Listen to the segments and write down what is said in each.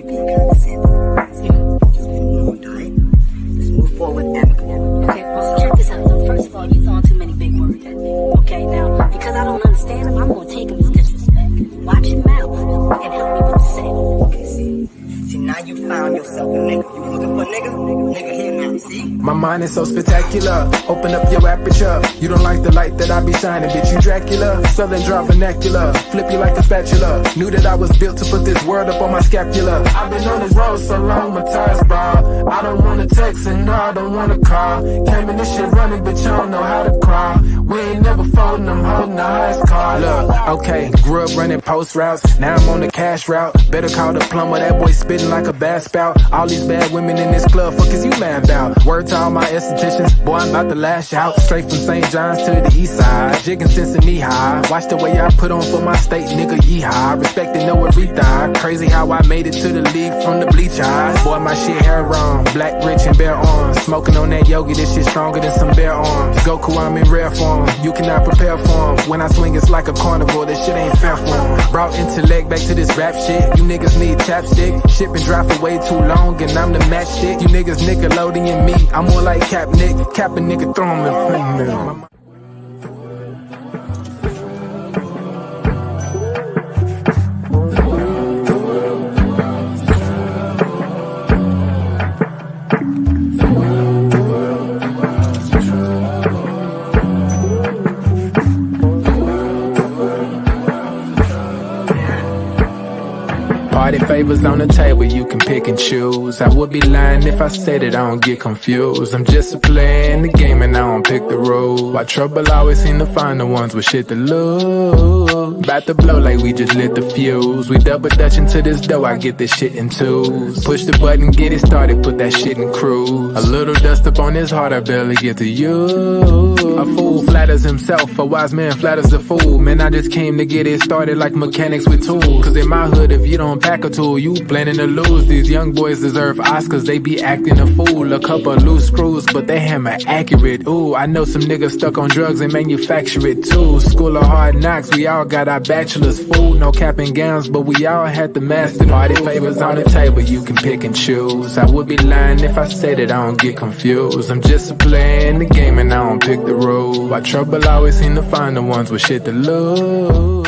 Let's move forward amicably. Okay, well, check this out. First of all, you're throwing too many big words at me. Okay, now, because I don't understand him, I'm going to take him as disrespect. Watch your mouth and help me with the setting. Okay, see, now you found yourself a nigga. You looking for a nigga? Nigga here now, see? My mind is so spectacular. Open up your aperture. You don't like the light that I be shining, bitch. You Dracula. Southern draw vernacular. Flip you like a spatula. Knew that I was built to put this world up on my scapula. I've been on this road so long, my tires bald. I don't wanna text and no, I don't wanna call. Came in this shit running, bitch, I don't know how to crawl. We ain't never folding, I'm holding the highest card. Look, okay, grew up running post routes. Now I'm on the cash route. Better call the plumber, that boy spitting like a bass spout. All these bad women in this club, fuck is you mad about? Word to all my estheticians, boy, I'm about to lash out. Straight from St. John's to the east side. Jigging since the knee high. Watch the way I put on for my state, nigga, yeehaw. Respecting no Aretha. Crazy how I made it to the league from the bleach eyes. Boy, my shit hair wrong. Black, rich, and bare arms. Smoking on that yogi, this shit stronger than some bare arms. Goku, I'm in rare form. You cannot prepare for him. When I swing, it's like a carnivore. This shit ain't fair for him. Brought intellect back to this rap shit. You niggas need chapstick. Shit been dry for way too long, and I'm the matchstick. You niggas Nickelodeon me. I'm more like Cap Nick. Cap a nigga, throw him in. Party favors on the table, you can pick and choose. I would be lying if I said it, I don't get confused. I'm just a player in the game and I don't pick the rules. Why trouble always seem to find the ones with shit to lose. About to blow like we just lit the fuse. We double dutch into this dough, I get this shit in twos. Push the button, get it started, put that shit in cruise. A little dust up on his heart, I barely get to you. A fool flatters himself, a wise man flatters a fool. Man, I just came to get it started like mechanics with tools. Cause in my hood, if you don't pack a tool, you planning to lose. These young boys deserve Oscars, they be acting a fool. A couple loose screws, but they hammer accurate. Ooh, I know some niggas stuck on drugs and manufacture it too. School of hard knocks, we all got our bachelor's. Fool, no cap and gowns, but we all had the master. Party favors on the table, you can pick and choose. I would be lying if I said it, I don't get confused. I'm just a player in the game and I don't pick the rules. Why trouble always seem to find the ones with shit to lose.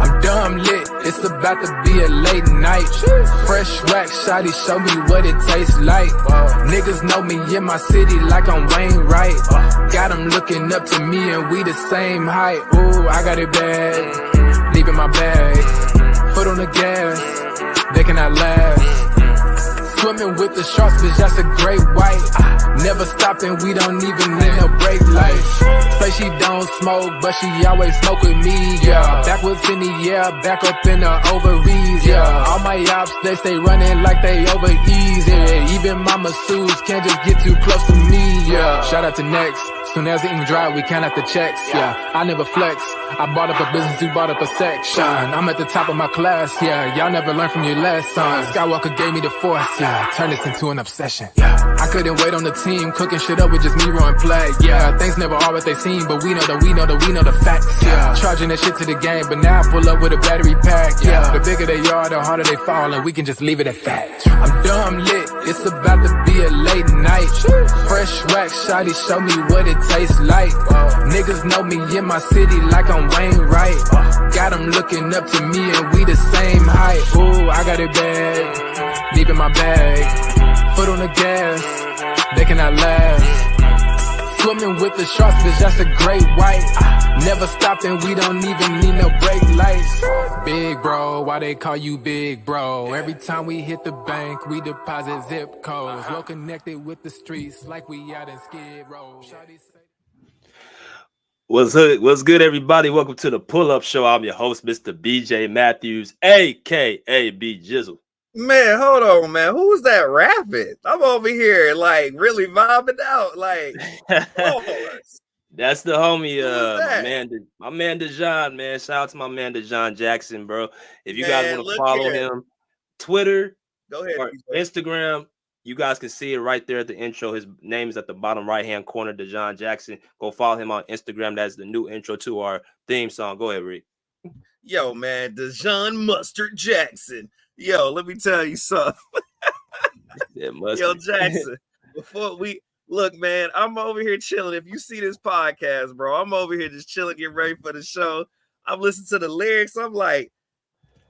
I'm dumb lit, it's about to be a late night. Fresh rack, shawty, show me what it tastes like. Niggas know me in my city like I'm Wayne Wright. Got them looking up to me and we the same height. Ooh, I got it bad, leaving my bag. Foot on the gas, they cannot last. Swimming with the sharks, bitch, that's a great white. Never stopping, we don't even need no brake lights. Say she don't smoke, but she always smoke with me, yeah. Backwards in the air, back up in the ovaries, yeah. All my ops, they stay running like they over easy. Even my masseuses can't just get too close to me, yeah. Shout out to Next. Soon as the ink dry, we count out the checks, yeah. I never flex. I bought up a business, you bought up a section. I'm at the top of my class, yeah. Y'all never learned from your lesson. Skywalker gave me the force, yeah. Turn this into an obsession, yeah. I couldn't wait on the team, cooking shit up with just me rolling play, yeah. Things never are what they seem, but we know the facts, yeah. Charging that shit to the game, but now I pull up with a battery pack, yeah. The bigger they are, the harder they fall, and we can just leave it at that. I'm dumb lit, it's about to be a late night. Fresh rack, shawty, show me what it tastes like. Niggas know me in my city like I'm Wayne Wright. Got them looking up to me and we the same height. Ooh, I got it bad, deep in my bag. Foot on the gas, they cannot last. Swimming with the sharks, bitch, that's a great white. Never stopped and we don't even need no brake lights. Big bro, why they call you big bro? Every time we hit the bank, we deposit zip codes. Well connected with the streets like we out in Skid Row. What's good, everybody? Welcome to the Pull-Up Show. I'm your host, Mr. BJ Matthews, a.k.a. B Jizzle. Man, hold on, man. Who's that rapping? I'm over here, like, really vibing out. Like, that's the homie, my man Dejan, man. Shout out to my man Dejan Jackson, bro. If you guys want to follow him, Twitter, go ahead, or Instagram, You guys can see it right there at the intro. His name is at the bottom right-hand corner, Dejon Jackson. Go follow him on Instagram. That's the new intro to our theme song. Go ahead, Rick. Yo, man, Dejon Mustard Jackson. Yo, let me tell you something. Yo, Jackson, before we look, man, I'm over here chilling. If you see this podcast, bro, I'm over here just chilling, getting ready for the show. I'm listening to the lyrics. I'm like,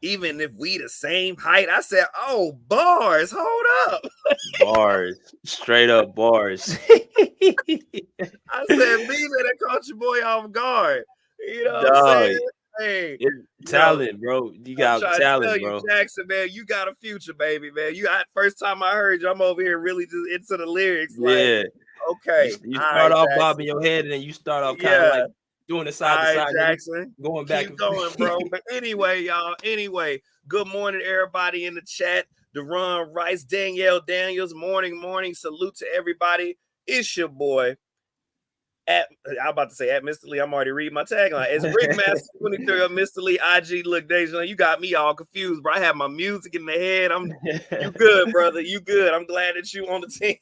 even if we the same height, I said, oh, bars, hold up. Bars, straight up bars. I said, B, man, that caught your boy off guard. You know what I'm saying? Hey, talent, bro. You got talent, bro. Jackson, man, you got a future, baby, man. First time I heard you, I'm over here really just into the lyrics. Yeah. Like, okay. You start off bobbing your head, and then you start off kind of like doing the side to side, Jackson, going back. Keep going, bro. But anyway, y'all. Anyway, good morning, everybody in the chat. Deron Rice, Danielle Daniels. Morning. Salute to everybody. It's your boy. I'm about to say at Mr. Lee. I'm already reading my tagline. It's Rick Master 23 of Mr. Lee IG. Look, Dejon, you got me all confused, bro. I have my music in the head. You good, brother. You good. I'm glad that you on the team.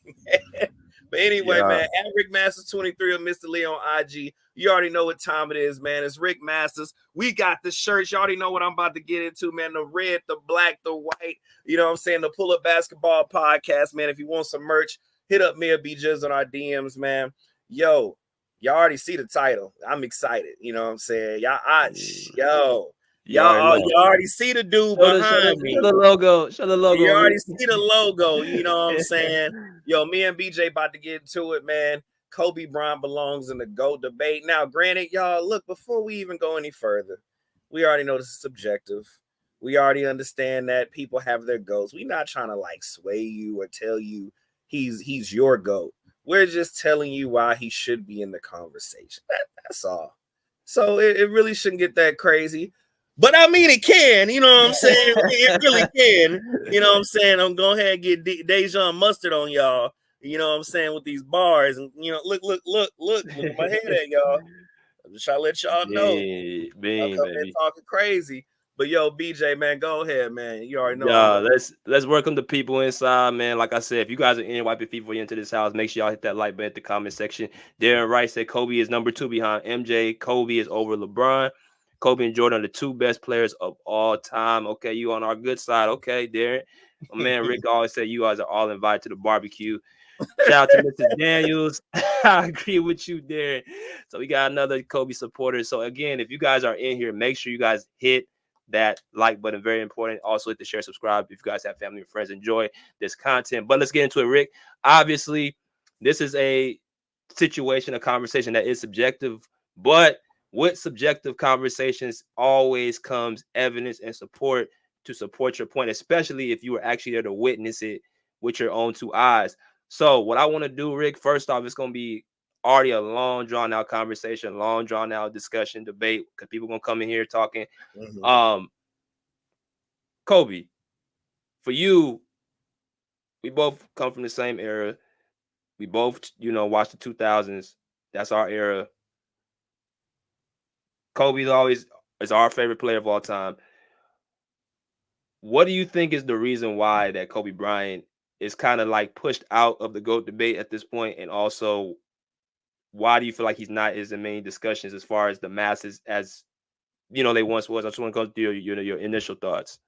But anyway, man, at Rick Masters 23 of Mr. Lee on IG. You already know what time it is, man. It's Rick Masters. We got the shirts. You already know what I'm about to get into, man. The red, the black, the white. You know what I'm saying? The Pull Up Basketball Podcast, man. If you want some merch, hit up me or BJ's on our DMs, man. Yo, y'all already see the title. I'm excited. You know what I'm saying? Y'all already see the dude behind me. Show the logo. You already see the logo. You know what I'm saying? Yo, me and BJ about to get into it, man. Kobe Bryant belongs in the GOAT debate. Now, granted, y'all, look, before we even go any further, we already know this is subjective. We already understand that people have their GOATs. We're not trying to like sway you or tell you he's your GOAT. We're just telling you why he should be in the conversation. That's all. So it really shouldn't get that crazy. But I mean, it can. You know what I'm saying? It really can. You know what I'm saying? I'm going ahead and get Dejon Mustard on y'all. You know what I'm saying? With these bars. And, you know, look at my head at y'all. I'm just trying to let y'all know. I'm coming in talking crazy. But yo, BJ, man, go ahead, man. You already know. Yeah, let's welcome the people inside, man. Like I said, if you guys are in, wipe your feet before you into this house. Make sure y'all hit that like button at the comment section. Darren Wright said Kobe is number 2 behind MJ. Kobe is over LeBron. Kobe and Jordan are the 2 best players of all time. Okay, you on our good side. Okay, Darren. My man Rick always said you guys are all invited to the barbecue. Shout out to Mr. Daniels. I agree with you, Darren. So we got another Kobe supporter. So again, if you guys are in here, make sure you guys hit that like button. Very important. Also hit the share, subscribe if you guys have family and friends. Enjoy this content. But let's get into it, Rick. Obviously, this is a situation, a conversation that is subjective, but with subjective conversations always comes evidence and support to support your point, especially if you were actually there to witness it with your own 2 eyes. So what I want to do, Rick, first off, it's going to be already a long drawn out conversation, long drawn out discussion, debate, because people going to come in here talking. Kobe, for you, we both come from the same era. We both, watched the 2000s. That's our era. Kobe always is our favorite player of all time. What do you think is the reason why that Kobe Bryant is kind of like pushed out of the GOAT debate at this point? And also, why do you feel like he's not as in main discussions as far as the masses as, they once was? I just want to go through your initial thoughts.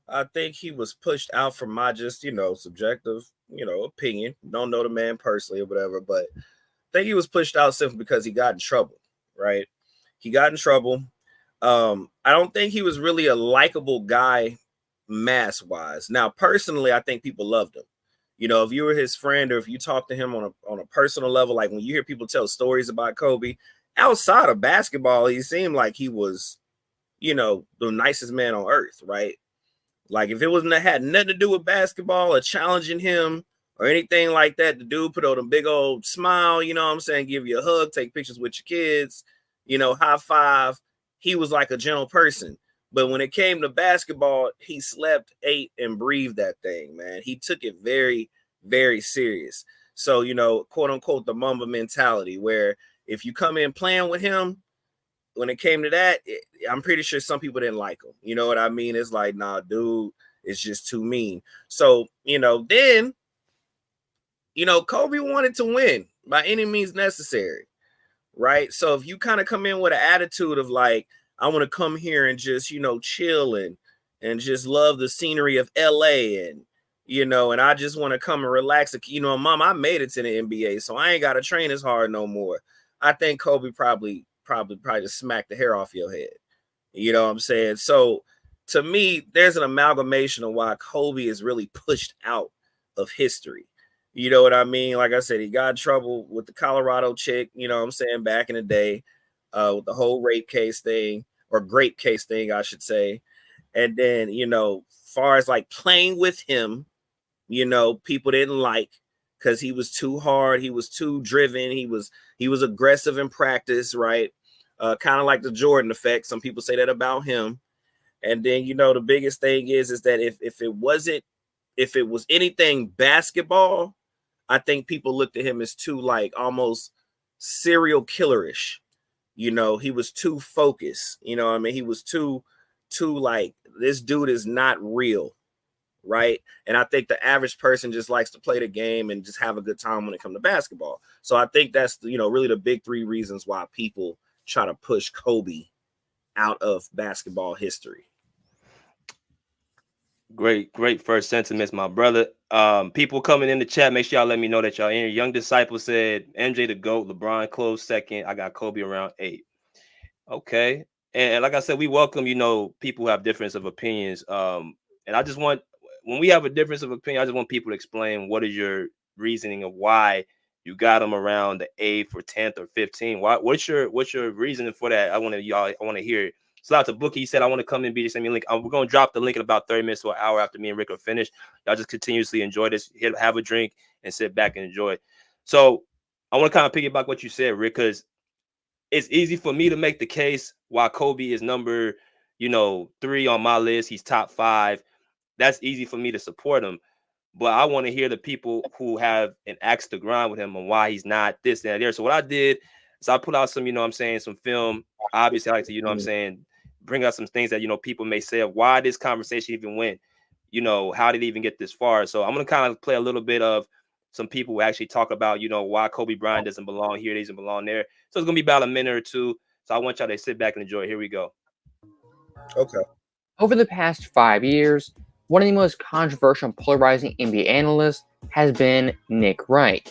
I think he was pushed out from my just, subjective, opinion. Don't know the man personally or whatever, but I think he was pushed out simply because he got in trouble, right? He got in trouble. I don't think he was really a likable guy mass-wise. Now, personally, I think people loved him. If you were his friend or if you talk to him on a personal level, like when you hear people tell stories about Kobe, outside of basketball, he seemed like he was, the nicest man on earth, right? Like if it had nothing to do with basketball or challenging him or anything like that, the dude put on a big old smile, give you a hug, take pictures with your kids, high five. He was like a gentle person. But when it came to basketball, he slept, ate, and breathed that thing, man. He took it very, very serious. So, quote unquote, the Mamba mentality, where if you come in playing with him, when it came to that, I'm pretty sure some people didn't like him. You know what I mean? It's like, nah, dude, it's just too mean. So, then Kobe wanted to win by any means necessary, right? So if you kind of come in with an attitude of like, I want to come here and just, chill and just love the scenery of LA and, and I just want to come and relax. Mom, I made it to the NBA, so I ain't got to train as hard no more. I think Kobe probably just smacked the hair off your head. You know what I'm saying? So to me, there's an amalgamation of why Kobe is really pushed out of history. You know what I mean? Like I said, he got in trouble with the Colorado chick, back in the day, with the whole rape case thing, or grape case thing, I should say. And then, far as like playing with him, people didn't like because he was too hard, he was too driven, he was aggressive in practice, right? Kind of like the Jordan effect. Some people say that about him. And then, the biggest thing is that if it was anything basketball, I think people looked at him as too like almost serial killerish. He was too focused. He was too like, this dude is not real, right? And I think the average person just likes to play the game and just have a good time when it comes to basketball. So I think that's really the big three reasons why people try to push Kobe out of basketball history. Great first sentiments, my brother. People coming in the chat, make sure y'all let me know that y'all in here. Young Disciple said MJ the GOAT, LeBron close second. I got Kobe around 8. Okay. And like I said, we welcome, people who have difference of opinions. And I just want, when we have a difference of opinion, I just want people to explain what is your reasoning of why you got them around the 8th or 10th or 15th. What's your reasoning for that? I want to hear it. So out to Bookie, he said, I want to come and be, send me a link. We're going to drop the link in about 30 minutes to an hour after me and Rick are finished. Y'all just continuously enjoy this, have a drink and sit back and enjoy it. So I want to kind of piggyback what you said, Rick, because it's easy for me to make the case why Kobe is number, 3 on my list. He's top 5. That's easy for me to support him. But I want to hear the people who have an axe to grind with him and why he's not this and there. So what I did is I put out some, some film. Obviously, I like to, bring out some things that, people may say of why this conversation even went, how did it even get this far? So I'm going to kind of play a little bit of some people who actually talk about, why Kobe Bryant doesn't belong here, doesn't belong there. So it's going to be about a minute or two. So I want y'all to sit back and enjoy. Here we go. Okay. Over the past 5 years, one of the most controversial and polarizing NBA analysts has been Nick Wright.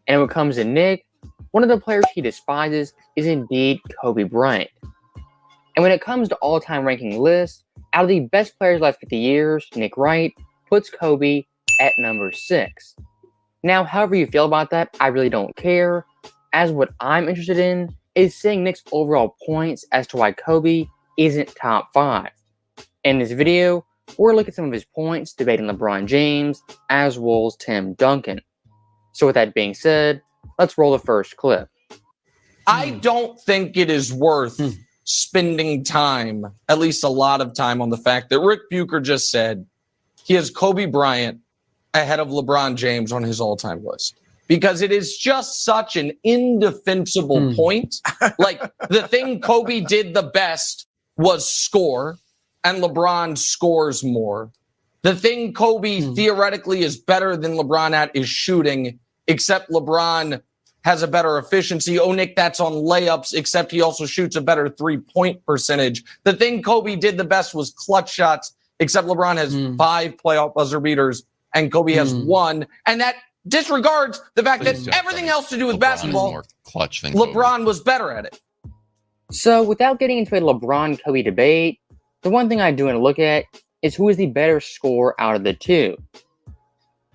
And when it comes to Nick, one of the players he despises is indeed Kobe Bryant. And when it comes to all-time ranking lists, out of the best players last 50 years, Nick Wright puts Kobe at number 6. Now, however you feel about that, I really don't care, as what I'm interested in is seeing Nick's overall points as to why Kobe isn't top 5. In this video, we're looking at some of his points debating LeBron James as well as Tim Duncan. So with that being said, let's roll the first clip. I don't think it is worth spending time, at least a lot of time, on the fact that Rick Bucher just said he has Kobe Bryant ahead of LeBron James on his all-time list. Because it is just such an indefensible point. Like, the thing Kobe did the best was score, and LeBron scores more. The thing Kobe theoretically is better than LeBron at is shooting, except LeBron has a better efficiency. Oh, Nick, that's on layups, except he also shoots a better 3-point percentage. The thing Kobe did the best was clutch shots, except LeBron has 5 playoff buzzer beaters, and Kobe has 1. And that disregards the fact that everything else to do with basketball, LeBron was better at it. So without getting into a LeBron-Kobe debate, the one thing I do want to look at is who is the better scorer out of the two.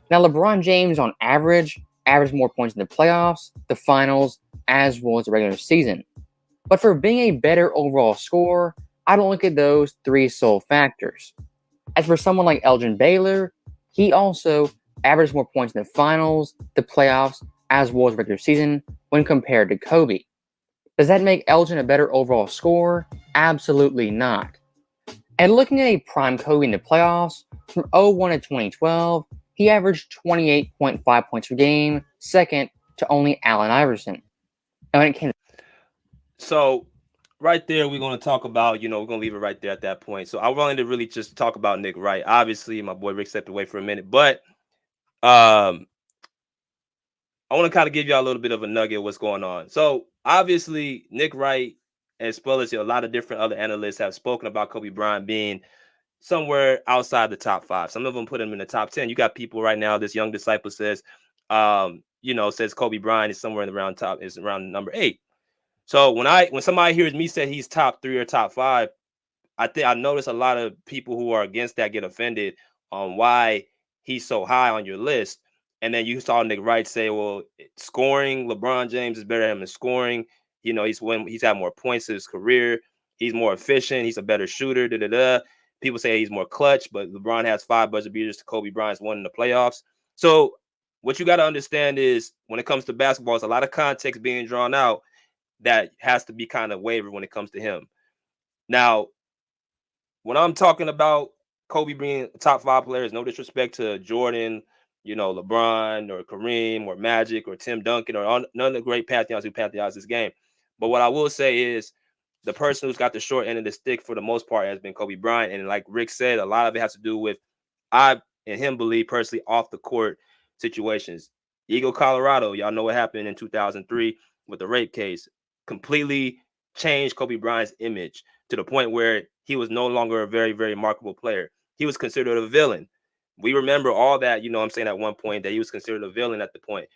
Now, LeBron James, on average more points in the playoffs, the finals, as well as the regular season. But for being a better overall scorer, I don't look at those 3 sole factors. As for someone like Elgin Baylor, he also averaged more points in the finals, the playoffs, as well as regular season when compared to Kobe. Does that make Elgin a better overall scorer? Absolutely not. And looking at a prime Kobe in the playoffs, from 01 to 2012, he averaged 28.5 points per game, second to only Allen Iverson. And when it came So right there, we're going to talk about, we're going to leave it right there at that point. So I wanted to really just talk about Nick Wright. Obviously, my boy Rick stepped away for a minute, but I want to kind of give y'all a little bit of a nugget of what's going on. So obviously, Nick Wright, as well as a lot of different other analysts, have spoken about Kobe Bryant being somewhere outside the top 5. Some of them put him in the top 10. You got people right now. This young disciple says, says Kobe Bryant is somewhere around number 8. So when somebody hears me say he's top 3 or top 5, I notice a lot of people who are against that get offended on why he's so high on your list. And then you saw Nick Wright say, well, scoring, LeBron James is better than him in scoring. He's had more points in his career. He's more efficient. He's a better shooter. People say he's more clutch, but LeBron has 5 buzzer beaters to Kobe Bryant's 1 in the playoffs. So what you got to understand is when it comes to basketball, there's a lot of context being drawn out that has to be kind of wavered when it comes to him. Now, when I'm talking about Kobe being a top 5 players, no disrespect to Jordan, LeBron or Kareem or Magic or Tim Duncan or none of the great pantheons who pantheonize this game. But what I will say is the person who's got the short end of the stick for the most part has been Kobe Bryant. And like Rick said, a lot of it has to do with, I and him believe personally, off the court situations. Eagle, Colorado, y'all know what happened in 2003 with the rape case. Completely changed Kobe Bryant's image to the point where he was no longer a very, very marketable player. He was considered a villain. We remember all that, at one point that he was considered a villain at the point.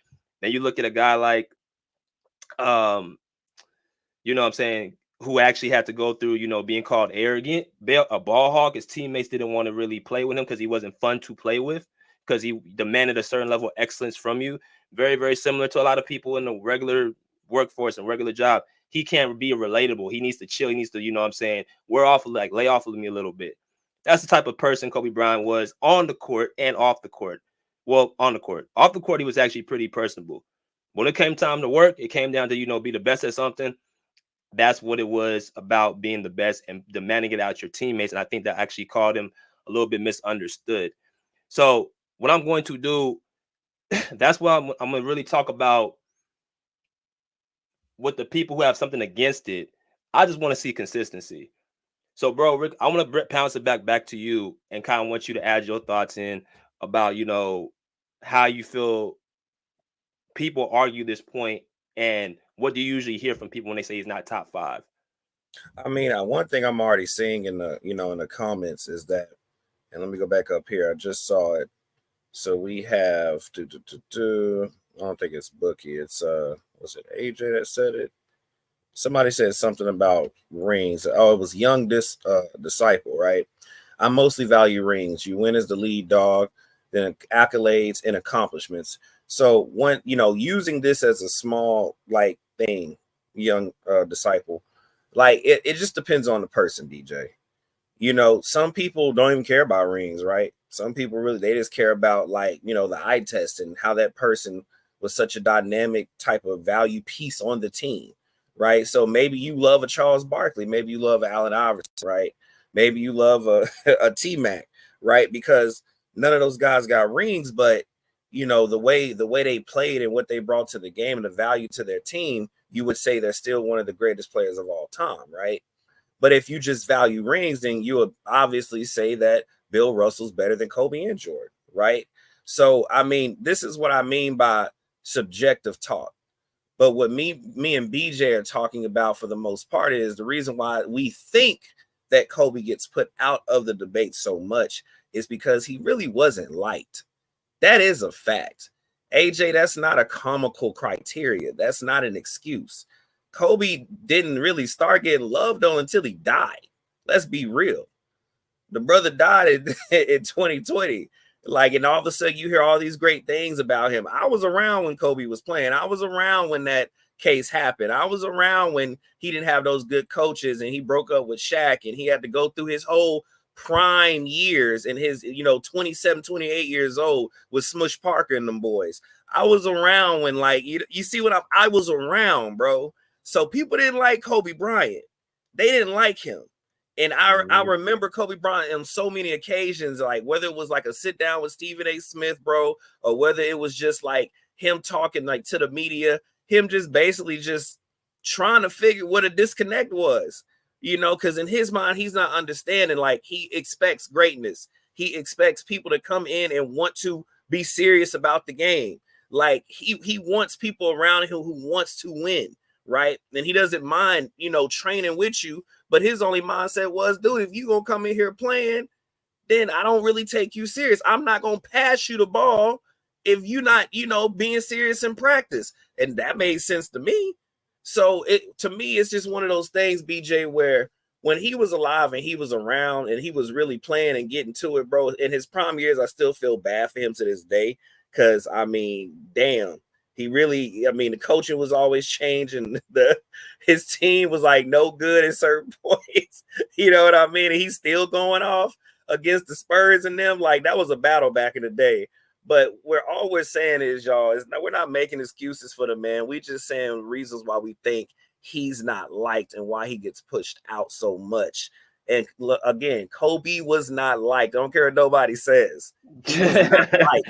Then you look at a guy like, who actually had to go through, being called arrogant, a ball hog. His teammates didn't want to really play with him because he wasn't fun to play with, because he demanded a certain level of excellence from you. Very, very similar to a lot of people in the regular workforce and regular job. He can't be relatable. He needs to chill. He needs to, lay off of me a little bit. That's the type of person Kobe Bryant was on the court and off the court. Well, on the court. Off the court, he was actually pretty personable. When it came time to work, it came down to, be the best at something. That's what it was about, being the best and demanding it out your teammates. And I think that actually called him a little bit misunderstood. So what I'm going to do, that's why I'm going to really talk about with the people who have something against it. I just want to see consistency. So, bro, Rick, I want to bounce it back to you and kind of want you to add your thoughts in about, how you feel people argue this point and what do you usually hear from people when they say he's not top 5? I mean, one thing I'm already seeing in the comments is that, and let me go back up here. I just saw it. So we have I don't think it's Bookie. It's was it AJ that said it? Somebody said something about rings. Oh, it was young disciple, right? I mostly value rings. You win as the lead dog, then accolades and accomplishments. So when using this as a small thing, young disciple, it just depends on the person, DJ. Some people don't even care about rings, right? Some people they just care about the eye test and how that person was such a dynamic type of value piece on the team, right? So maybe you love a Charles Barkley, maybe you love Allen Iverson, right? Maybe you love a T-Mac, right? Because none of those guys got rings, but the way they played and what they brought to the game and the value to their team, you would say they're still one of the greatest players of all time, right? But if you just value rings, then you would obviously say that Bill Russell's better than Kobe and Jordan, right? So, I mean, this is what I mean by subjective talk. But what me and BJ are talking about for the most part is the reason why we think that Kobe gets put out of the debate so much is because he really wasn't liked. That is a fact. AJ, that's not a comical criteria. That's not an excuse. Kobe didn't really start getting loved on until he died. Let's be real. The brother died in 2020. And all of a sudden you hear all these great things about him. I was around when Kobe was playing. I was around when that case happened. I was around when he didn't have those good coaches and he broke up with Shaq and he had to go through his whole prime years and his 27, 28 years old with Smush Parker and them boys. I was around when you see what I was around, bro. So people didn't like Kobe Bryant. They didn't like him. And I remember Kobe Bryant on so many occasions, whether it was a sit down with Stephen A. Smith, bro, or whether it was just him talking to the media, him just basically just trying to figure what a disconnect was, because in his mind, he's not understanding. He expects greatness. He expects people to come in and want to be serious about the game. Like he wants people around him who wants to win, right? And he doesn't mind, training with you. But his only mindset was, dude, if you gonna come in here playing, then I don't really take you serious. I'm not gonna pass you the ball if you're not, being serious in practice. And that made sense to me. So to me, it's just one of those things, BJ, where when he was alive and he was around and he was really playing and getting to it, bro, in his prime years, I still feel bad for him to this day. Cause damn, he really, the coaching was always changing. His team was like no good at certain points. You know what I mean? And he's still going off against the Spurs and them. Like, that was a battle back in the day. But all we're saying is, y'all, we're not making excuses for the man. We just saying reasons why we think he's not liked and why he gets pushed out so much. And look, again, Kobe was not liked. I don't care what nobody says. He was not liked.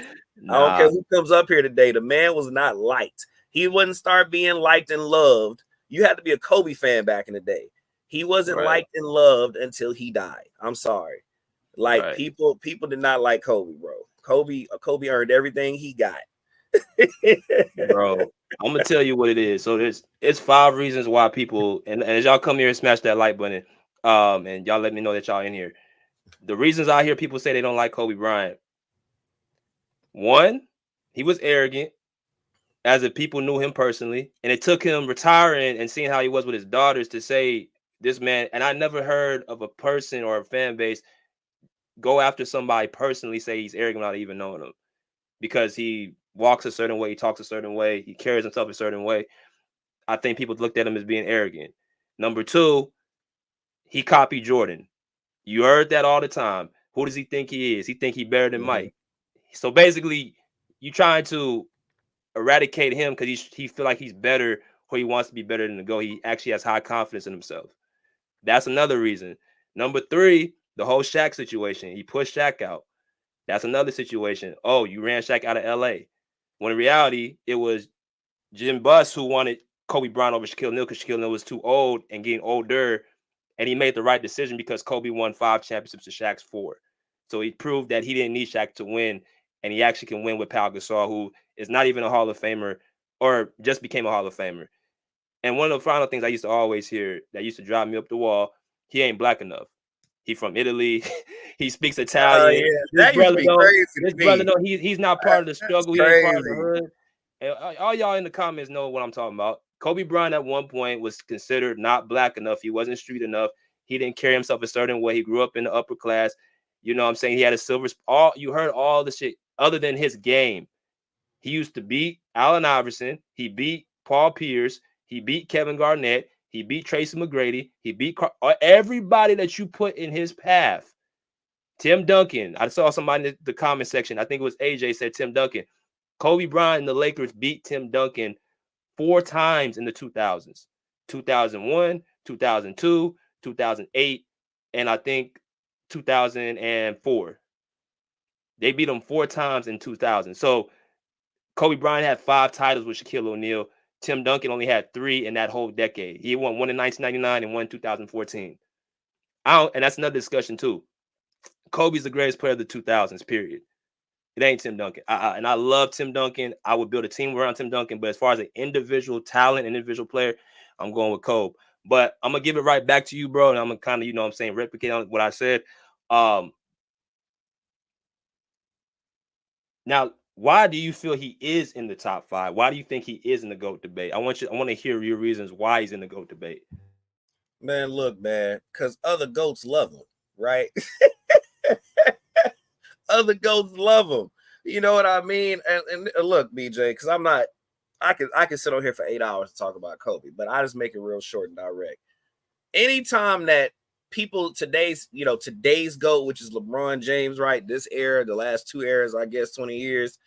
I don't care who comes up here today. The man was not liked. He wouldn't start being liked and loved. You had to be a Kobe fan back in the day. He wasn't liked and loved until he died. I'm sorry. Like, people did not like Kobe, bro. Kobe earned everything he got. Bro, I'm gonna tell you what it is. So it's 5 reasons why people, and as y'all come here and smash that like button, and y'all let me know that y'all in here. The reasons I hear people say they don't like Kobe Bryant. 1, he was arrogant, as if people knew him personally, and it took him retiring and seeing how he was with his daughters to say, this man, and I never heard of a person or a fan base go after somebody personally, say he's arrogant without even knowing him, because he walks a certain way, he talks a certain way, he carries himself a certain way. I think people looked at him as being arrogant. Number 2, he copied Jordan. You heard that all the time. Who does he think he is? He think he better than Mike. So basically, you trying to eradicate him because he feel like he's better, or he wants to be better than the GOAT. He actually has high confidence in himself. That's another reason. Number 3, the whole Shaq situation. He pushed Shaq out. That's another situation. Oh, you ran Shaq out of LA. When in reality, it was Jim Buss who wanted Kobe Bryant over Shaquille O'Neal because Shaquille O'Neal was too old and getting older. And he made the right decision because Kobe won 5 championships to Shaq's 4. So he proved that he didn't need Shaq to win. And he actually can win with Pau Gasol, who is not even a Hall of Famer or just became a Hall of Famer. And one of the final things I used to always hear that used to drive me up the wall, he ain't black enough. He from Italy. He speaks Italian. That used to be crazy. Brother, he's not part of the struggle. He ain't part of the hood. And all y'all in the comments know what I'm talking about. Kobe Bryant at one point was considered not black enough. He wasn't street enough. He didn't carry himself a certain way. He grew up in the upper class. You know what I'm saying? He had a silver. You heard all the shit other than his game. He used to beat Allen Iverson. He beat Paul Pierce. He beat Kevin Garnett. He beat Tracy McGrady. He beat everybody that you put in his path. Tim Duncan. I saw somebody in the comment section. I think it was AJ said Tim Duncan. Kobe Bryant and the Lakers beat Tim Duncan 4 times in the 2000s. 2001, 2002, 2008, and I think 2004. They beat him 4 times in 2000. So Kobe Bryant had 5 titles with Shaquille O'Neal. Tim Duncan only had 3 in that whole decade. He won 1 in 1999 and 1 in 2014. And that's another discussion too. Kobe's the greatest player of the 2000s, period. It ain't Tim Duncan. And I love Tim Duncan. I would build a team around Tim Duncan. But as far as an individual talent, an individual player, I'm going with Kobe. But I'm going to give it right back to you, bro. And I'm going to kind of, replicate on what I said. Now, why do you feel he is in the top 5? Why do you think he is in the GOAT debate? I want to hear your reasons why he's in the GOAT debate. Man, look, man, because other GOATs love him, right? Other GOATs love him. You know what I mean? And look, BJ, because I can sit on here for 8 hours to talk about Kobe, but I just make it real short and direct. Anytime that people today's GOAT, which is LeBron James, right? This era, the last 2 eras, I guess 20 years.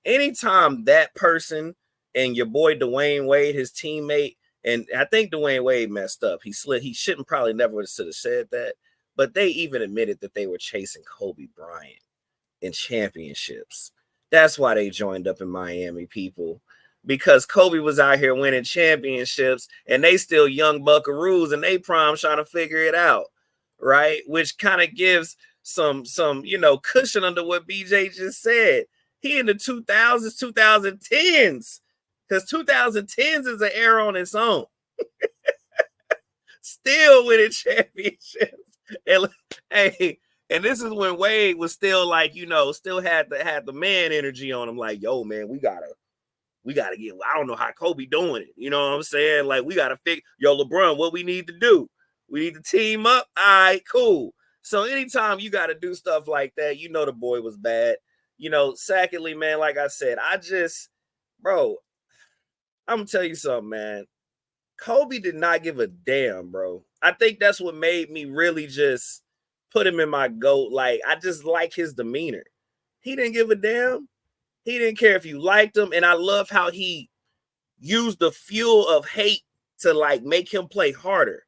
Anytime that person and your boy Dwayne Wade, his teammate, and I think Dwayne Wade messed up. He slid. He shouldn't probably never have said that. But they even admitted that they were chasing Kobe Bryant in championships. That's why they joined up in Miami, people. Because Kobe was out here winning championships and they still young buckaroos and they prime trying to figure it out, right? Which kind of gives some cushion under what BJ just said. He in the 2000s, 2010s. Because 2010s is an era on its own. Still winning championships. And hey, and this is when Wade was still like, still had the man energy on him. Like, yo, man, we gotta get. I don't know how Kobe doing it. You know what I'm saying? Like, we gotta figure. Yo, LeBron, what we need to do? We need to team up. All right, cool. So anytime you got to do stuff like that, the boy was bad. Secondly, man, like I said, bro, I'm gonna tell you something, man. Kobe did not give a damn, bro. I think that's what made me really just put him in my GOAT. Like, I just like his demeanor. He didn't give a damn. He didn't care if you liked him. And I love how he used the fuel of hate to, like, make him play harder.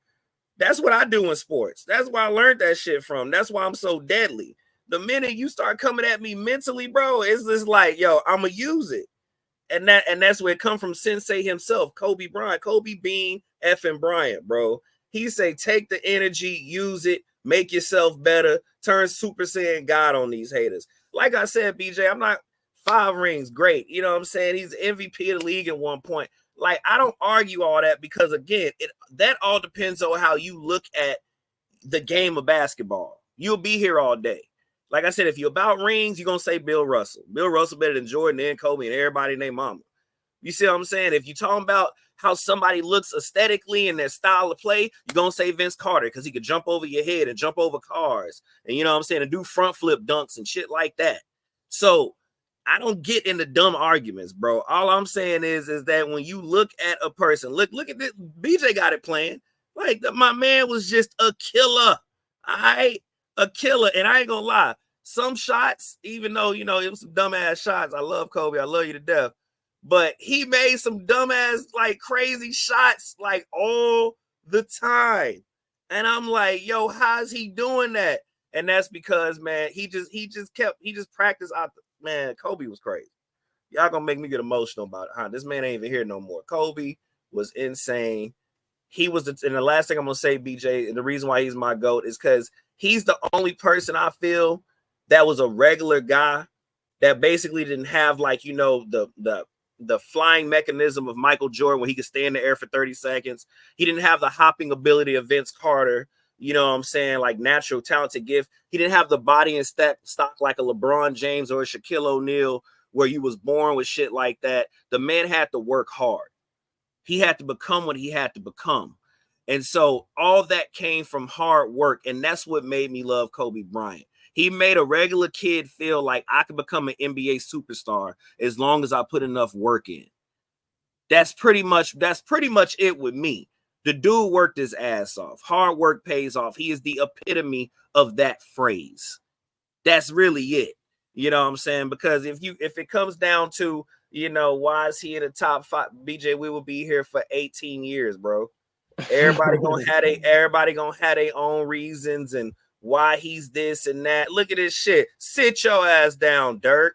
That's what I do in sports. That's where I learned that shit from. That's why I'm so deadly. The minute you start coming at me mentally, bro, it's just like, yo, I'm going to use it. And that's where it come from Sensei himself, Kobe Bryant, Kobe Bean effing Bryant, bro. He say, take the energy, use it, make yourself better, turn Super Saiyan God on these haters. Like I said, BJ, I'm not 5 rings, great. You know what I'm saying? He's MVP of the league at one point. Like, I don't argue all that because, again, that all depends on how you look at the game of basketball. You'll be here all day. Like I said, if you're about rings, you're going to say Bill Russell. Bill Russell better than Jordan and Kobe and everybody named Mama. You see what I'm saying? If you're talking about how somebody looks aesthetically and their style of play, you're going to say Vince Carter because he could jump over your head and jump over cars and, you know what I'm saying, and do front flip dunks and shit like that. So I don't get into dumb arguments, bro. All I'm saying is that when you look at a person, look at this. BJ got it playing. Like, my man was just a killer. All right? A killer. And I ain't going to lie. Some shots, even though, it was some dumbass shots. I love Kobe. I love you to death. But he made some dumbass, like, crazy shots, like, all the time. And I'm like, yo, how's he doing that? And that's because, man, he just practiced out. Man, Kobe was crazy. Y'all gonna make me get emotional about it, huh? This man ain't even here no more. Kobe was insane. He was, and the last thing I'm gonna say, BJ, and the reason why he's my GOAT is because he's the only person I feel that was a regular guy that basically didn't have, like, the flying mechanism of Michael Jordan where he could stay in the air for 30 seconds. He didn't have the hopping ability of Vince Carter. You know what I'm saying? Like, natural talented gift. He didn't have the body and stock like a LeBron James or a Shaquille O'Neal where you was born with shit like that. The man had to work hard. He had to become what he had to become. And so all that came from hard work. And that's what made me love Kobe Bryant. He made a regular kid feel like I could become an NBA superstar as long as I put enough work in. That's pretty much it with me. The dude worked his ass off. Hard work pays off. He is the epitome of that phrase. That's really it. You know what I'm saying? Because if it comes down to, why is he in the top 5, BJ, we will be here for 18 years, bro. Everybody gonna have their own reasons and why he's this and that. Look at this shit. Sit your ass down, Dirk.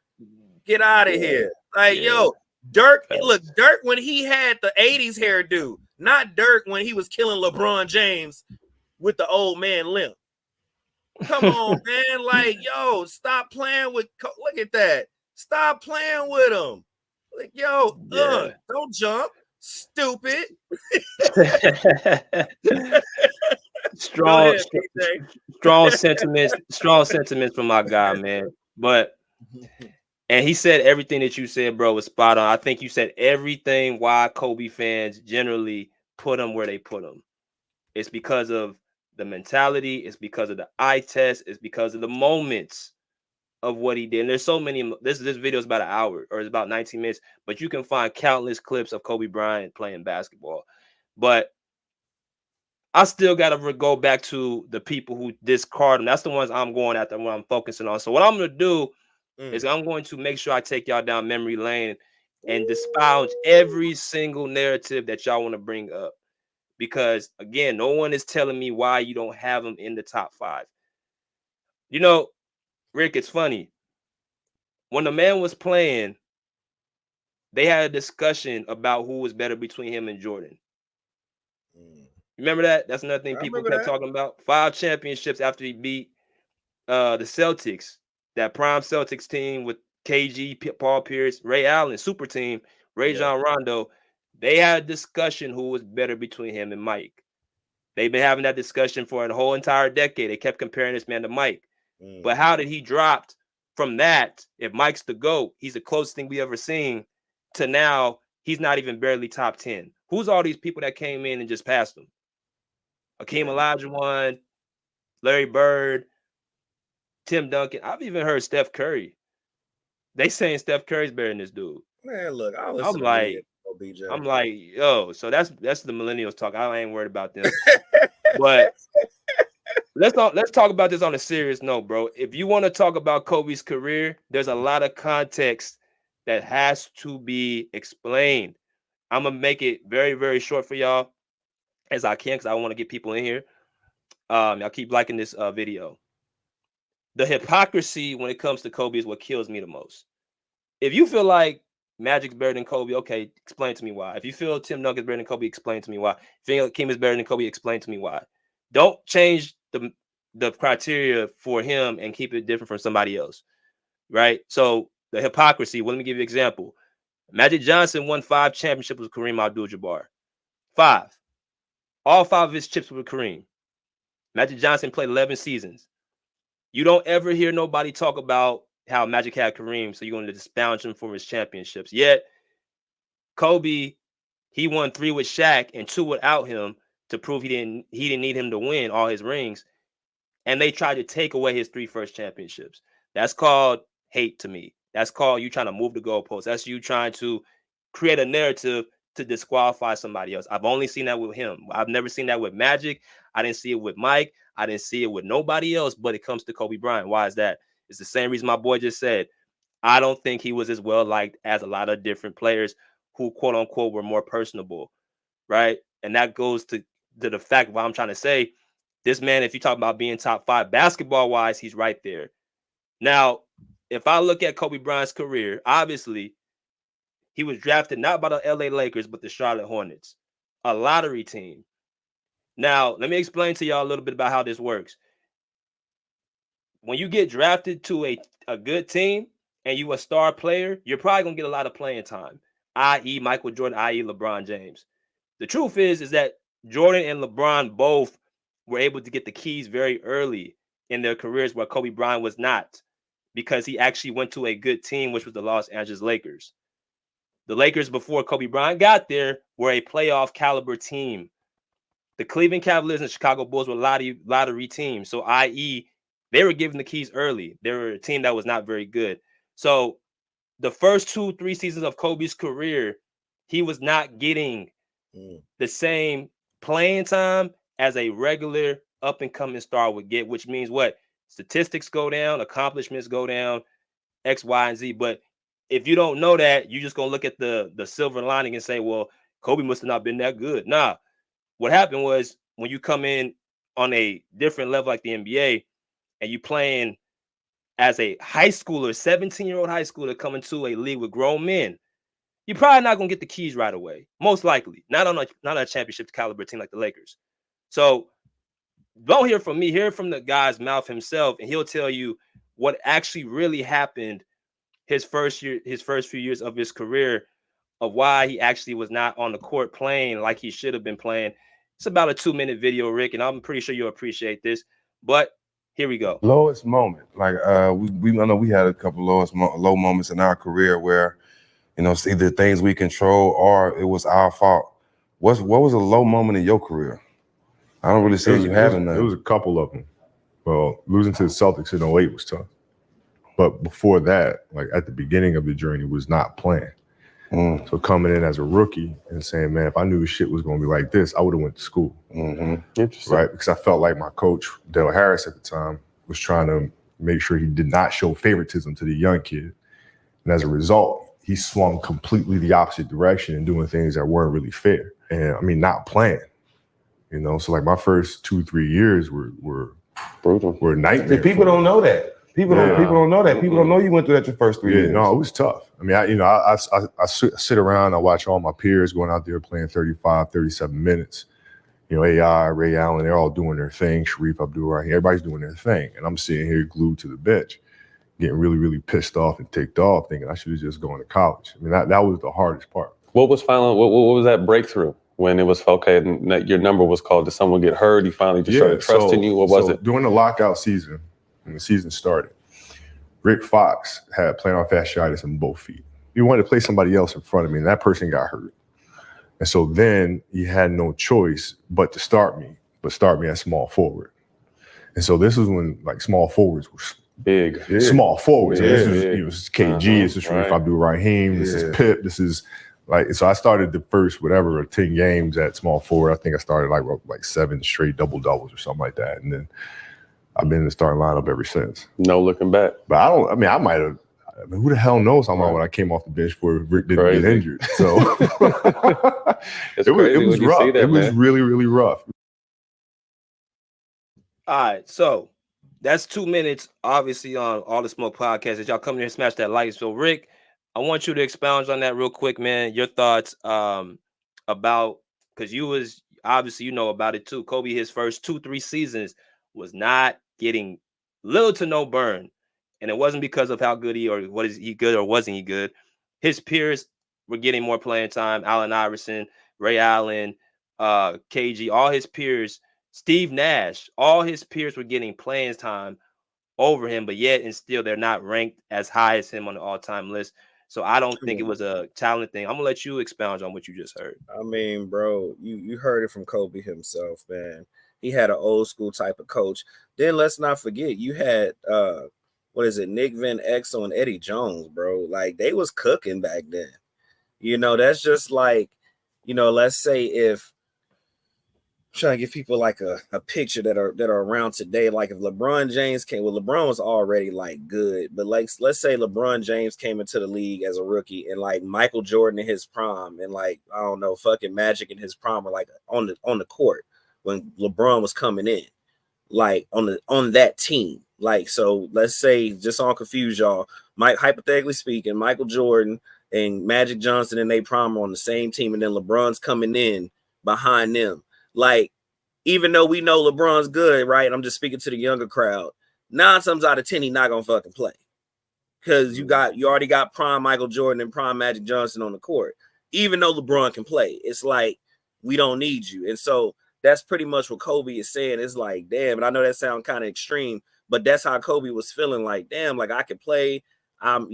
Get out of here. Like, yo, Dirk, look, Dirk when he had the 80s hairdo, not Dirk when he was killing LeBron James with the old man limp. Come on, man. Like, yo, stop playing with, look at that. Stop playing with him. Like, yo, don't jump. Stupid. strong sentiments from my guy, man. But and he said everything that you said, bro, was spot on. I think you said everything why Kobe fans generally put him where they put him. It's because of the mentality. It's because of the eye test. It's because of the moments of what he did. And there's so many. This video is about an hour or it's about 19 minutes, but you can find countless clips of Kobe Bryant playing basketball. But I still got to go back to the people who discard him. That's the ones I'm going after, what I'm focusing on. So what I'm going to do is I'm going to make sure I take y'all down memory lane and dispound every single narrative that y'all want to bring up. Because, again, no one is telling me why you don't have him in the top 5. Rick, it's funny. When the man was playing, they had a discussion about who was better between him and Jordan. Remember that? That's another thing people kept talking about. 5 championships after he beat the Celtics, that prime Celtics team with KG, Paul Pierce, Ray Allen, super team, Rajon Rondo. They had a discussion who was better between him and Mike. They've been having that discussion for a whole entire decade. They kept comparing this man to Mike. But how did he drop from that? If Mike's the GOAT, he's the closest thing we ever seen, to now he's not even barely top 10. Who's all these people that came in and just passed him? Akeem Olajuwon, Larry Bird, Tim Duncan. I've even heard Steph Curry. They saying Steph Curry's better than this dude. Man, look, I'm like, yo, so that's the millennials talk. I ain't worried about them. But let's talk about this on a serious note, bro. If you want to talk about Kobe's career, there's a lot of context that has to be explained. I'm gonna make it very, very short for y'all as I can, because I want to get people in here. Y'all keep liking this video. The hypocrisy when it comes to Kobe is what kills me the most. If you feel like Magic's better than Kobe, okay, explain to me why. If you feel Tim Duncan's better than Kobe, explain to me why. If you feel Kim is better than Kobe, explain to me why. Don't change the criteria for him and keep it different from somebody else, right? So the hypocrisy, well, let me give you an example. Magic Johnson won 5 championships with Kareem Abdul-Jabbar. 5. All 5 of his chips were with Kareem. Magic Johnson played 11 seasons. You don't ever hear nobody talk about how Magic had Kareem, so you're going to disparage him for his championships. Yet, Kobe, he won 3 with Shaq and 2 without him to prove he didn't need him to win all his rings. And they tried to take away his 3 first championships. That's called hate to me. That's called you trying to move the goalposts. That's you trying to create a narrative to disqualify somebody else. I've only seen that with him. I've never seen that with Magic. I didn't see it with Mike. I didn't see it with nobody else, but it comes to Kobe Bryant. Why is that? It's the same reason my boy just said. I don't think he was as well liked as a lot of different players who, quote unquote, were more personable, right? And that goes to the fact of what I'm trying to say. This man, if you talk about being top 5 basketball-wise, he's right there. Now, if I look at Kobe Bryant's career, obviously, he was drafted not by the LA Lakers, but the Charlotte Hornets, a lottery team. Now, let me explain to y'all a little bit about how this works. When you get drafted to a good team and you a star player, you're probably going to get a lot of playing time, i.e. Michael Jordan, i.e. LeBron James. The truth is that Jordan and LeBron both were able to get the keys very early in their careers, where Kobe Bryant was not, because he actually went to a good team, which was the Los Angeles Lakers. The Lakers, before Kobe Bryant got there, were a playoff caliber team. The Cleveland Cavaliers and Chicago Bulls were lottery teams. So, i.e., they were given the keys early. They were a team that was not very good. So the first 2-3 seasons of Kobe's career, he was not getting the same playing time as a regular up-and-coming star would get, which means what? Statistics go down, accomplishments go down, X, Y, and Z. But if you don't know that, you're just going to look at the silver lining and say, well, Kobe must have not been that good. Nah. What happened was, when you come in on a different level like the NBA and you playing as a high schooler, 17-year-old high schooler coming to a league with grown men, you're probably not going to get the keys right away. Most likely. Not on a championship caliber team like the Lakers. So don't hear from me. Hear from the guy's mouth himself, and he'll tell you what actually really happened his first few years of his career, of why he actually was not on the court playing like he should have been playing. It's about a 2-minute video, Rick, and I'm pretty sure you'll appreciate this. But here we go. Lowest moment, like I know we had a couple low moments in our career where, you know, it's either things we control or it was our fault. What was a low moment in your career? I don't really see you having that. There was a couple of them. Well, losing to the Celtics in 08 was tough. But before that, like at the beginning of the journey, was not planned. So coming in as a rookie and saying, man, if I knew shit was going to be like this, I would have went to school. Interesting. Right? Because I felt like my coach, Dale Harris at the time, was trying to make sure he did not show favoritism to the young kid. And as a result, he swung completely the opposite direction and doing things that weren't really fair. And I mean, not planned. You know, so like my first 2-3 years were brutal. Were a nightmare. People don't know that. People don't know that. People don't know you went through that your first 3 years. No, it was tough. I mean, I sit around, I watch all my peers going out there playing 35, 37 minutes. You know, AI, Ray Allen, they're all doing their thing. Sharif Abdul-Rahim, everybody's doing their thing. And I'm sitting here glued to the bench. getting really, really pissed off and ticked off, thinking I should have just gone to college. I mean, that was the hardest part. What was that breakthrough when it was okay and that your number was called? Did someone get hurt? You finally just started trusting you? What was it? During the lockout season, when the season started, Rick Fox had plantar fasciitis in both feet. He wanted to play somebody else in front of me, and that person got hurt. And so then he had no choice but to start me as small forward. And so this is when like small forwards were big, small forwards. Yeah, it was KG, this is Sharif Abdul-Rahim, this is Pip, this is like, so I started the first 10 games at small forward. I think I started like 7 straight double doubles or something like that. And then I've been in the starting lineup ever since. No looking back. But who the hell knows how long when I came off the bench before Rick didn't get injured. So it was rough. It was really, really rough. All right, so that's 2 minutes, obviously, on All the Smoke podcast. As y'all come here and smash that like. So, Rick, I want you to expound on that real quick, man. Your thoughts about, because you was obviously, you know about it too. Kobe, his first 2-3 seasons was not getting little to no burn. And it wasn't because of how good he good or wasn't he good. His peers were getting more playing time. Allen Iverson, Ray Allen, KG, all his peers, Steve Nash, all his peers were getting playing time over him, but yet and still they're not ranked as high as him on the all-time list. So I don't think it was a talent thing. I'm gonna let you expound on what you just heard. I mean, bro, you heard it from Kobe himself, man. He had an old school type of coach. Then let's not forget, you had Nick Van Exel and Eddie Jones, bro. Like, they was cooking back then. You know, that's just like, you know, let's say if I'm trying to give people like a picture that are around today. Like if LeBron James came, well, LeBron was already like good, but like let's say LeBron James came into the league as a rookie, and like Michael Jordan in his prime, and like I don't know, fucking Magic in his prime, or like on the court when LeBron was coming in, like on that team. Like, so let's say, just on confuse y'all, hypothetically speaking, Michael Jordan and Magic Johnson and they prime are on the same team, and then LeBron's coming in behind them. Like, even though we know LeBron's good, right? I'm just speaking to the younger crowd. 9 times out of 10, he's not gonna fucking play, because you already got prime Michael Jordan and prime Magic Johnson on the court. Even though LeBron can play, it's like we don't need you. And so that's pretty much what Kobe is saying. It's like, damn. And I know that sounds kind of extreme, but that's how Kobe was feeling. Like, damn, like I could play. I'm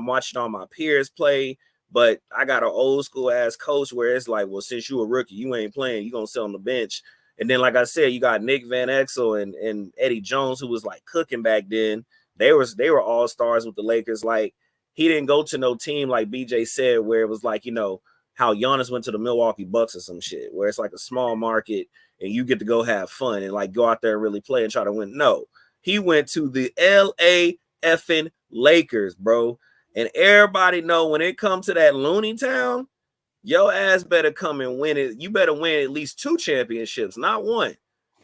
watching all my peers play, but I got an old school ass coach where it's like, well, since you a rookie, you ain't playing, you gonna sit on the bench. And then, like I said, you got Nick Van Exel and Eddie Jones, who was like cooking back then. They were all stars with the Lakers. Like, he didn't go to no team like BJ said, where it was like, you know, how Giannis went to the Milwaukee Bucks or some shit, where it's like a small market and you get to go have fun and like go out there and really play and try to win. No, he went to the LA effing Lakers, bro. And everybody know when it comes to that Looney Town, your ass better come and win it. You better win at least 2 championships, not 1.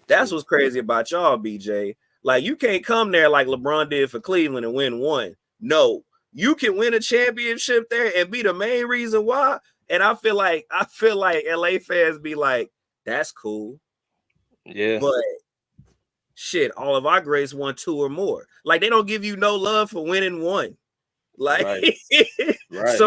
That's what's crazy about y'all, BJ. Like, you can't come there like LeBron did for Cleveland and win 1. No, you can win a championship there and be the main reason why. And I feel like LA fans be like, that's cool. Yeah. But shit, all of our greats won 2 or more. Like, they don't give you no love for winning 1. Like, right.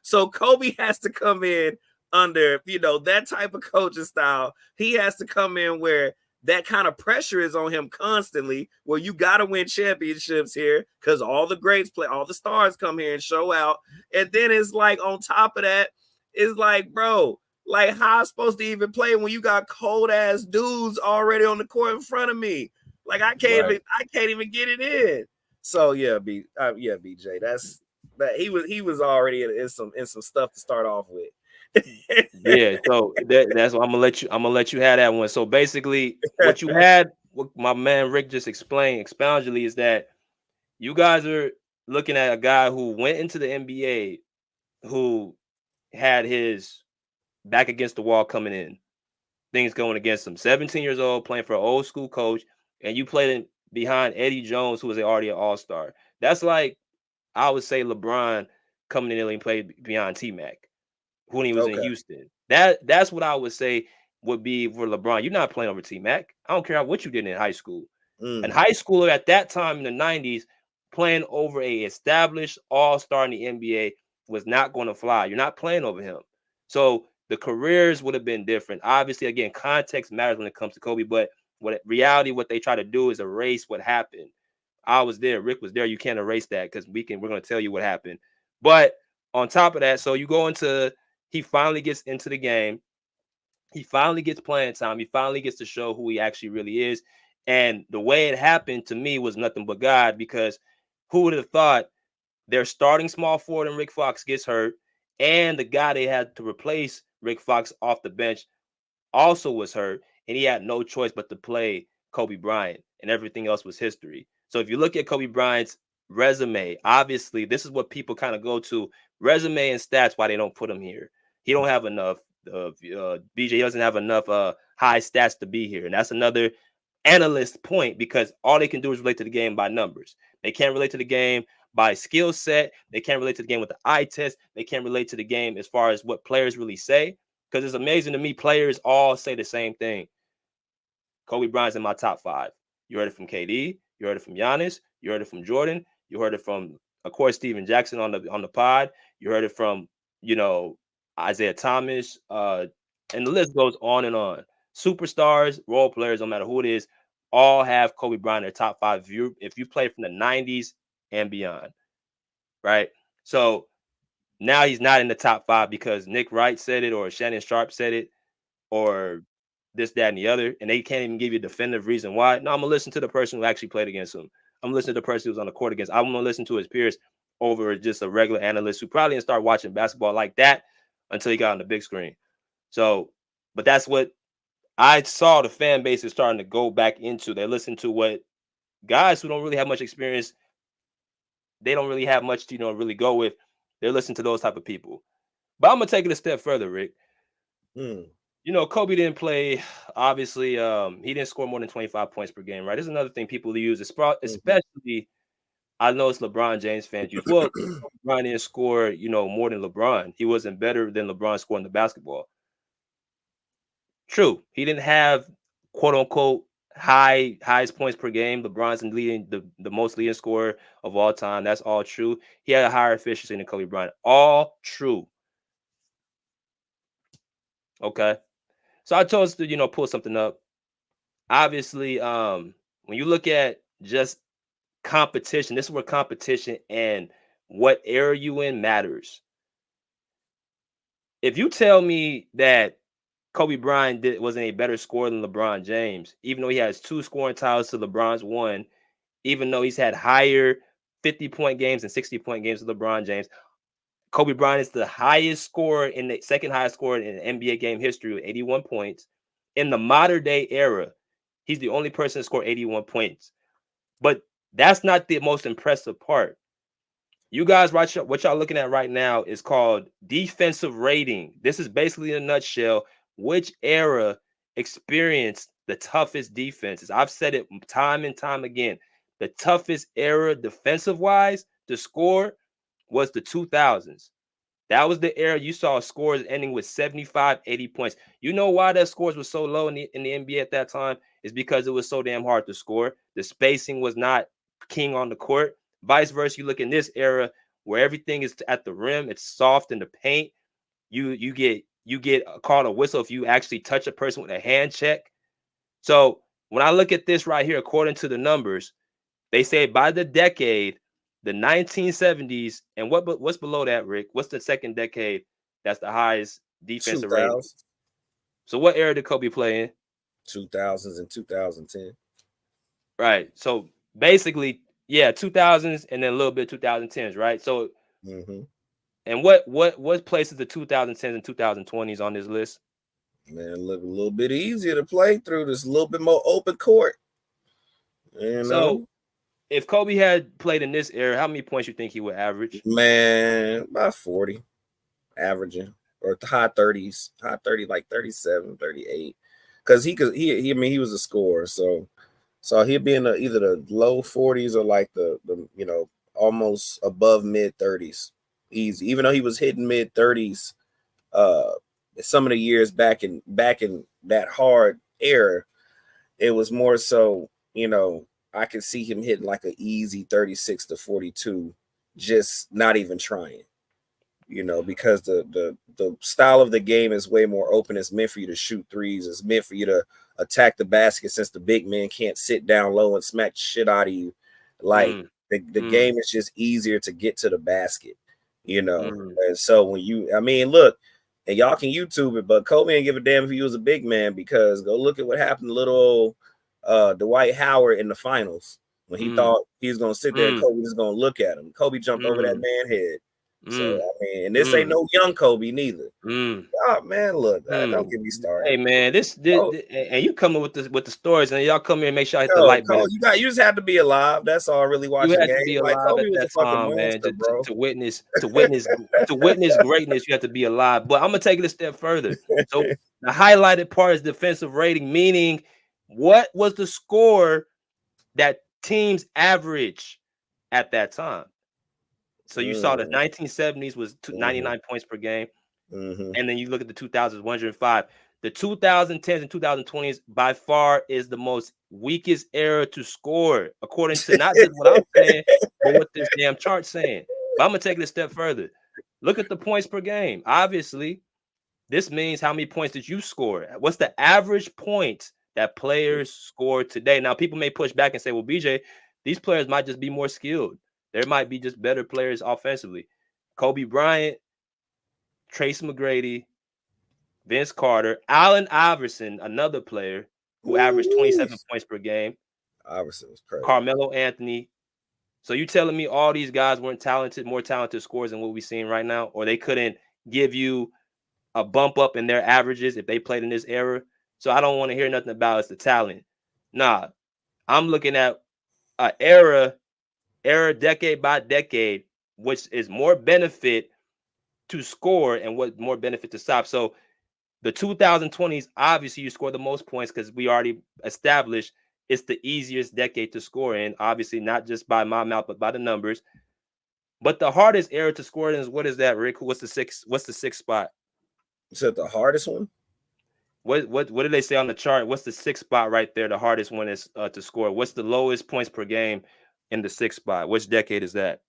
So Kobe has to come in under, you know, that type of coaching style. He has to come in where that kind of pressure is on him constantly, where you got to win championships here because all the greats play, all the stars come here and show out. And then it's like, on top of that, it's like, bro, like, how I'm supposed to even play when you got cold ass dudes already on the court in front of me? Like, I can't even get it in. So yeah, BJ, that's that. He was already in some stuff to start off with. Yeah, so that's what I'm gonna let you have that one. So basically, what you had, what my man Rick just explained expoundedly, is that you guys are looking at a guy who went into the NBA, who had his back against the wall coming in, things going against him. 17 years old, playing for an old school coach, and you played behind Eddie Jones, who was already an all-star. That's like, I would say, LeBron coming in and played behind T-Mac when he was in Houston. That's what I would say would be for LeBron. You're not playing over T-Mac. I don't care what you did in high school. And high schooler at that time in the 90s playing over a established all-star in the NBA was not going to fly. You're not playing over him. So the careers would have been different. Obviously, again, context matters when it comes to Kobe, but what they try to do is erase what happened. I was there, Rick was there. You can't erase that because we're going to tell you what happened. But on top of that, so you go into, he finally gets into the game. He finally gets playing time. He finally gets to show who he actually really is. And the way it happened to me was nothing but God, because who would have thought their starting small forward and Rick Fox gets hurt, and the guy they had to replace Rick Fox off the bench also was hurt, and he had no choice but to play Kobe Bryant, and everything else was history. So if you look at Kobe Bryant's resume, obviously this is what people kind of go to, resume and stats, why they don't put him here. He don't have enough BJ doesn't have enough high stats to be here, and that's another analyst point, because all they can do is relate to the game by numbers. They can't relate to the game by skill set. They can't relate to the game with the eye test. They can't relate to the game as far as what players really say, because it's amazing to me, players all say the same thing. Kobe Bryant's in my top 5. You heard it from KD, you heard it from Giannis, you heard it from Jordan, you heard it from, of course, Steven Jackson on the pod, you heard it from, Isaiah Thomas, and the list goes on and on. Superstars, role players, no matter who it is, all have Kobe Bryant in their top 5 if you play from the 90s and beyond, right? So now he's not in the top 5 because Nick Wright said it, or Shannon Sharp said it, or this, that, and the other, and they can't even give you a definitive reason why. No, I'm gonna listen to the person who actually played against him. I'm gonna listen to the person who's on the court against. I'm gonna listen to his peers over just a regular analyst who probably didn't start watching basketball like that until he got on the big screen. So, but that's what I saw the fan base is starting to go back into. They listen to what guys who don't really have much experience, they don't really have much to really go with. They're listening to those type of people. But I'm gonna take it a step further, Rick. Kobe didn't play. Obviously, he didn't score more than 25 points per game, right? There's another thing people use, especially. I know it's LeBron James fans use. Well, LeBron didn't score, more than LeBron. He wasn't better than LeBron scoring the basketball. True, he didn't have quote unquote highest points per game. LeBron's leading the most leading scorer of all time. That's all true. He had a higher efficiency than Kobe Bryant. All true. Okay. So I chose to, pull something up. Obviously, when you look at just competition, this is where competition and what era you in matters. If you tell me that Kobe Bryant wasn't a better scorer than LeBron James, even though he has 2 scoring titles to LeBron's 1, even though he's had higher 50-point games and 60-point games than LeBron James, Kobe Bryant is the highest scorer in the second highest scorer in NBA game history with 81 points. In the modern day era, he's the only person to score 81 points. But that's not the most impressive part. You guys, what y'all looking at right now is called defensive rating. This is basically in a nutshell which era experienced the toughest defenses. I've said it time and time again. The toughest era defensive-wise to score was the 2000s. That was the era you saw scores ending with 75, 80 points. You know why that scores was so low in the NBA at that time? Is because it was so damn hard to score. The spacing was not king on the court. Vice versa, you look in this era where everything is at the rim, it's soft in the paint. You get called a whistle if you actually touch a person with a hand check. So when I look at this right here, according to the numbers, they say by the decade, the 1970s, and what's below that, Rick? What's the second decade that's the highest defensive rating? So what era did Kobe play in? 2000s and 2010. Right. So basically, yeah, 2000s and then a little bit 2010s, right? So, and what places the 2010s and 2020s on this list? Man, look a little bit easier to play through. There's a little bit more open court. So, if Kobe had played in this era, how many points you think he would average? Man, about 40, averaging, or high 30s, high 30, like 37, 38. Because he was a scorer, so he'd be in either the low 40s or like the almost above mid 30s, easy. Even though he was hitting mid 30s, some of the years back in that hard era, it was more so, I can see him hitting like an easy 36 to 42, just not even trying. You know, because the style of the game is way more open. It's meant for you to shoot threes. It's meant for you to attack the basket, since the big man can't sit down low and smack shit out of you. Like the game is just easier to get to the basket, you know. And so when look, and y'all can YouTube it, but Kobe didn't give a damn if he was a big man, because go look at what happened to little Dwight Howard in the finals when he thought he was gonna sit there and Kobe was gonna look at him. Kobe jumped over that man head. So I mean, and this ain't no young Kobe neither. Oh man, look, don't get me started. Hey man, this and you coming with the stories, and y'all come here and make sure I hit the light button. You just have to be alive. That's all. Really watching. You have to be alive Kobe at was that a fucking time, monster, man. bro. To witness greatness, you have to be alive. But I'm gonna take it a step further. So the highlighted part is defensive rating, meaning what was the score that teams average at that time. So you saw the 1970s was 99 points per game. And then you look at the 2000s, 105. The 2010s and 2020s by far is the most weakest era to score, according to not just what I'm saying, but what this damn chart's saying. But I'm going to take it a step further. Look at the points per game. Obviously, this means how many points did you score? What's the average points that players score today? Now, people may push back and say, well, BJ, these players might just be more skilled. There might be just better players offensively. Kobe Bryant, Tracy McGrady, Vince Carter, Allen Iverson, another player who averaged 27 points per game. Iverson was crazy. Carmelo Anthony. So you telling me all these guys weren't more talented scorers than what we're seeing right now, or they couldn't give you a bump up in their averages if they played in this era? So I don't want to hear nothing about it's the talent. Nah, I'm looking at an era decade by decade, which is more benefit to score and what more benefit to stop. So the 2020s, obviously you score the most points because we already established it's the easiest decade to score in, obviously not just by my mouth, but by the numbers. But the hardest era to score in is, what is that, Rick? What's the sixth spot? Is that the hardest one? What did they say on the chart? What's the sixth spot right there? The hardest one is to score. What's the lowest points per game in the sixth spot? Which decade is that?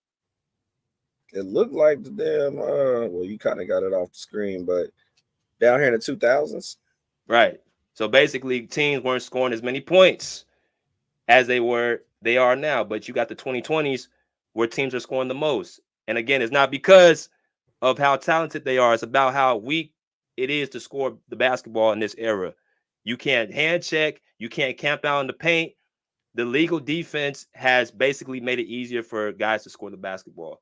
It looked like the damn well, you kind of got it off the screen, but down here in the 2000s. Right. So basically teams weren't scoring as many points as they are now, but you got the 2020s where teams are scoring the most. And again, it's not because of how talented they are, it's about how weak it is to score the basketball in this era. You can't hand check, you can't camp out in the paint. The legal defense has basically made it easier for guys to score the basketball.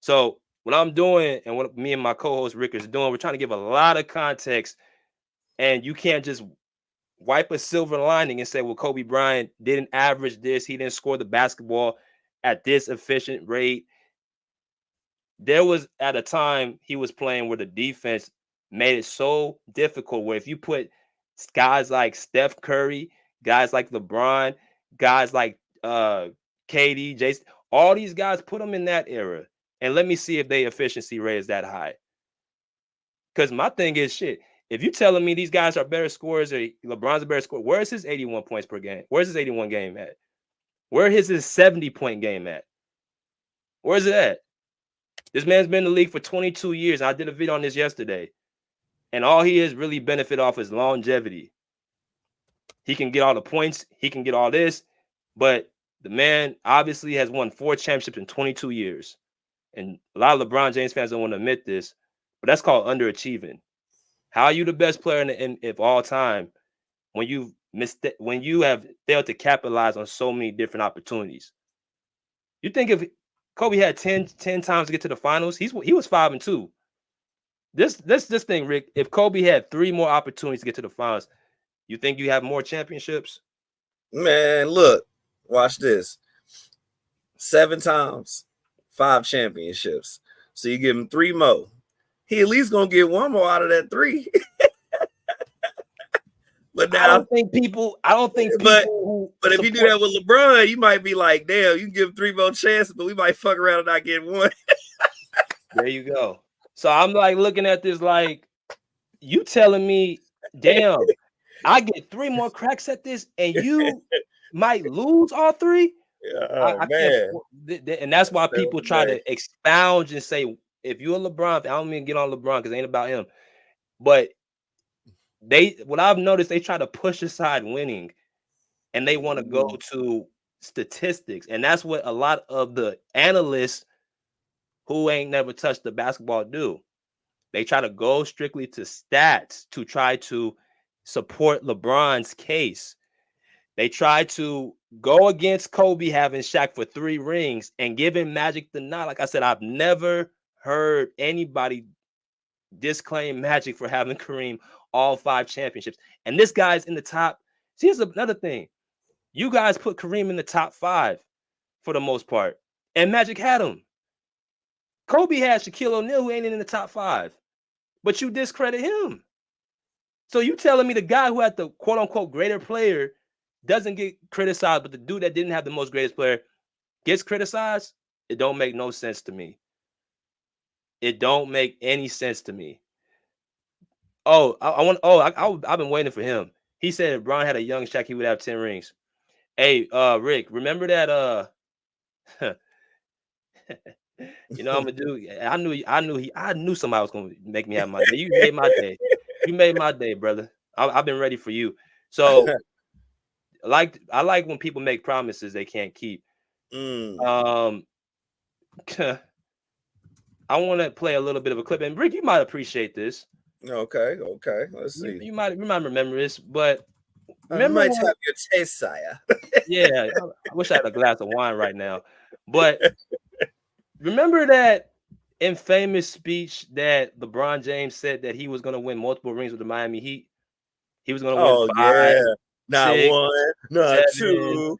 So what I'm doing, and what me and my co-host Rick is doing, we're trying to give a lot of context, and you can't just wipe a silver lining and say, well, Kobe Bryant didn't average this, he didn't score the basketball at this efficient rate. There was at a time he was playing where the defense made it so difficult, where if you put guys like Steph Curry, guys like LeBron, guys like KD, Jason, all these guys, put them in that era, and let me see if their efficiency rate is that high. Because my thing is, shit, if you're telling me these guys are better scorers, or LeBron's a better scorer, where's his 81 points per game? Where's his 81 game at? Where is his 70-point game at? Where's it at? This man's been in the league for 22 years. I did a video on this yesterday. And all he has really benefit off is longevity. He can get all the points. He can get all this. But the man obviously has won 4 championships in 22 years. And a lot of LeBron James fans don't want to admit this, but that's called underachieving. How are you the best player of all time when you have failed to capitalize on so many different opportunities? You think if Kobe had 10 times to get to the finals, he was 5-2. This thing, Rick, if Kobe had 3 more opportunities to get to the finals, you think you have more championships? Man, look, watch this. 7 times, 5 championships. So you give him 3 more. He at least gonna get 1 more out of that 3. But now, I don't think people. But if you do that with LeBron, you might be like, damn, you can give 3 more chances, but we might fuck around and not get 1. There you go. So I'm like looking at this like, you telling me, damn, I get 3 more cracks at this, and you might lose all three. Oh I can't, man. and that's why That's people the try day. to expound and say, if you're a LeBron, I don't mean get on LeBron because it ain't about him, but what I've noticed, they try to push aside winning, and they want to go to statistics, and that's what a lot of the analysts who ain't never touched the basketball do. They try to go strictly to stats to try to support LeBron's case. They try to go against Kobe having Shaq for 3 rings and giving Magic the nod. Like I said, I've never heard anybody disclaim Magic for having Kareem all 5 championships. And this guy's in the top. See, here's another thing. You guys put Kareem in the top 5 for the most part. And Magic had him. Kobe had Shaquille O'Neal, who ain't in the top 5. But you discredit him. So you telling me the guy who had the quote unquote greater player doesn't get criticized, but the dude that didn't have the most greatest player gets criticized? It don't make no sense to me. It don't make any sense to me. Oh, I've been waiting for him. He said if Bron had a young Shaq, he would have 10 rings. Hey, Rick, remember that? You know I'm gonna do. I knew somebody was gonna make me have my day. You made my day. You made my day, brother. I've been ready for you. So, I like when people make promises they can't keep. I want to play a little bit of a clip, and Rick, you might appreciate this. Okay. Let's see. You might remember this, but I might have your taste, sire. Yeah, I wish I had a glass of wine right now. But remember that infamous speech that LeBron James said that he was going to win multiple rings with the Miami Heat? He was going to win 5, not 6, 1, not 7, 2,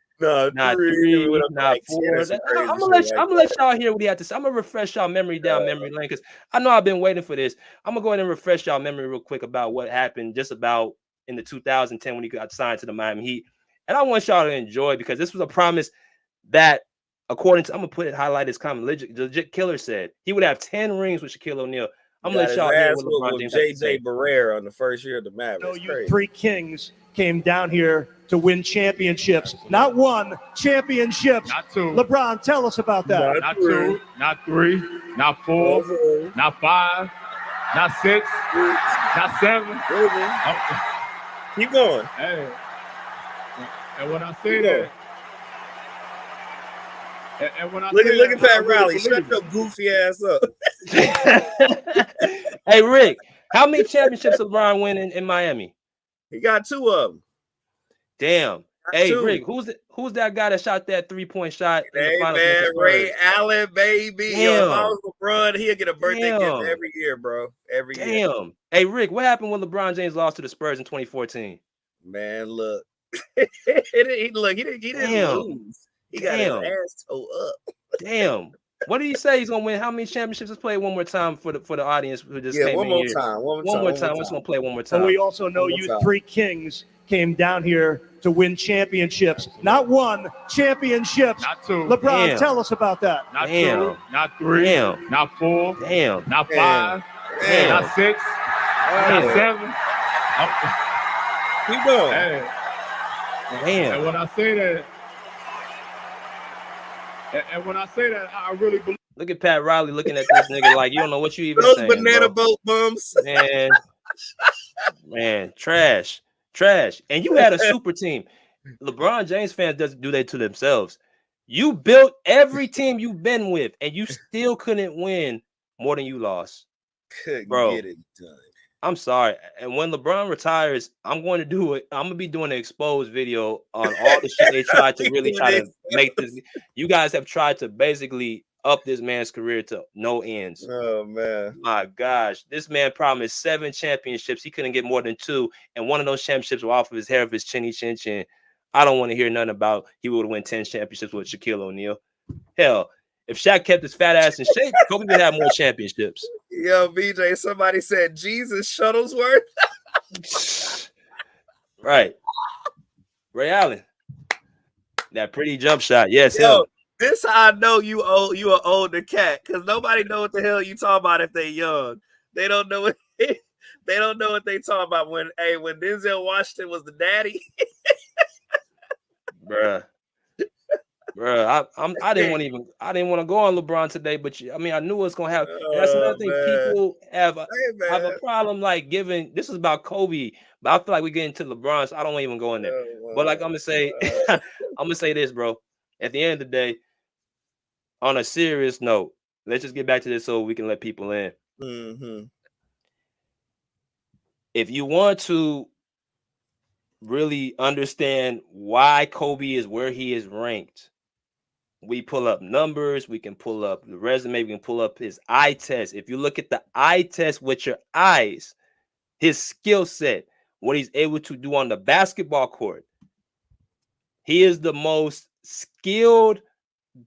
not 3, not 4. I'm gonna let y'all hear what he had to say. I'm gonna refresh y'all memory down memory lane because I know I've been waiting for this. I'm gonna go ahead and refresh y'all memory real quick about what happened just about in the 2010 when he got signed to the Miami Heat, and I want y'all to enjoy because this was a promise that, according to, I'm gonna put it highlighted as common legit killer said he would have 10 rings with Shaquille O'Neal. I'm gonna let y'all hear what LeBron James had to say. JJ Barrera on the first year of the Mavericks. No, you 3 kings came down here to win championships. Not 1, championships. Not 2. LeBron, tell us about that. Not 2, not 3, not 4, not 5, not 6, not 7. Keep going. Hey. And when I say that, and when I look say at Pat Riley, shut your goofy ass up. Hey Rick, how many championships did LeBron win in Miami? He got 2 of them. Damn. Hey Rick, who's that guy that shot that 3-point shot in the finals? Man, Ray Allen, baby. Yo, if I was LeBron, he'll get a birthday gift every year, bro. Every year. Damn. Hey Rick, what happened when LeBron James lost to the Spurs in 2014? Man, look. he didn't lose. He got his ass toe up. Damn. What did he say he's gonna win? How many championships? Let's play it one more time for the audience who just came in here. One more time. I'm just gonna play it one more time. And we also know you 3 kings came down here to win championships. Not 1, championships. Not 2. LeBron, tell us about that. Not 2, not 3, not 4, not 5, not 6, not 7. Keep going. Hey. And when I say that, I really believe. Look at Pat Riley looking at this nigga like you don't know what you even saying. Those banana boat bums. Man, trash. And you had a super team. LeBron James fans doesn't do that to themselves. You built every team you've been with, and you still couldn't win more than you lost. Couldn't get it done. I'm sorry. And when LeBron retires, I'm going to do it. I'm gonna be doing an exposed video on all the shit they tried to really try to make this. You guys have tried to basically up this man's career to no ends. Oh man, my gosh, this man promised 7 championships. He couldn't get more than 2, and one of those championships were off of his hair of his chinny chin chin. I don't want to hear nothing about he would win 10 championships with Shaquille O'Neal. Hell, if Shaq kept his fat ass in shape, Kobe would have more championships. Yo, BJ, somebody said Jesus Shuttlesworth. Right. Ray Allen. That pretty jump shot. Yes, him. This how I know you an older cat, because nobody know what the hell you talking about if they young. They don't know what they don't know what they talking about when Denzel Washington was the daddy. bruh. I didn't want to go on LeBron today, but I mean I knew it was gonna happen. And that's another thing. Man. People have a man. problem like giving. This is about Kobe, but I feel like we get into LeBron, so I don't even go in there. But like I'm gonna say, I'm gonna say this, bro. At the end of the day, on a serious note, let's just get back to this so we can let people in. Mm-hmm. If you want to really understand why Kobe is where he is ranked, we pull up numbers, we can pull up the resume, we can pull up his eye test. If you look at the eye test with your eyes, his skill set, what he's able to do on the basketball court, he is the most skilled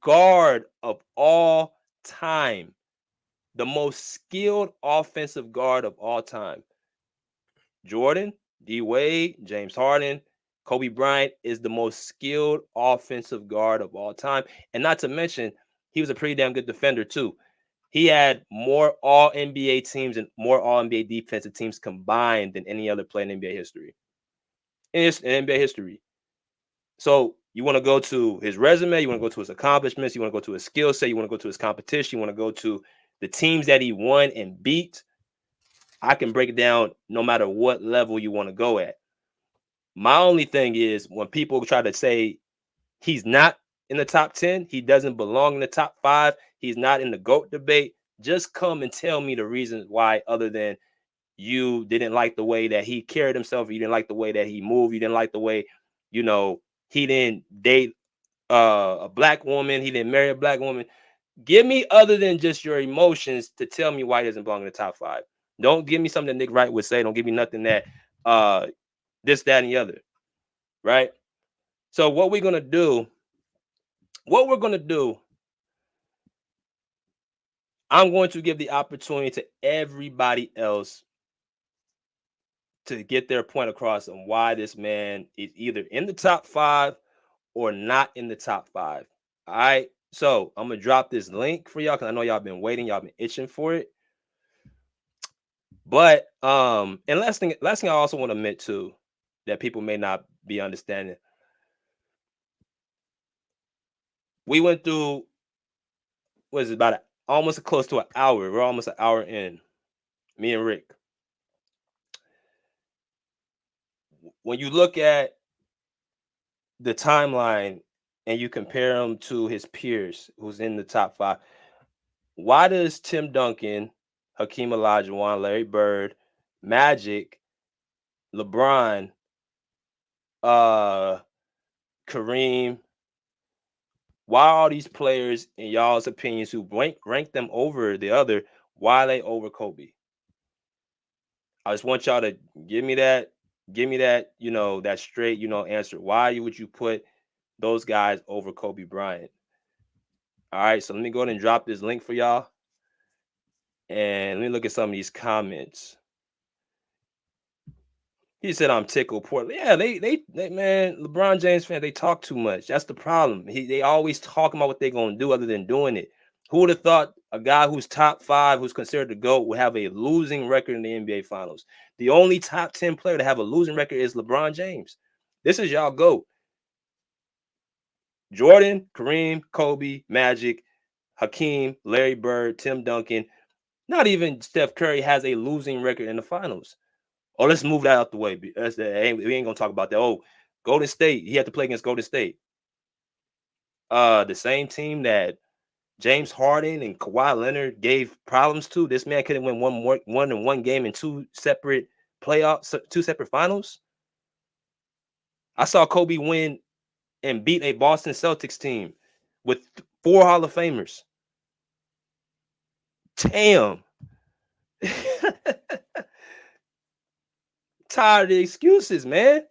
guard of all time, the most skilled offensive guard of all time. Jordan, D Wade, James Harden, Kobe Bryant is the most skilled offensive guard of all time. And not to mention, he was a pretty damn good defender too. He had more all NBA teams and more all NBA defensive teams combined than any other player in NBA history. In NBA history. So you want to go to his resume, you want to go to his accomplishments, you want to go to his skill set, you want to go to his competition, you want to go to the teams that he won and beat. I can break it down no matter what level you want to go at. My only thing is when people try to say he's not in the top 10, he doesn't belong in the top 5, he's not in the GOAT debate, just come and tell me the reasons why, other than you didn't like the way that he carried himself, you didn't like the way that he moved, you didn't like the way, he didn't date a black woman, he didn't marry a black woman. Give me other than just your emotions to tell me why he doesn't belong in the top 5. Don't give me something that Nick Wright would say. Don't give me nothing that this, that, and the other. Right? So what we're gonna do, I'm going to give the opportunity to everybody else to get their point across on why this man is either in the top 5 or not in the top 5. All right. So I'm gonna drop this link for y'all because I know y'all been waiting, y'all been itching for it. But and last thing I also want to admit too that people may not be understanding. We went through almost close to an hour. We're almost an hour in. Me and Rick. When you look at the timeline and you compare him to his peers who's in the top 5, why does Tim Duncan, Hakeem Olajuwon, Larry Bird, Magic, LeBron, Kareem, why all these players, in y'all's opinions, who rank them over the other, why are they over Kobe? I just want y'all to give me that, that straight, answer. Why would you put those guys over Kobe Bryant? All right, so let me go ahead and drop this link for y'all. And let me look at some of these comments. He said I'm tickled Portland. Yeah, they man, LeBron James fans, they talk too much. That's the problem. They always talking about what they're gonna do other than doing it. Who would have thought a guy who's top 5, who's considered the GOAT, would have a losing record in the NBA Finals? The only top 10 player to have a losing record is LeBron James. This is y'all GOAT. Jordan, Kareem, Kobe, Magic, Hakeem, Larry Bird, Tim Duncan. Not even Steph Curry has a losing record in the finals. Oh, let's move that out the way. We ain't gonna talk about that. Oh, Golden State. He had to play against Golden State. The same team that James Harden and Kawhi Leonard gave problems to. This man couldn't win one game in 2 separate playoffs, 2 separate finals. I saw Kobe win and beat a Boston Celtics team with 4 Hall of Famers. Damn. Tired of the excuses, man.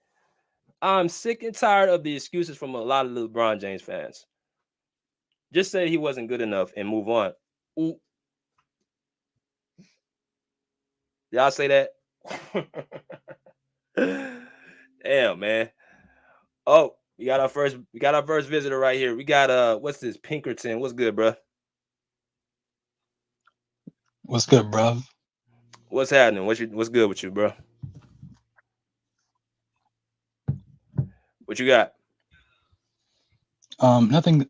I'm sick and tired of the excuses from a lot of LeBron James fans. Just say he wasn't good enough and move on. Ooh. Y'all say that? Damn, man. Oh, we got our first visitor right here. We got what's this? Pinkerton. What's good, bro? What's good, bro? What's happening? What's good with you, bro? What you got? Nothing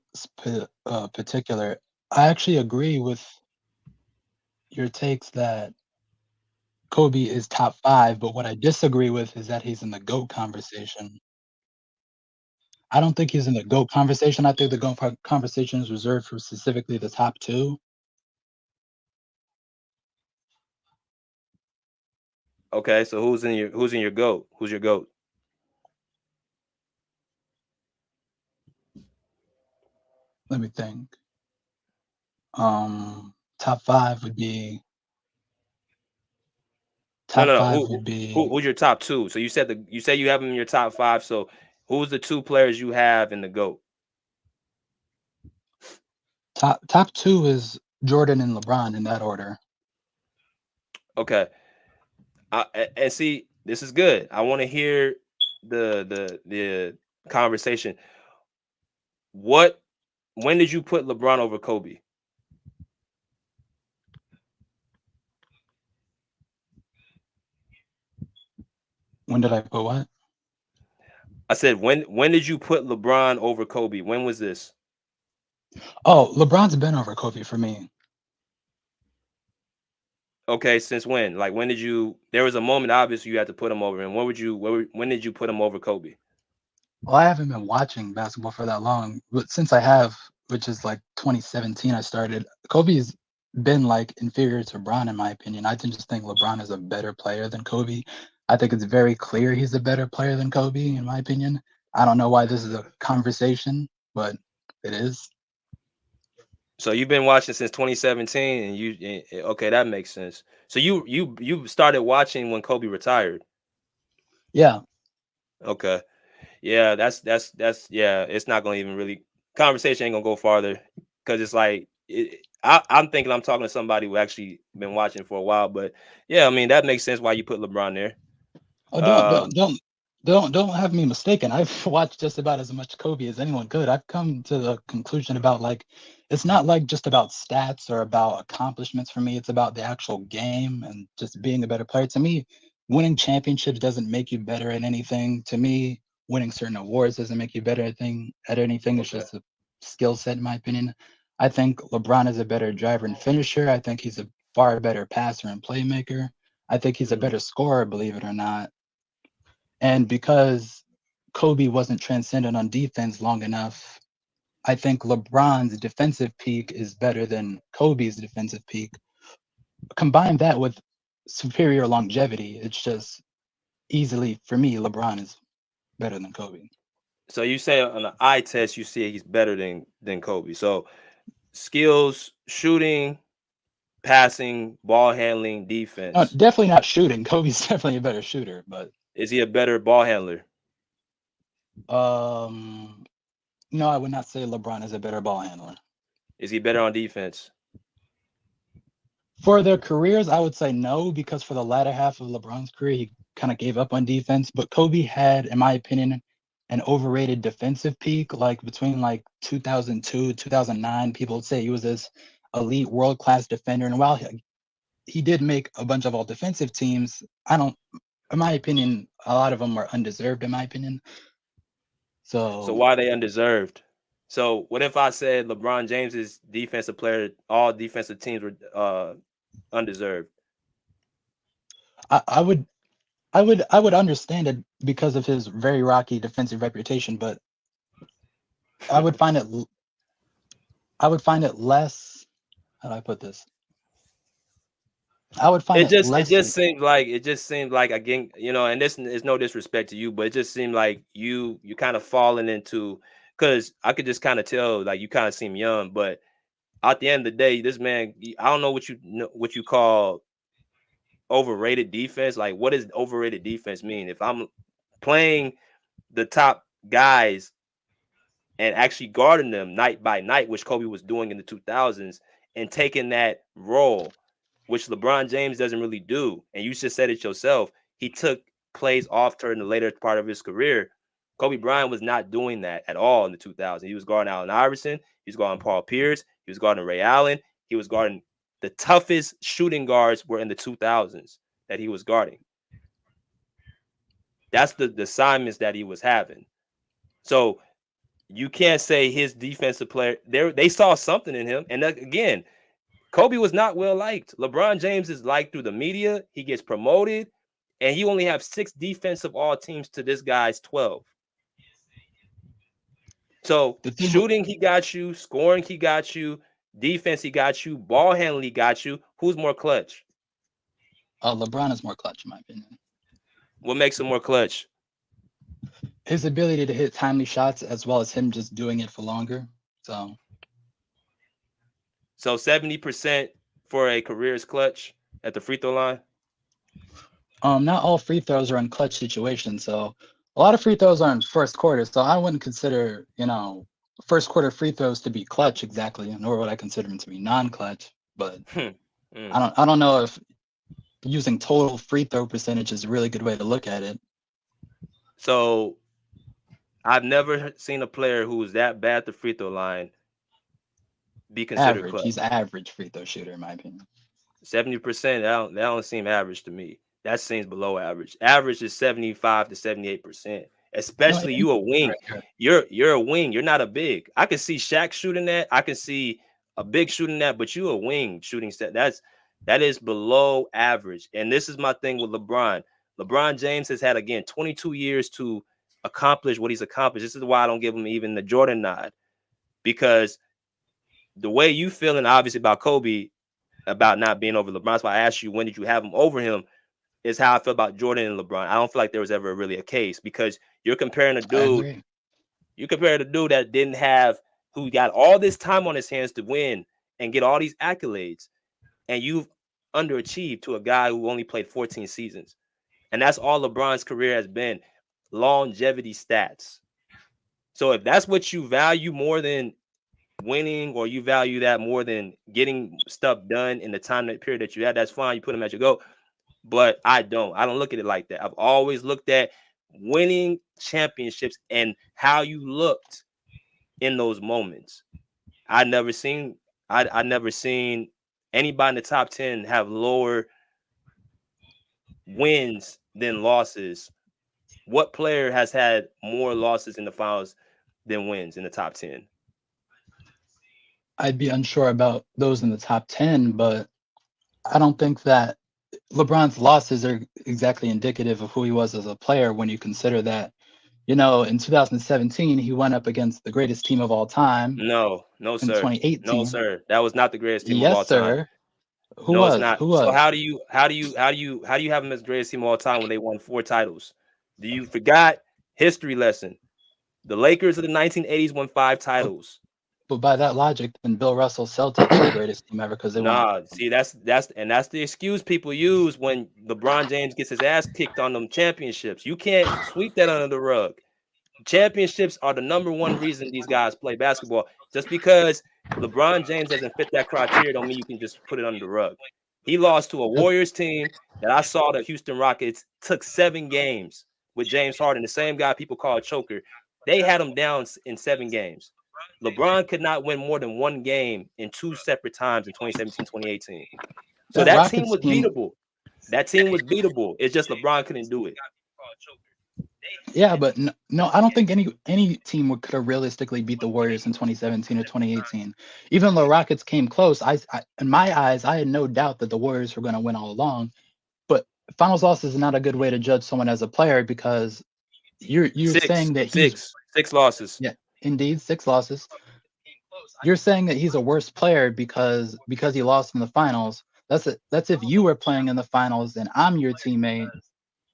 particular. I actually agree with your takes that Kobe is top 5, but what I disagree with is that he's in the GOAT conversation. I don't think he's in the GOAT conversation. I think the GOAT conversation is reserved for specifically the top 2. Okay, so who's in your GOAT? Who's your GOAT? Let me think. Top 5 would be No, top no, no. 5 would be Who's your top 2? So you said you have him in your top 5. So who's the 2 players you have in the GOAT? top 2 is Jordan and LeBron in that order. Okay. And see, this is good. I want to hear the conversation. When did you put LeBron over Kobe? When did I put what? I said when did you put LeBron over Kobe? When was this? Oh, LeBron's been over Kobe for me. Okay, since when? Like when did you? There was a moment, obviously, you had to put him over. And when did you put him over Kobe? Well, I haven't been watching basketball for that long, but since I have, which is like 2017, I started. Kobe's been like inferior to LeBron in my opinion. I just think LeBron is a better player than Kobe. I think it's very clear he's a better player than Kobe in my opinion. I don't know why this is a conversation, but it is. So you've been watching since 2017, and okay, that makes sense. So you started watching when Kobe retired. Yeah. Okay, yeah, that's yeah. It's not gonna even really conversation ain't gonna go farther because it's like I'm thinking I'm talking to somebody who actually been watching for a while, but yeah, I mean that makes sense why you put LeBron there. Oh, Um, don't have me mistaken. I've watched just about as much Kobe as anyone could. I've come to the conclusion about like it's not like just about stats or about accomplishments for me. It's about the actual game and just being a better player. To me, winning championships doesn't make you better at anything. To me, winning certain awards doesn't make you better at anything. It's just a skill set, in my opinion. I think LeBron is a better driver and finisher. I think he's a far better passer and playmaker. I think he's a better scorer, believe it or not. And because Kobe wasn't transcendent on defense long enough, I think LeBron's defensive peak is better than Kobe's defensive peak. Combine that with superior longevity, it's just easily, for me, LeBron is better than Kobe. so you say on the eye test you see he's better than Kobe. So skills, shooting, passing, ball handling, No, defense. definitely not shooting. Kobe's definitely a better shooter, but Is he a better ball handler? um, no, I would not say LeBron is a better ball handler. Is he better on defense? For their careers, I would say no, because for the latter half of LeBron's career, he kind of gave up on defense. But Kobe had, in my opinion, an overrated defensive peak, like between like 2002, 2009. People would say he was this elite world class defender. And while he did make a bunch of all defensive teams, in my opinion, a lot of them are undeserved, in my opinion. So So why are they undeserved? So what if I said LeBron James's defensive player, all defensive teams were undeserved? I would understand it because of his very rocky defensive reputation, but I would find it less. How do I put this? I would find it It less. just seemed like again, and this is no disrespect to you, but it just seemed like you kind of falling into, because I could just kind of tell like you kind of seem young, but at the end of the day, this man, I don't know what you call overrated defense. Like, what does overrated defense mean? If I'm playing the top guys and actually guarding them night by night, which Kobe was doing in the 2000s, and taking that role, which LeBron James doesn't really do. And you just said it yourself. He took plays off during the later part of his career. Kobe Bryant was not doing that at all in the 2000s. He was guarding Allen Iverson. He was guarding Paul Pierce. He was guarding Ray Allen. He was guarding the toughest shooting guards were in the 2000s that he was guarding. That's the assignments that he was having. So you can't say his defensive player. They saw something in him, and again, Kobe was not well liked. LeBron James is liked through the media. He gets promoted, and he only has 6 defensive all teams to this guy's 12. So shooting, he got you. Scoring, he got you. Defense, he got you. Ball handling, he got you. Who's more clutch? LeBron is more clutch, in my opinion. What makes him more clutch? His ability to hit timely shots, as well as him just doing it for longer. So 70% for a career is clutch at the free throw line. Not all free throws are in clutch situations. So a lot of free throws are in first quarter. So I wouldn't consider, first quarter free throws to be clutch exactly, nor would I consider them to be non-clutch. But I don't know if using total free throw percentage is a really good way to look at it. So I've never seen a player who's that bad at the free throw line be considered Average. clutch. He's average free throw shooter, in my opinion. 70%, that don't seem average to me. That seems below average. Average is 75 to 78%. Especially you a wing. You're a wing. You're not a big. I can see Shaq shooting that. I can see a big shooting that, but you a wing shooting set. That is below average. And this is my thing with LeBron. LeBron James has had, again, 22 years to accomplish what he's accomplished. This is why I don't give him even the Jordan nod, because the way you feeling obviously about Kobe, about not being over LeBron, that's why I asked you, when did you have him over him, is how I feel about Jordan and LeBron. I don't feel like there was ever really a case, because you're comparing a dude, that didn't have, who got all this time on his hands to win and get all these accolades, and you've underachieved to a guy who only played 14 seasons. And that's all LeBron's career has been, longevity stats. So if that's what you value more than winning, or you value that more than getting stuff done in the time period that you had, that's fine. You put him at your goal. But I don't look at it like that. I've always looked at winning championships and how you looked in those moments. I never seen anybody in the top 10 have lower wins than losses. What player has had more losses in the finals than wins in the top 10? I'd be unsure about those in the top 10, but I don't think that LeBron's losses are exactly indicative of who he was as a player, when you consider that, in 2017, he went up against the greatest team of all time. No, in sir. 2018. No, sir. That was not the greatest team Yes, of all time. sir. Who No, was? it's not. Who was? So how do you have him as greatest team of all time when they won 4 titles? Do you forgot history lesson? The Lakers of the 1980s won 5 titles. But by that logic, then Bill Russell's Celtics are the greatest team ever, because they won. See, that's the excuse people use when LeBron James gets his ass kicked on them championships. You can't sweep that under the rug. Championships are the number one reason these guys play basketball. Just because LeBron James doesn't fit that criteria don't mean you can just put it under the rug. He lost to a Warriors team that I saw the Houston Rockets took 7 games with James Harden, the same guy people call a choker. They had him down in 7 games. LeBron could not win more than 1 game in 2 separate times in 2017, 2018. So that team was beatable. That team was beatable. It's just LeBron couldn't do it. Yeah, but no, I don't think any team could have realistically beat the Warriors in 2017 or 2018. Even though Rockets came close, I in my eyes, I had no doubt that the Warriors were going to win all along. But finals loss is not a good way to judge someone as a player, because you're saying that he's 6 losses. Yeah, indeed, 6 losses. You're saying that he's a worse player because he lost in the finals. That's if you were playing in the finals and I'm your teammate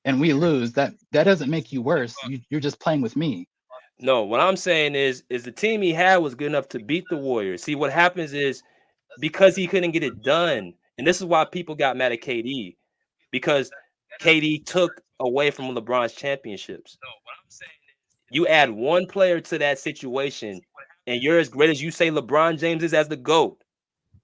and we lose. That doesn't make you worse. You're just playing with me. No, what I'm saying is the team he had was good enough to beat the Warriors. See, what happens is, because he couldn't get it done, and this is why people got mad at KD, because KD took away from LeBron's championships. You add one player to that situation, and you're as great as you say LeBron James is as the GOAT,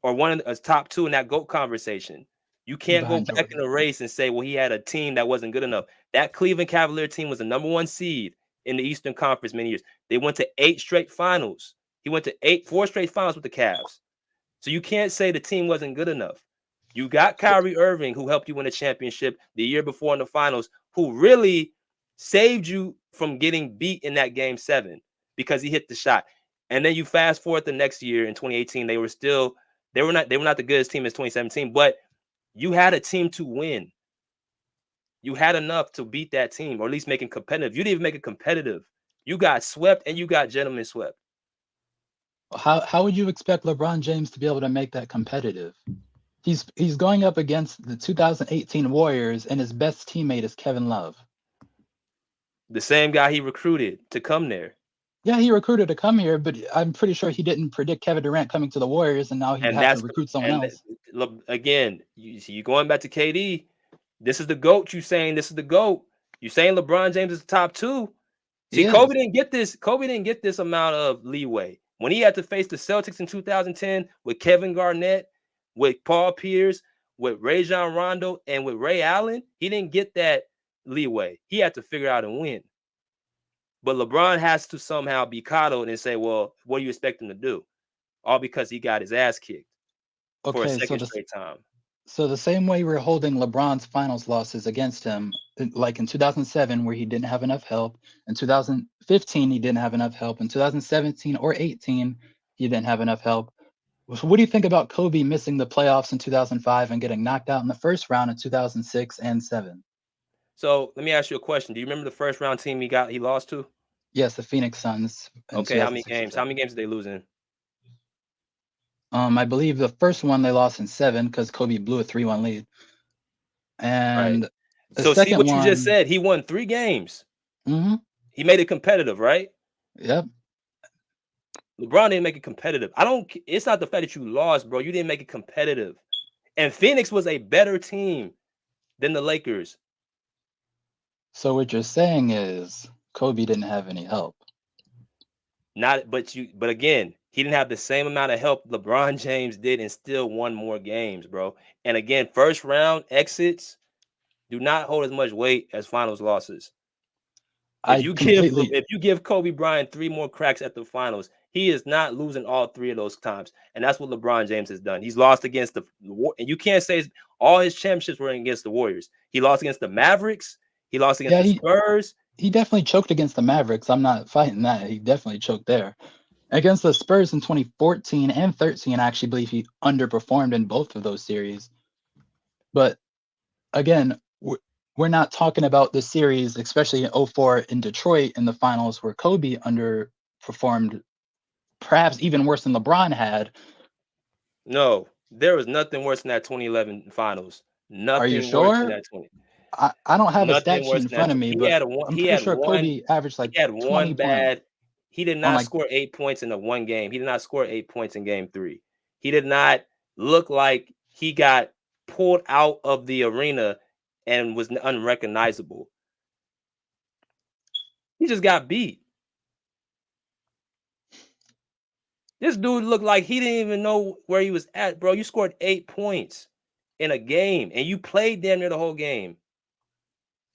or one of the top 2 in that GOAT conversation. You can't go back in the race and say, well, he had a team that wasn't good enough. That Cleveland Cavalier team was the number 1 seed in the Eastern Conference many years. They went to 8 straight finals. He went to 4 straight finals with the Cavs. So you can't say the team wasn't good enough. You got Kyrie Irving, who helped you win a championship the year before in the finals, who really saved you from getting beat in that game 7. because he hit the shot. And then you fast forward the next year in 2018, they were not the greatest team as 2017, but you had a team to win. You had enough to beat that team, or at least make it competitive. You didn't even make it competitive. You got swept, and you got gentlemen swept. How would you expect LeBron James to be able to make that competitive? He's going up against the 2018 Warriors, and his best teammate is Kevin Love. The same guy he recruited to come there. Yeah, he recruited to come here, but I'm pretty sure he didn't predict Kevin Durant coming to the Warriors, and now he has to recruit someone else. Again, you going back to KD. This is the GOAT. You saying this is the GOAT. You saying LeBron James is the top 2. See, Kobe didn't get this. Kobe didn't get this amount of leeway when he had to face the Celtics in 2010 with Kevin Garnett, with Paul Pierce, with Rajon Rondo, and with Ray Allen. He didn't get that leeway. He had to figure out and win. But LeBron has to somehow be coddled and say, well, what do you expect him to do? All because he got his ass kicked for a second straight time. So the same way we're holding LeBron's finals losses against him, like in 2007, where he didn't have enough help. In 2015, he didn't have enough help. In 2017 or 18, he didn't have enough help. What do you think about Kobe missing the playoffs in 2005 and getting knocked out in the first round in 2006 and 7? So let me ask you a question. Do you remember the first round team he lost to? Yes, the Phoenix Suns. Okay, how many games? How many games did they lose in? I believe the first one they lost in 7 because Kobe blew a 3-1 lead. And the so second see what one, you just said. He won 3 games. Mm-hmm. He made it competitive, right? Yep. LeBron didn't make it competitive. It's not the fact that you lost, bro. You didn't make it competitive. And Phoenix was a better team than the Lakers. So what you're saying is Kobe didn't have any help. But again, he didn't have the same amount of help LeBron James did and still won more games, bro. And again, first round exits do not hold as much weight as finals losses. If you give Kobe Bryant 3 more cracks at the finals, he is not losing all 3 of those times. And that's what LeBron James has done. He's lost against the and you can't say all his championships were against the Warriors. He lost against the Mavericks. He lost against the Spurs. He definitely choked against the Mavericks. I'm not fighting that. He definitely choked there. Against the Spurs in 2014 and 13, I actually believe he underperformed in both of those series. But again, we're not talking about the series, especially in 2004 in Detroit in the finals where Kobe underperformed, perhaps even worse than LeBron had. No, there was nothing worse than that 2011 finals. Nothing Are you worse sure? than that 20. I don't have a stat sheet in front of me, but I'm pretty sure Kobe averaged like 20 points. He did not score 8 points in the one game. He did not score 8 points in game 3. He did not look like he got pulled out of the arena and was unrecognizable. He just got beat. This dude looked like he didn't even know where he was at, bro. You scored 8 points in a game, and you played damn near the whole game.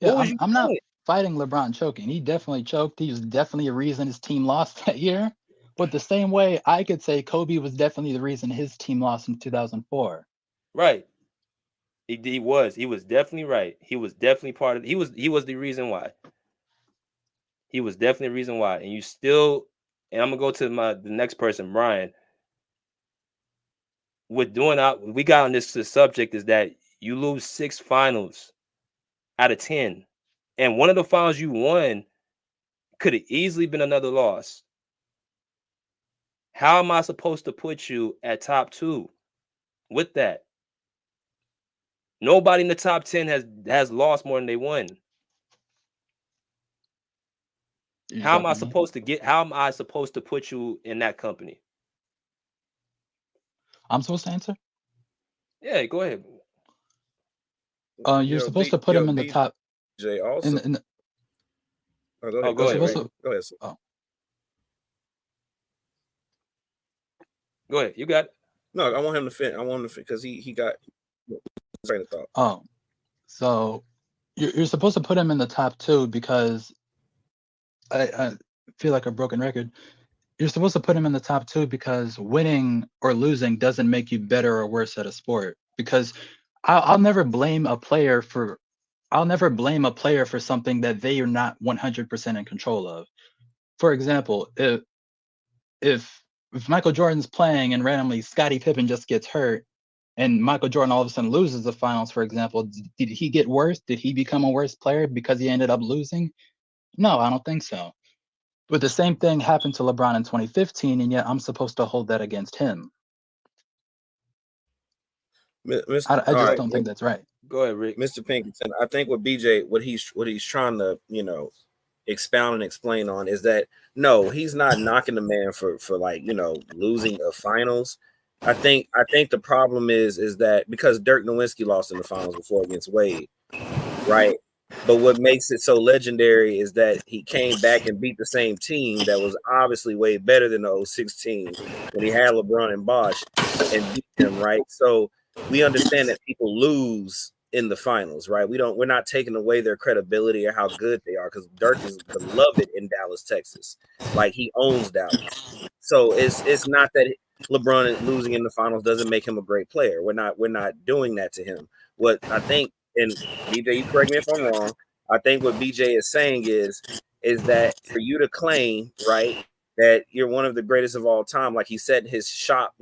Yeah, I'm not fighting LeBron choking. He definitely choked. He was definitely a reason his team lost that year. But the same way I could say Kobe was definitely the reason his team lost in 2004. Right. He was definitely right. He was definitely part of he was the reason why. He was definitely the reason why. And you still, and I'm gonna go to the next person, Brian. We got on this subject is that you lose 6 finals out of 10. And one of the finals you won could have easily been another loss. How am I supposed to put you at top 2 with that? Nobody in the top 10 has lost more than they won. How am I supposed to put you in that company? I'm supposed to answer? Yeah, go ahead. You're supposed to put him in the top. Jay, also. Go ahead. Go ahead. Go ahead. Sir. Go ahead. You got it. No, I want him to fit. I want him to fit because he got train of thought. Oh, so you're supposed to put him in the top 2 because I feel like a broken record. You're supposed to put him in the top 2 because winning or losing doesn't make you better or worse at a sport. Because I'll never blame a player for something that they are not 100% in control of. for example, if Michael Jordan's playing and randomly Scottie Pippen just gets hurt, and Michael Jordan all of a sudden loses the finals, for example, did he get worse? Did he become a worse player because he ended up losing? No, I don't think so. But the same thing happened to LeBron in 2015, and yet I'm supposed to hold that against him. I just don't think that's right. Go ahead, Rick. Mr. Pinkerton, I think what BJ, what he's trying to, expound and explain on is that no, he's not knocking the man for like, losing a finals. I think the problem is that because Dirk Nowitzki lost in the finals before against Wade, right? But what makes it so legendary is that he came back and beat the same team that was obviously way better than the 06 team when he had LeBron and Bosh and beat them, right? So we understand that people lose in the finals, right? We're not taking away their credibility or how good they are, because Dirk is beloved in Dallas, Texas. Like, he owns Dallas. So it's not that LeBron losing in the finals doesn't make him a great player. We're not doing that to him. What I think, and BJ, you correct me if I'm wrong, I think what BJ is saying is that for you to claim, right, that you're one of the greatest of all time, like he said in his shop,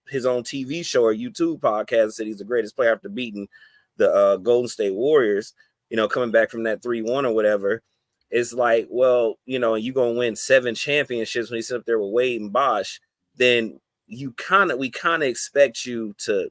his own TV show or YouTube podcast, said he's the greatest player after beating the Golden State Warriors, coming back from that 3-1 or whatever. It's like, well, you're going to win 7 championships when you sit up there with Wade and Bosh, then we kind of expect you to,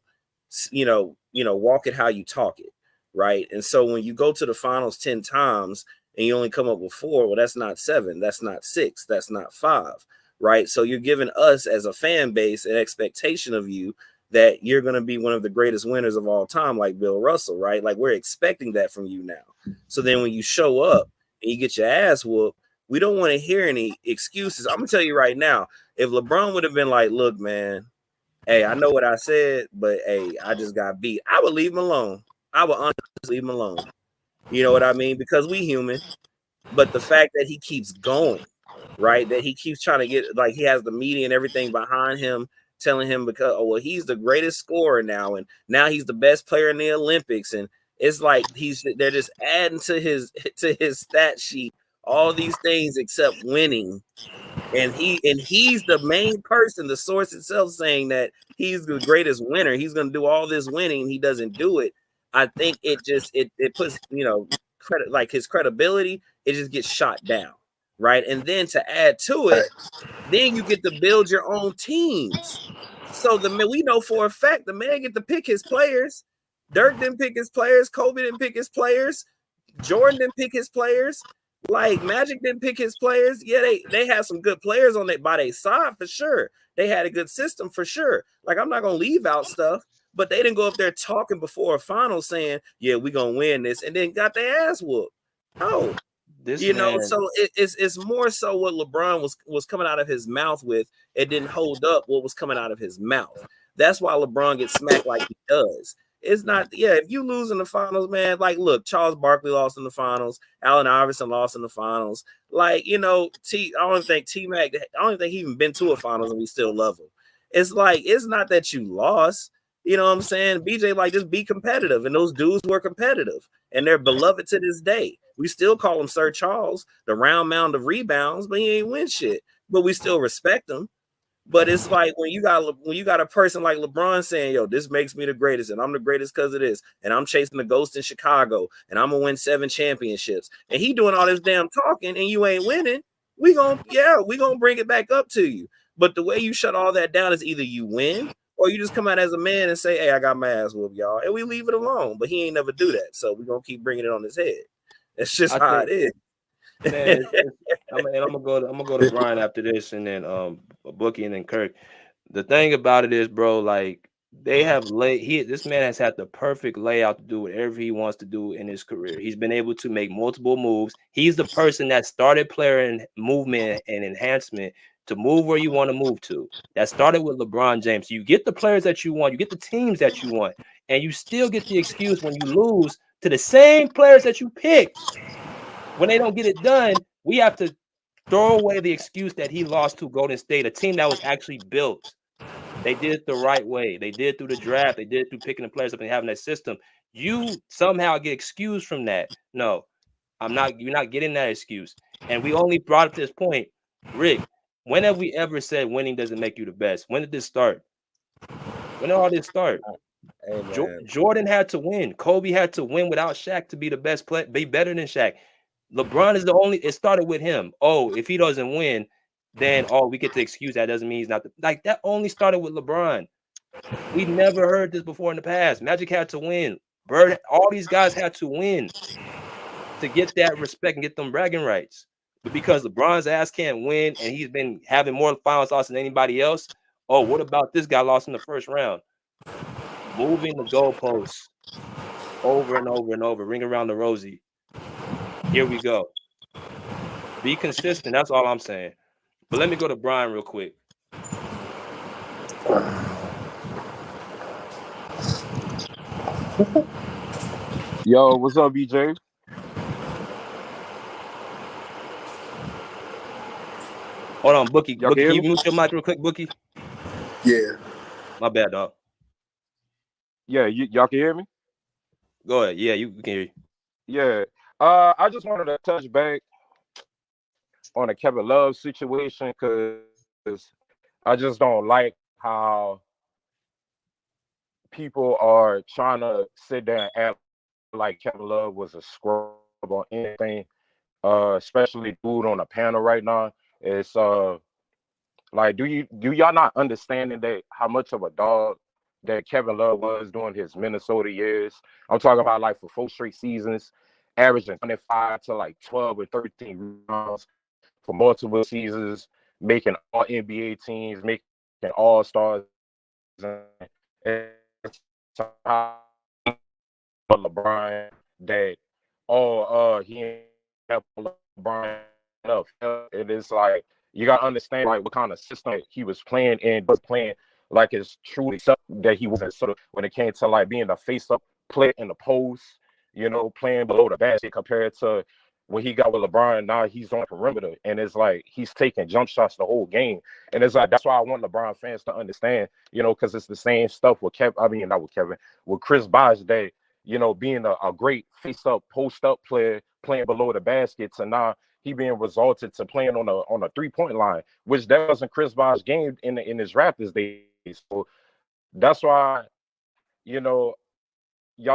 walk it how you talk it, right? And so when you go to the finals 10 times and you only come up with 4, well, that's not 7, that's not 6, that's not 5, right? So you're giving us as a fan base an expectation of you that you're going to be one of the greatest winners of all time, like Bill Russell, right? Like, we're expecting that from you now. So then when you show up and you get your ass whooped, we don't want to hear any excuses. I'm going to tell you right now, if LeBron would have been like, look, man, hey, I know what I said, but hey, I just got beat, I would leave him alone. I would honestly leave him alone. You know what I mean? Because we human. But the fact that he keeps going, right, that he keeps trying to get, like, he has the media and everything behind him, telling him because, oh, well, he's the greatest scorer now, and now he's the best player in the Olympics, and it's like they're just adding to his stat sheet all these things except winning, and he's the main person, the source itself, saying that he's the greatest winner. He's going to do all this winning, and he doesn't do it. I think it just it puts credit, like, his credibility, it just gets shot down, right? And then to add to it, then you get to build your own teams. So we know for a fact the man get to pick his players. Dirk didn't pick his players. Kobe didn't pick his players. Jordan didn't pick his players. Like, Magic didn't pick his players. Yeah, they had some good players on by their side for sure. They had a good system for sure. Like, I'm not gonna leave out stuff, but they didn't go up there talking before a final saying, "Yeah, we're gonna win this," and then got their ass whooped. No, so it's more so what LeBron was coming out of his mouth with. It didn't hold up what was coming out of his mouth. That's why LeBron gets smacked like he does. It's not, if you lose in the finals, man, like, look, Charles Barkley lost in the finals, Allen Iverson lost in the finals. Like, I don't think T-Mac, I don't think he even been to a finals and we still love him. It's like, it's not that you lost. You know what I'm saying? BJ, like, just be competitive. And those dudes were competitive. And they're beloved to this day. We still call him Sir Charles, the round mound of rebounds, but he ain't win shit. But we still respect him. But it's like when you got a person like LeBron saying, yo, this makes me the greatest, and I'm the greatest because of this, and I'm chasing the ghost in Chicago, and I'm gonna win 7 championships, and he doing all this damn talking, and you ain't winning, we gonna bring it back up to you. But the way you shut all that down is either you win or you just come out as a man and say, hey, I got my ass whooped, y'all, and we leave it alone. But he ain't never do that, so we're gonna keep bringing it on his head. That's just how it is. Man, I'm gonna go to Brian after this, and then Bookie, and then Kirk. The thing about it is, bro, like, they have this man has had the perfect layout to do whatever he wants to do in his career. He's been able to make multiple moves. He's the person that started player and movement and enhancement to move where you want to move to. That started with LeBron James. You get the players that you want, you get the teams that you want, and you still get the excuse when you lose to the same players that you picked. When they don't get it done, we have to throw away the excuse that he lost to Golden State, a team that was actually built. They did it the right way. They did it through the draft. They did it through picking the players up and having that system. You somehow get excused from that. No, I'm not. You're not getting that excuse. And we only brought up this point Rick, when have we ever said winning doesn't make you the best? When did this start? When did all this start? Hey man, Jordan had to win. Kobe had to win without Shaq to be the best player, be better than Shaq. LeBron is the only. It started with him. Oh, if he doesn't win, then we get to excuse that. Doesn't mean he's not like that. Only started with LeBron. We never heard this before in the past. Magic had to win. Bird, all these guys had to win to get that respect and get them bragging rights. But because LeBron's ass can't win and he's been having more finals loss than anybody else, oh, what about this guy lost in the first round? Moving the goalposts over and over and over, ring around the rosy. Here we go. Be consistent. That's all I'm saying. But let me go to Brian real quick. Yo, what's up, BJ? Hold on, Bookie. Y'all Bookie, can can hear you me? mute your mic real quick, Bookie? Yeah. My bad, dog. Yeah, y'all can hear me? Go ahead. Yeah, you can hear you. Yeah. I just wanted to touch back on the Kevin Love situation because I just don't like how people are trying to sit there and act like Kevin Love was a scrub on anything. Especially dude on the panel right now. It's like do y'all not understanding that how much of a dog that Kevin Love was during his Minnesota years? I'm talking about like for 4 straight seasons, averaging 25 to like 12 or 13 rebounds for multiple seasons, making all NBA teams, making all stars. It's LeBron that he ain't help LeBron enough. It is like you gotta understand like what kind of system he was playing and was playing like it's truly something that he wasn't sort of when it came to like being a face up play in the post, playing below the basket compared to when he got with LeBron. Now he's on the perimeter and it's like he's taking jump shots the whole game. And it's like that's why I want LeBron fans to understand, because it's the same stuff with not with Kevin, with Chris Bosh that being a great face-up, post-up player, playing below the basket, to now he being resulted to playing on a three-point line, which that wasn't Chris Bosh's game in his Raptors days. So that's why, y'all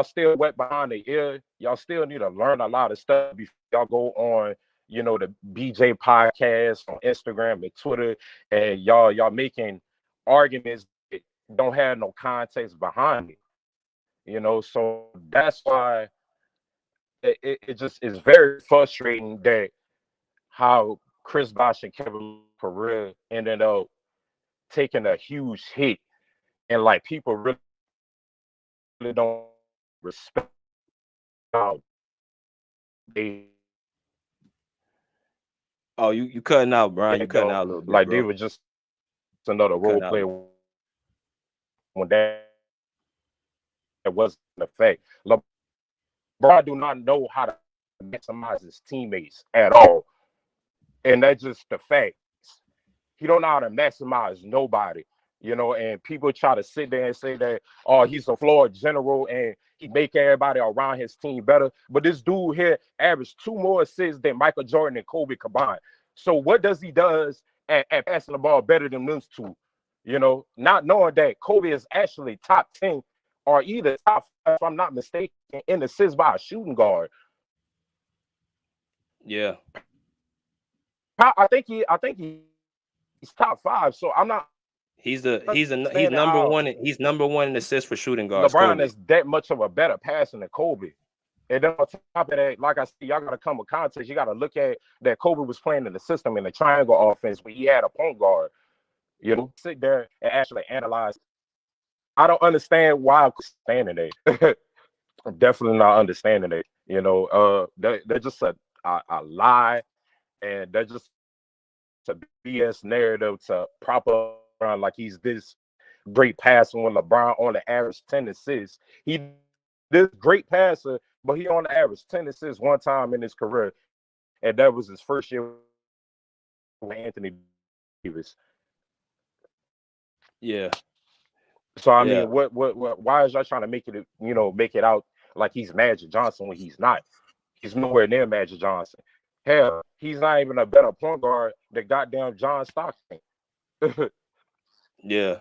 still wet behind the ear. Y'all still need to learn a lot of stuff before y'all go on, the BJ podcast on Instagram and Twitter, and y'all making arguments that don't have no context behind it. So that's why it just is very frustrating that how Chris Bosh and Kevin career ended up taking a huge hit, and like people really don't respect how they. Oh, you cutting out, Brian. You cutting out a little bit, like bro. they were just another role player when that wasn't a fact. LeBron do not know how to maximize his teammates at all. And that's just the fact. He don't know how to maximize nobody, and people try to sit there and say that, oh, he's a floor general and he make everybody around his team better. But this dude here averaged 2 more assists than Michael Jordan and Kobe combined. So what does he does at passing the ball better than those two? Not knowing that Kobe is actually top 10 or either top 5, if I'm not mistaken, in assists by a shooting guard. Yeah. I think he's top 5. So I'm not. He's number one. He's number one in assists for shooting guards. LeBron Kobe is that much of a better passer than Kobe. And then on top of that, like I said, y'all got to come with context. You got to look at that Kobe was playing in the system in the triangle offense where he had a point guard. Sit there and actually analyze. I don't understand why I'm standing there. I'm definitely not understanding it. They're just a lie, and they're just a BS narrative to prop up around like he's this great passer when LeBron on the average 10 assists. He this great passer, but he on the average 10 assists one time in his career, and that was his first year with Anthony Davis. Yeah. So I mean, what? Why is y'all trying to make it out like he's Magic Johnson when he's not? He's nowhere near Magic Johnson. Hell, he's not even a better point guard than goddamn John Stockton. Yeah.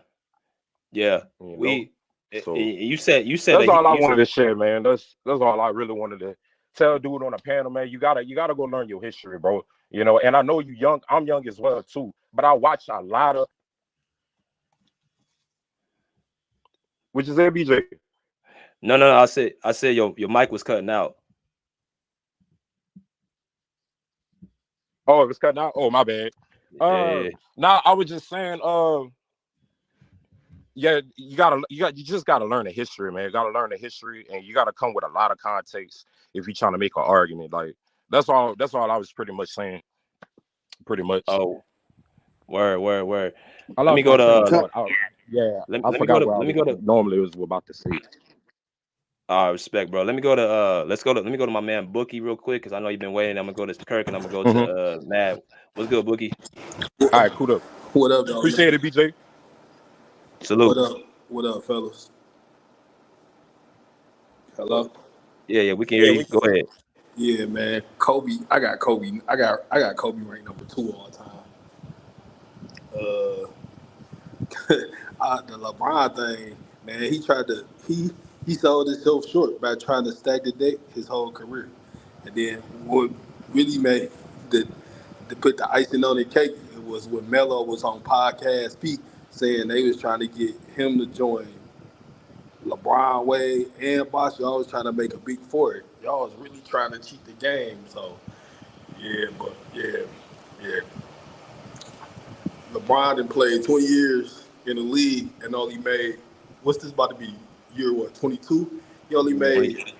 Yeah. You know, so You said that's that all I you wanted said, to share, man. That's all I really wanted to tell dude on the panel, man. You gotta go learn your history, bro. You know, and I know you young. I'm young as well too, but I watch a lot of, which is BJ. no. I said your mic was cutting out. Oh, it was cutting out. Oh, my bad. Yeah. Now I was just saying, yeah, you just gotta learn the history, man. You gotta learn the history, and you gotta come with a lot of context if you're trying to make an argument. Like that's all I was pretty much saying. Pretty much. Oh, word. I Let me lost go my train to of thought. I forgot what I was normally was about to say. Respect, bro. Let me go to let me go to my man Bookie real quick because I know you've been waiting. I'm gonna go to Kirk and I'm gonna go to Matt. What's good, Bookie? All right, cool up. What up, dog? Appreciate it, BJ. Salute. What up, fellas? Hello? Yeah, we can hear you. Go ahead. Yeah, man. Kobe. I got Kobe ranked number 2 all time. The LeBron thing, man, he sold himself short by trying to stack the deck his whole career. And then what really made to put the icing on the cake, it was when Melo was on Podcast Pete saying they was trying to get him to join LeBron, Wade, and Bosh. Y'all was trying to make a big for it. Y'all was really trying to cheat the game. So yeah. LeBron done played 20 years in the league and only made, what's this about to be, year what, 22? He only made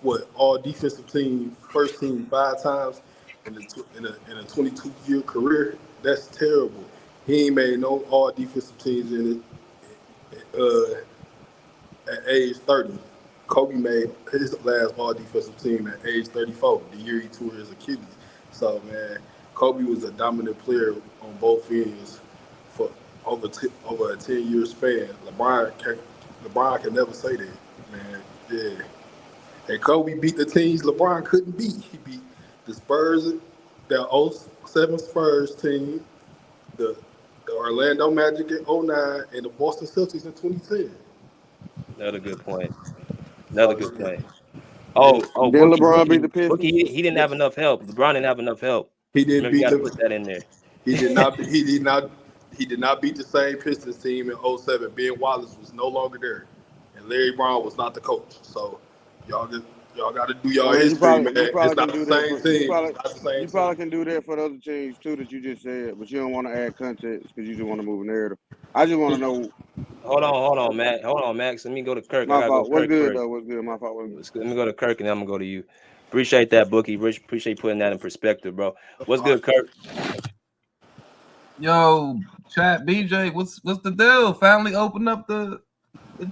what, all defensive team, first team 5 times in a 22-year career. That's terrible. He ain't made no all defensive teams in it at age 30. Kobe made his last all defensive team at age 34, the year he tore his Achilles. So, man, Kobe was a dominant player on both ends for over a 10-year span. LeBron can never say that, man. Yeah. And Kobe beat the teams LeBron couldn't beat. He beat the Spurs, the 07 Spurs team, the Orlando Magic in 09, and the Boston Celtics in 2010. Another good point. Good point. Then Bookie, LeBron beat the Pistons. Bookie, he didn't have enough help. LeBron didn't have enough help. He didn't Remember, beat you got to the. put that in there. He did not. He did not beat the same Pistons team in 07. Ben Wallace was no longer there, and Larry Brown was not the coach. So y'all got to do y'all history, man. It's not the same team. You probably can do that for the other teams too that you just said, but you don't want to add context because you just want to move a narrative. I just want to know. Hold on, Matt. Hold on, Max. Let me go to Kirk. My I gotta fault. go What's Kirk good first. though? What's good? My fault. What's good? Let me go to Kirk and then I'm gonna go to you. Appreciate that, Bookie. Appreciate putting that in perspective, bro. What's good, Kirk? Yo, chat BJ, what's the deal? Finally open up the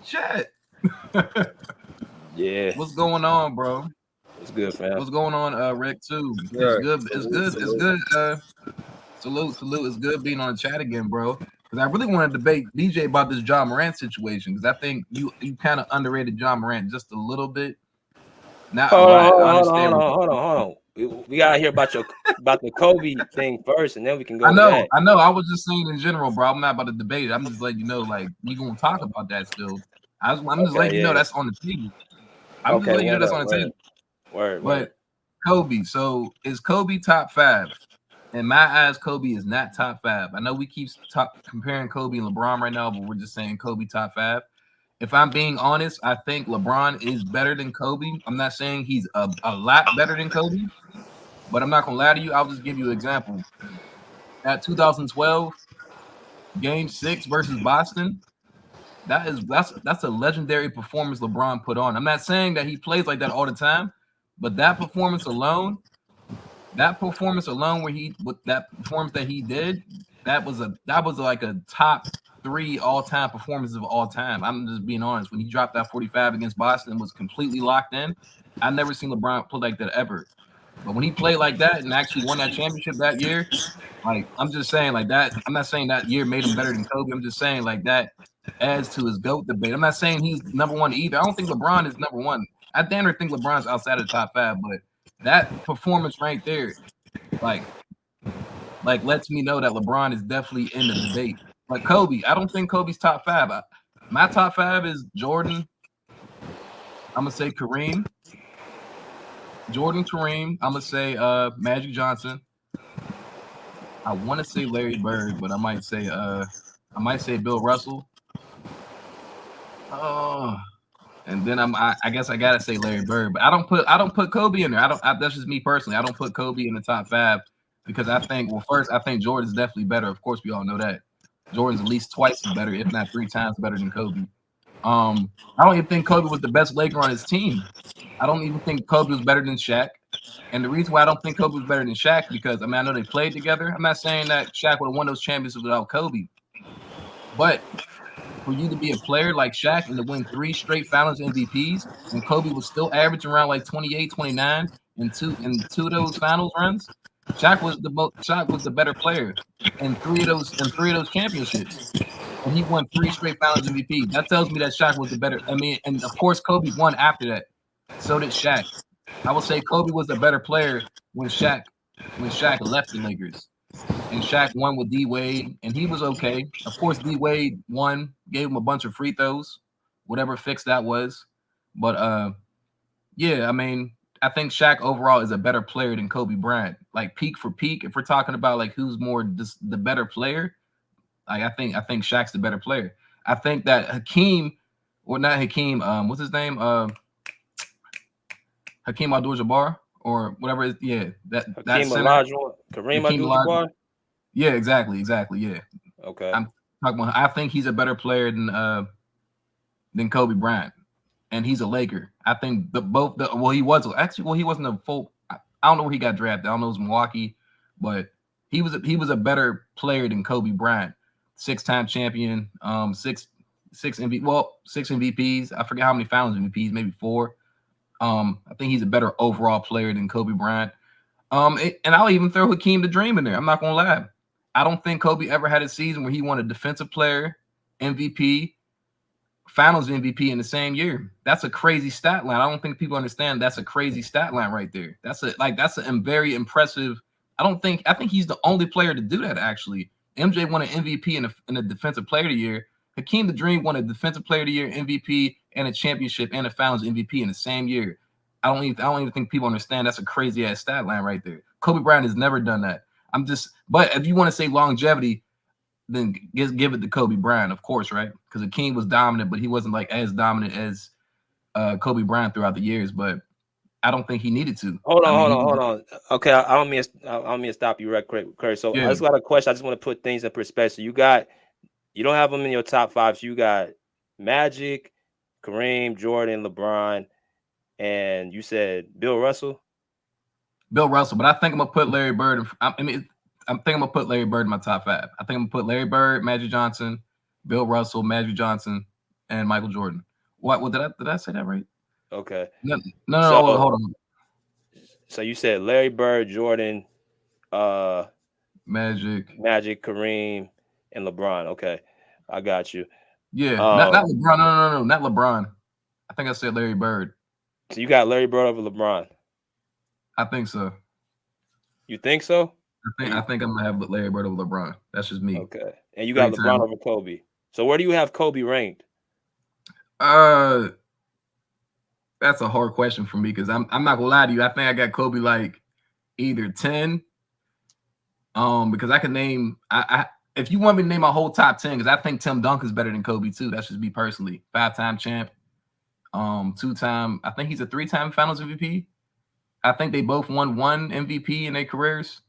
chat. Yeah. What's going on, bro? What's good, fam? What's going on, Rick too? Yeah. It's good. Salute. It's good being on the chat again, bro. Because I really want to debate DJ about this John Morant situation. Because I think you kind of underrated John Morant just a little bit. Now, hold on. We gotta hear about the Kobe thing first, and then we can go. I know. To that. I know. I was just saying in general, bro. I'm not about to debate it. I'm just letting you know, like, we gonna talk about that still. I'm just letting you know that's on the table. I'm just letting you know that's on the table. Word. Kobe. So is Kobe top 5? In my eyes, Kobe is not top 5. I know we keep comparing Kobe and LeBron right now, but we're just saying Kobe top 5. If I'm being honest, I think LeBron is better than Kobe. I'm not saying he's a lot better than Kobe, but I'm not gonna lie to you. I'll just give you an example. At 2012, Game 6 versus Boston, that's a legendary performance LeBron put on. I'm not saying that he plays like that all the time, but that performance alone that performance that he did, that was like a top 3 all-time performances of all time. I'm just being honest. When he dropped that 45 against Boston and was completely locked in, I've never seen LeBron play like that ever. But when he played like that and actually won that championship that year, like, I'm just saying like that. I'm not saying that year made him better than Kobe. I'm just saying like that adds to his GOAT debate. I'm not saying he's number 1 either. I don't think LeBron is number 1. I damn near think LeBron's outside of the top 5, but that performance right there, like lets me know that LeBron is definitely in the debate. But Kobe, I don't think Kobe's top 5. My top 5 is Jordan. I'm gonna say Kareem. Jordan, Kareem. I'm gonna say Magic Johnson. I want to say Larry Bird, but I might say Bill Russell. Oh, and then I guess I gotta say Larry Bird, but I don't put Kobe in there. That's just me personally. I don't put Kobe in the top 5 because I think I think Jordan's definitely better. Of course, we all know that Jordan's at least twice better, if not 3 times better than Kobe. I don't even think Kobe was the best Laker on his team. I don't even think Kobe was better than Shaq. And the reason why I don't think Kobe was better than Shaq because I know they played together. I'm not saying that Shaq would have won those championships without Kobe, but for you to be a player like Shaq and to win 3 straight Finals MVPs when Kobe was still averaging around like 28, 29 in two of those Finals runs, Shaq was the better player in 3 of those championships. And he won 3 straight Finals MVP. That tells me that Shaq was the better. And of course Kobe won after that. So did Shaq. I would say Kobe was the better player when Shaq left the Lakers. And Shaq won with D Wade, and he was okay. Of course, D Wade won, gave him a bunch of free throws, whatever fix that was. But yeah, I think Shaq overall is a better player than Kobe Bryant. Like peak for peak, if we're talking about like who's more the better player, like I think Shaq's the better player. I think that Hakeem, or not Hakeem, what's his name? Hakeem Abdul-Jabbar or whatever. That center. Kareem Abdul-Jabbar. Yeah, exactly. Yeah. Okay. I'm talking about. I think he's a better player than Kobe Bryant, and he's a Laker. I think he wasn't a full. I don't know where he got drafted. I don't know if it was Milwaukee, but he was a better player than Kobe Bryant. 6-time champion, 6 MVPs. I forget how many Finals MVPs, maybe 4. I think he's a better overall player than Kobe Bryant. And I'll even throw Hakeem the Dream in there. I'm not gonna lie. I don't think Kobe ever had a season where he won a defensive player, MVP, Finals MVP in the same year. That's a crazy stat line. I don't think people understand that's a crazy stat line right there. That's a very impressive. I think he's the only player to do that actually. MJ won an MVP in a defensive player of the year. Hakeem the Dream won a defensive player of the year, MVP, and a championship and a Finals MVP in the same year. I don't even think people understand that's a crazy ass stat line right there. Kobe Bryant has never done that. But if you want to say longevity, then give it to Kobe Bryant, of course, right? Because Hakeem was dominant, but he wasn't like as dominant as Kobe Bryant throughout the years. But I don't think he needed to. Hold on. Okay, I don't mean to stop you right quick, Curry. So I just got a question. I just want to put things in perspective. So you don't have them in your top 5. So you got Magic, Kareem, Jordan, LeBron, and you said Bill Russell. But I think I'm gonna put Larry Bird. I think I'm gonna put Larry Bird in my top 5. I think I'm gonna put Larry Bird, Magic Johnson, Bill Russell, Magic Johnson, and Michael Jordan. What did I say that right? Okay. No, hold on. So you said Larry Bird, Jordan, Magic, Kareem, and LeBron. Okay, I got you. Yeah, not LeBron. No, not LeBron. I think I said Larry Bird. So you got Larry Bird over LeBron. I think so. You think so? I think I'm gonna have Larry Bird over LeBron. That's just me. Okay, and you got LeBron over Kobe. So where do you have Kobe ranked? That's a hard question for me because I'm not gonna lie to you. I think I got Kobe like either 10. Because I can name if you want me to name my whole top 10, because I think Tim Duncan's better than Kobe too. That's just me personally. 5-time champ, 2-time. I think he's a 3-time Finals MVP. I think they both won 1 MVP in their careers.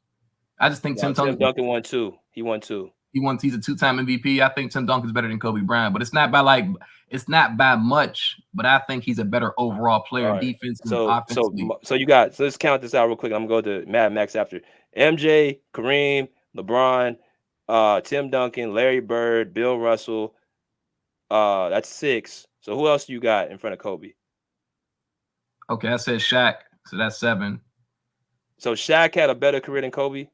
I just think Tim Duncan won 2. He won 2. He's a 2-time MVP. I think Tim Duncan's better than Kobe Bryant, but it's not by much. But I think he's a better overall player, right. Defensively, offensively. So let's count this out real quick. I'm gonna go to Mad Max after. MJ, Kareem, LeBron, Tim Duncan, Larry Bird, Bill Russell. That's 6. So who else do you got in front of Kobe? Okay, I said Shaq, so that's 7. So Shaq had a better career than Kobe?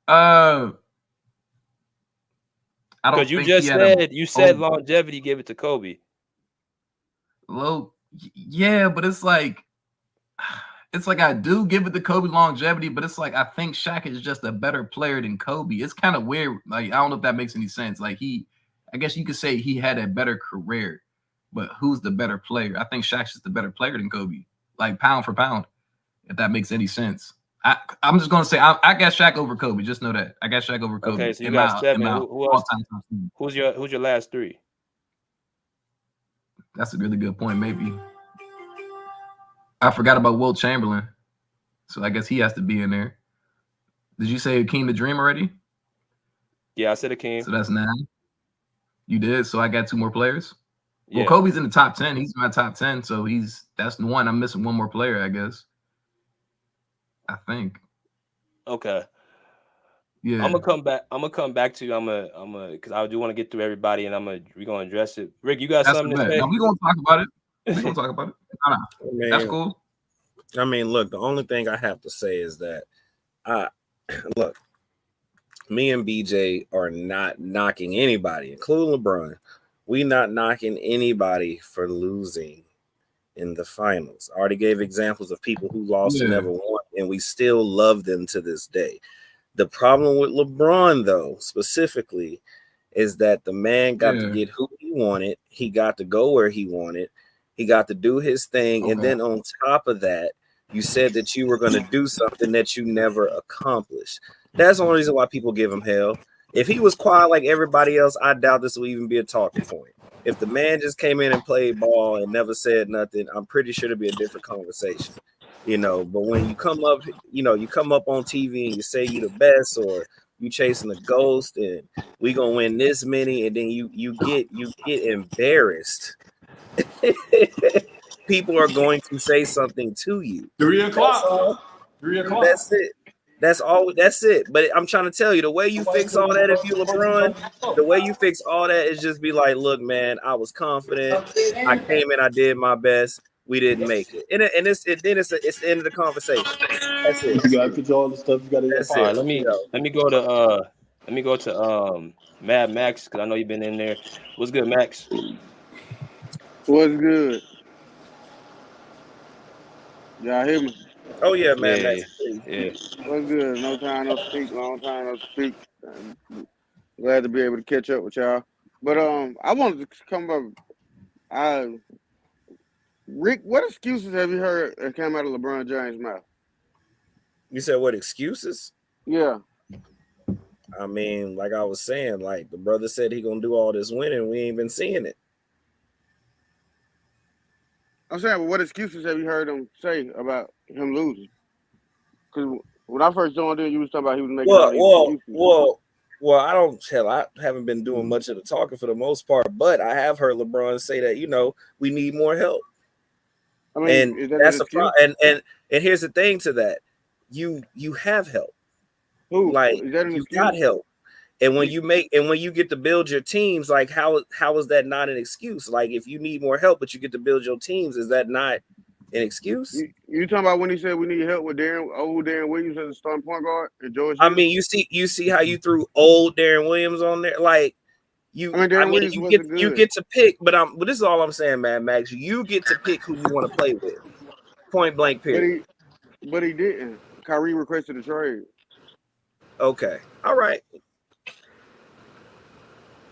I don't. Because you said longevity, give it to Kobe. Yeah, but it's like it's like I do give it to Kobe longevity, but it's like I think Shaq is just a better player than Kobe. It's kind of weird. Like, I don't know if that makes any sense. Like, I guess you could say he had a better career, but who's the better player? I think Shaq's just the better player than Kobe, like pound for pound, if that makes any sense. I'm just gonna say I got Shaq over Kobe. Just know that I got Shaq over Kobe. Okay, so you got 7. Who else? Who's your last 3? That's a really good point. Maybe I forgot about Wilt Chamberlain, so I guess he has to be in there. Did you say Akeem the Dream already? Yeah, I said Akeem. So that's 9. You did. So I got 2 more players. Yeah. Well, Kobe's in the top 10. He's in my top 10. So that's the one. I'm missing one more player, I guess. I think. Okay. Yeah. I'm gonna come back to you. I'm gonna because I do want to get through everybody, and we're gonna address it. Rick, you got something to say? No, we're gonna talk about it. We're gonna talk about it. Man, that's cool. I mean, look, the only thing I have to say is that look, me and BJ are not knocking anybody, including LeBron. We not knocking anybody for losing in the finals. I already gave examples of people who lost and never won, and we still love them to this day. The problem with LeBron, though, specifically, is that the man got to get who he wanted. He got to go where he wanted. He got to do his thing. And then on top of that, you said that you were going to do something that you never accomplished. That's the only reason why people give him hell. If he was quiet like everybody else, I doubt this would even be a talking point. If the man just came in and played ball and never said nothing, I'm pretty sure it'd be a different conversation. But when you come up, you come up on TV and you say you the best, or you chasing a ghost and we gonna win this many, and then you get embarrassed. People are going to say something to you. 3 o'clock. 3 o'clock. That's it. That's all. That's it. But I'm trying to tell you, the way you fix all that, if you LeBron, the way you fix all that is just be like, look, man, I was confident. I came in, I did my best. We didn't make it, and it's the end of the conversation. That's it. You gotta put all the stuff. You gotta. That's it. Let me go to Mad Max, because I know you've been in there. What's good, Max? What's good? Y'all hear me? Oh yeah, Mad Max. Yeah. What's good? No time, no speak. Long time, no speak. Glad to be able to catch up with y'all. But I wanted to come up. Rick, what excuses have you heard that came out of LeBron James' mouth? You said what excuses? Yeah. I mean, like I was saying, like the brother said he gonna do all this winning. We ain't been seeing it. I'm saying, well, what excuses have you heard him say about him losing? Because when I first joined in, you was talking about he was making all these excuses. Well, I haven't been doing much of the talking for the most part, but I have heard LeBron say that, we need more help. I mean, and that's a problem. And here's the thing to that. You have help. Who? Like Is that an you excuse? got help. And when you get to build your teams, like how is that not an excuse? Like if you need more help, but you get to build your teams, is that not an excuse? You talking about when he said we need help with old Darren Williams as a starting point guard and George? I mean, you see how you threw old Darren Williams on there, like you get to pick, but this is all I'm saying, man, Max. You get to pick who you want to play with. Point blank period. But he didn't. Kyrie requested a trade. Okay. All right.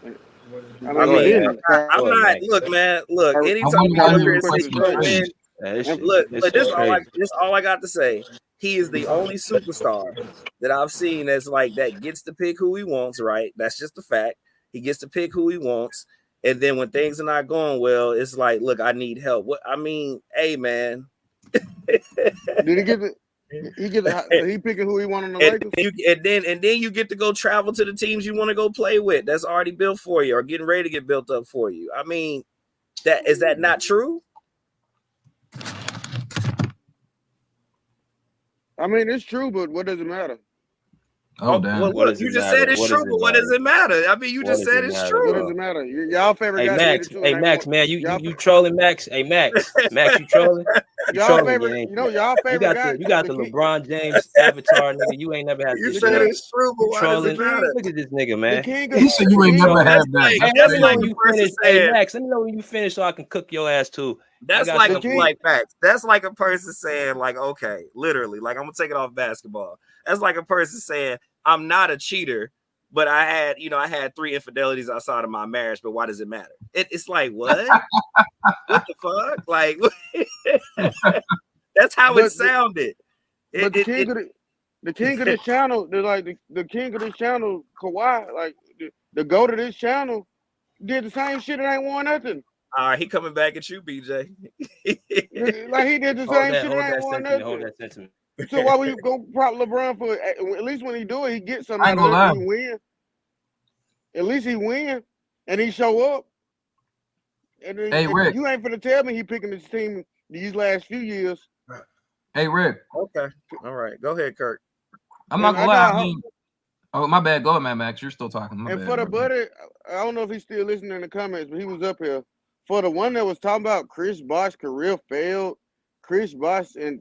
I'm not. Look, man. Look. Anytime you come here and say, look. This all I got to say. He is the only superstar that I've seen that's like that gets to pick who he wants. Right. That's just a fact. He gets to pick who he wants, and then when things are not going well, it's like, look, I need help. What I mean, hey, man. Did he get it? He picking who he want on the Lakers, and then you get to go travel to the teams you want to go play with. That's already built for you, or getting ready to get built up for you. I mean, is that not true? I mean, it's true, but what does it matter? Oh, damn. Well, look, you just said it's true, but what does it matter? I mean, you just said it's true. What does it matter? Y'all favorite guy. Max, man, you trolling Max? Hey, Max, you trolling? y'all favorite, y'all favorite guy. You got the LeBron James avatar, nigga. You ain't never had You to. said it's true, but why does it matter? Look at this nigga, man. The king He said you ain't never had that. Hey, let me know when you finish. Hey, Max, let me know when you finish so I can cook your ass too. That's like facts. That's like a person saying, like, okay, literally, like I'm gonna take it off basketball. That's like a person saying, I'm not a cheater, but I had 3 infidelities outside of my marriage, but why does it matter? It's like, what? What the fuck? Like, that's how it sounded. But the king of this channel, the king of this channel, Kawhi, like the goat of this channel, did the same shit and ain't won nothing. All right, he coming back at you, BJ. Like he did the same shit and ain't won nothing. Hold that sentiment. So why would you go prop LeBron for? At least when he do it, he gets something out of it. He win. At least he win, and he show up. And then, Rick, you ain't finna tell me he picking his team these last few years. Hey, Rick. Okay, all right, go ahead, Kirk. I'm not gonna lie. I mean, oh my bad. Go ahead, Max. You're still talking. My and bad. for the buddy, I don't know if he's still listening in the comments, but he was up here. For the one that was talking about Chris Bosh's career failed, Chris Bosh and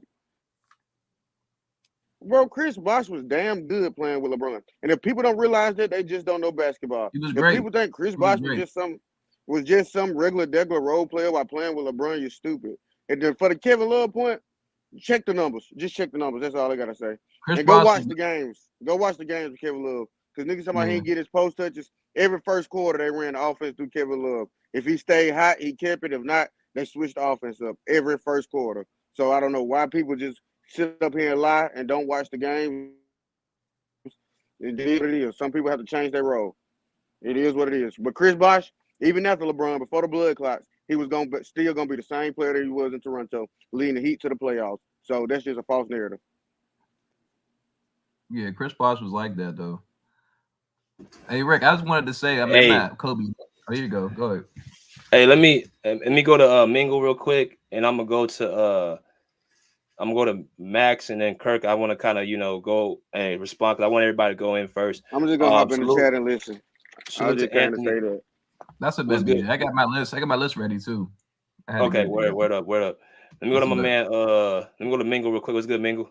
Chris Bosh was damn good playing with LeBron. And if people don't realize that, they just don't know basketball. He was if great. People think Chris Bosh was just some regular role player while playing with LeBron, you're stupid. And then for the Kevin Love point, check the numbers. Just check the numbers. That's all I gotta say. And go watch the games. Go watch the games with Kevin Love. Because niggas talking about he didn't get his post touches. Every first quarter they ran the offense through Kevin Love. If he stayed hot, he kept it. If not, they switched the offense up every first quarter. So I don't know why people just sit up here and lie and don't watch the game. It is what it is. Some people have to change their role. It is what it is. But Chris Bosh, even after LeBron, before the blood clots, he was still gonna be the same player that he was in Toronto, leading the Heat to the playoffs. So that's just a false narrative. Yeah, Chris Bosh was like that though. Hey Rick, I just wanted to say, Matt, Kobe. Oh, here you go. Go ahead. Hey, let me go to Mingle real quick, and I'm gonna go to Max and then Kirk. I want to kind of go and respond because I want everybody to go in first. I'm just gonna hop in the chat and listen. I was just trying to say that. That's a bad good. I got my list ready too. Okay, word up. Let me go to my man. Let me go to Mingle real quick. What's good, Mingle?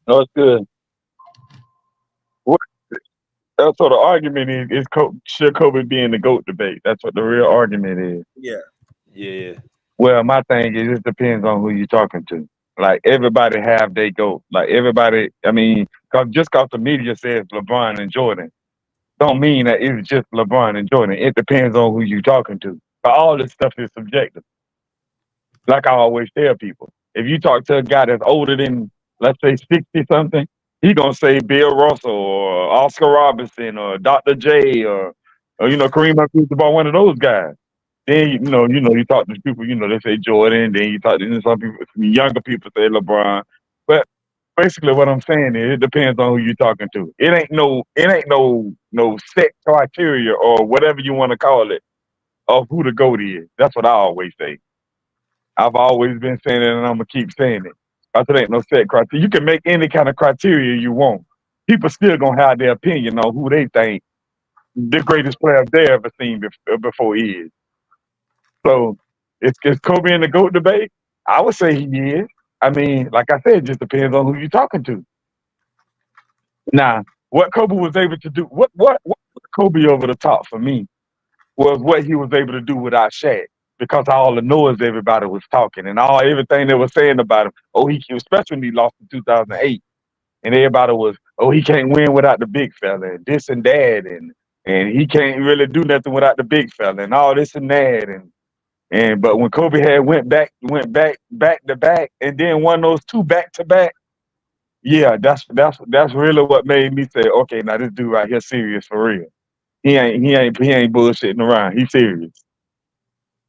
No, it's good. So the argument is should Kobe be in the GOAT debate? That's what the real argument is. Yeah. Well, my thing is it depends on who you're talking to. Like everybody have their GOAT. Like everybody, I mean, just cause the media says LeBron and Jordan, don't mean that it's just LeBron and Jordan. It depends on who you're talking to. But all this stuff is subjective. Like I always tell people, if you talk to a guy that's older than, let's say, 60 something, he gonna say Bill Russell or Oscar Robertson or Dr. J or Kareem Abdul-Jabbar, one of those guys. Then you talk to people, they say Jordan. Then you talk to some people, younger people say LeBron. But basically, what I'm saying is, it depends on who you're talking to. It ain't no set criteria or whatever you want to call it of who the GOAT is. That's what I always say. I've always been saying it, and I'm gonna keep saying it. Because it ain't no set criteria. You can make any kind of criteria you want. People still gonna have their opinion on who they think the greatest player they ever seen before he is. So, is Kobe in the GOAT debate? I would say he is. I mean, like I said, it just depends on who you're talking to. Now, what Kobe was able to do, what put Kobe over the top for me was what he was able to do without Shaq. Because all the noise everybody was talking and everything they were saying about him. Oh, especially when he lost in 2008, and everybody was, he can't win without the big fella, and this and that, and he can't really do nothing without the big fella, and all this and that, but when Kobe had went back to back, and then won those 2 back to back, yeah, that's really what made me say, okay, now this dude right here serious for real. He ain't bullshitting around. He's serious.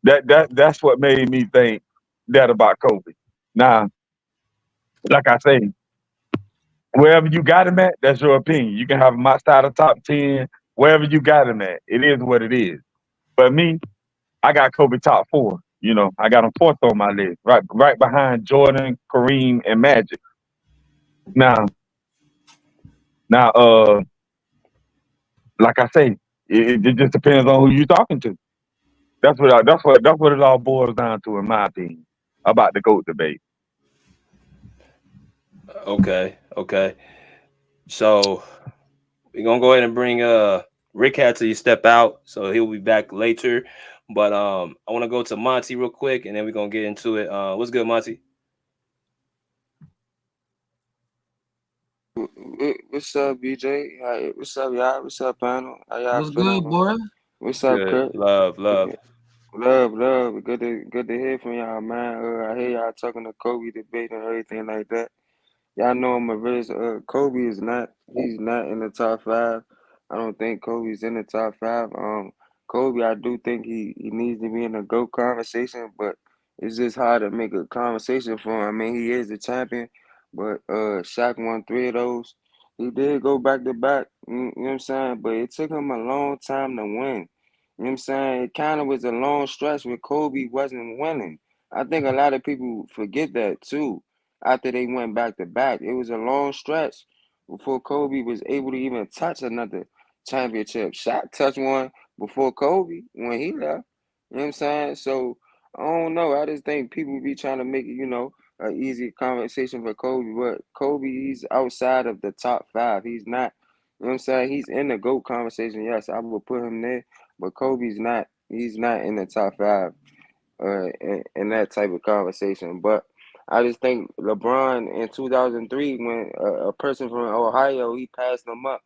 That's what made me think that about Kobe. Now, like I say, wherever you got him at, that's your opinion. You can have him outside of top 10, wherever you got him at. It is what it is. But me, I got Kobe top 4. I got him 4th on my list, right behind Jordan, Kareem, and Magic. Now, like I say, it just depends on who you're talking to. That's what it all boils down to, in my opinion, about the GOAT debate. Okay. So we're gonna go ahead and bring Rick had to step out, so he'll be back later. But I want to go to Monty real quick, and then we're gonna get into it. What's good, Monty? What's up, BJ? What's up, y'all? What's up, panel? How y'all What's good, feeling? boy? What's up, Good. Kurt? Love. Love. Good to hear from y'all, man. I hear y'all talking to Kobe debate and everything like that. Y'all know I'm a really Kobe is not. He's not in the top five. I don't think Kobe's in the top five. Kobe, I do think he needs to be in the GOAT conversation, but it's just hard to make a conversation for him. I mean, he is the champion, but Shaq won 3 of those. He did go back to back. You know what I'm saying? But it took him a long time to win. You know what I'm saying? It kind of was a long stretch where Kobe wasn't winning. I think a lot of people forget that too after they went back to back. It was a long stretch before Kobe was able to even touch another championship. Shaq touched one before Kobe when he left. You know what I'm saying? So I don't know. I just think people be trying to make it, an easy conversation for Kobe. But Kobe, he's outside of the top five. He's not, you know what I'm saying? He's in the GOAT conversation. Yes, I would put him there, but Kobe's not. He's not in the top five in that type of conversation. But I just think LeBron in 2003, when a person from Ohio, he passed him up.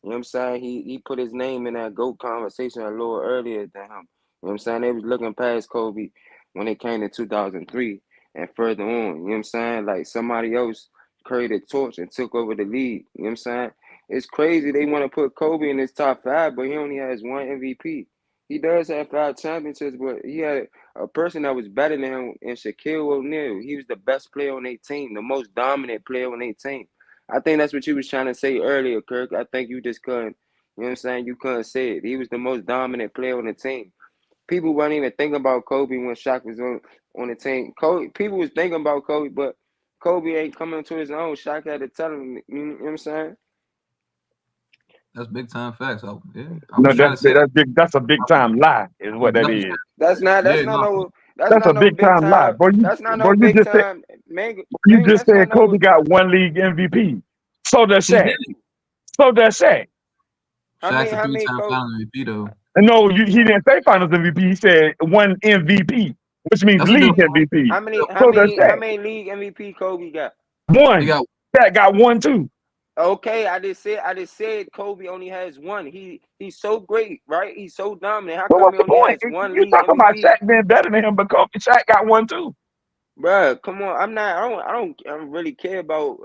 You know what I'm saying? He put his name in that GOAT conversation a little earlier than him. You know what I'm saying? They was looking past Kobe when it came to 2003 and further on. You know what I'm saying? Like somebody else carried the torch and took over the lead. You know what I'm saying? It's crazy they want to put Kobe in his top five, but he only has one MVP. He does have 5 championships, but he had a person that was better than him in Shaquille O'Neal. He was the best player on their team, the most dominant player on their team. I think that's what you was trying to say earlier, Kirk. I think you just couldn't, you know what I'm saying? You couldn't say it. He was the most dominant player on the team. People weren't even thinking about Kobe when Shaq was on the team. People was thinking about Kobe, but Kobe ain't coming to his own. Shaq had to tell him, you know what I'm saying? That's big time facts. Yeah, I No, was trying to say that. that's a big time lie, is what that is. That's not Yeah, that's That's not a no big big time lie, time. bro. That's not no You big just said time. Man, just that's not said no Kobe got one league MVP. So does he did Shaq. it. So does Shaq. Shaq's a how many three-time Kobe final MVP though. No, he didn't say Finals MVP. He said one MVP, which means That's a good league point. MVP. how So does many how Shaq. many league MVP Kobe got? He One. got Shaq got one too. Okay, I just said Kobe only has one. He's so great, right? He's so dominant. How So come what's he the only point? has one You league talking about MVP? Shaq being better than him, but Kobe Shaq got one too. Bruh, come on. I don't really care about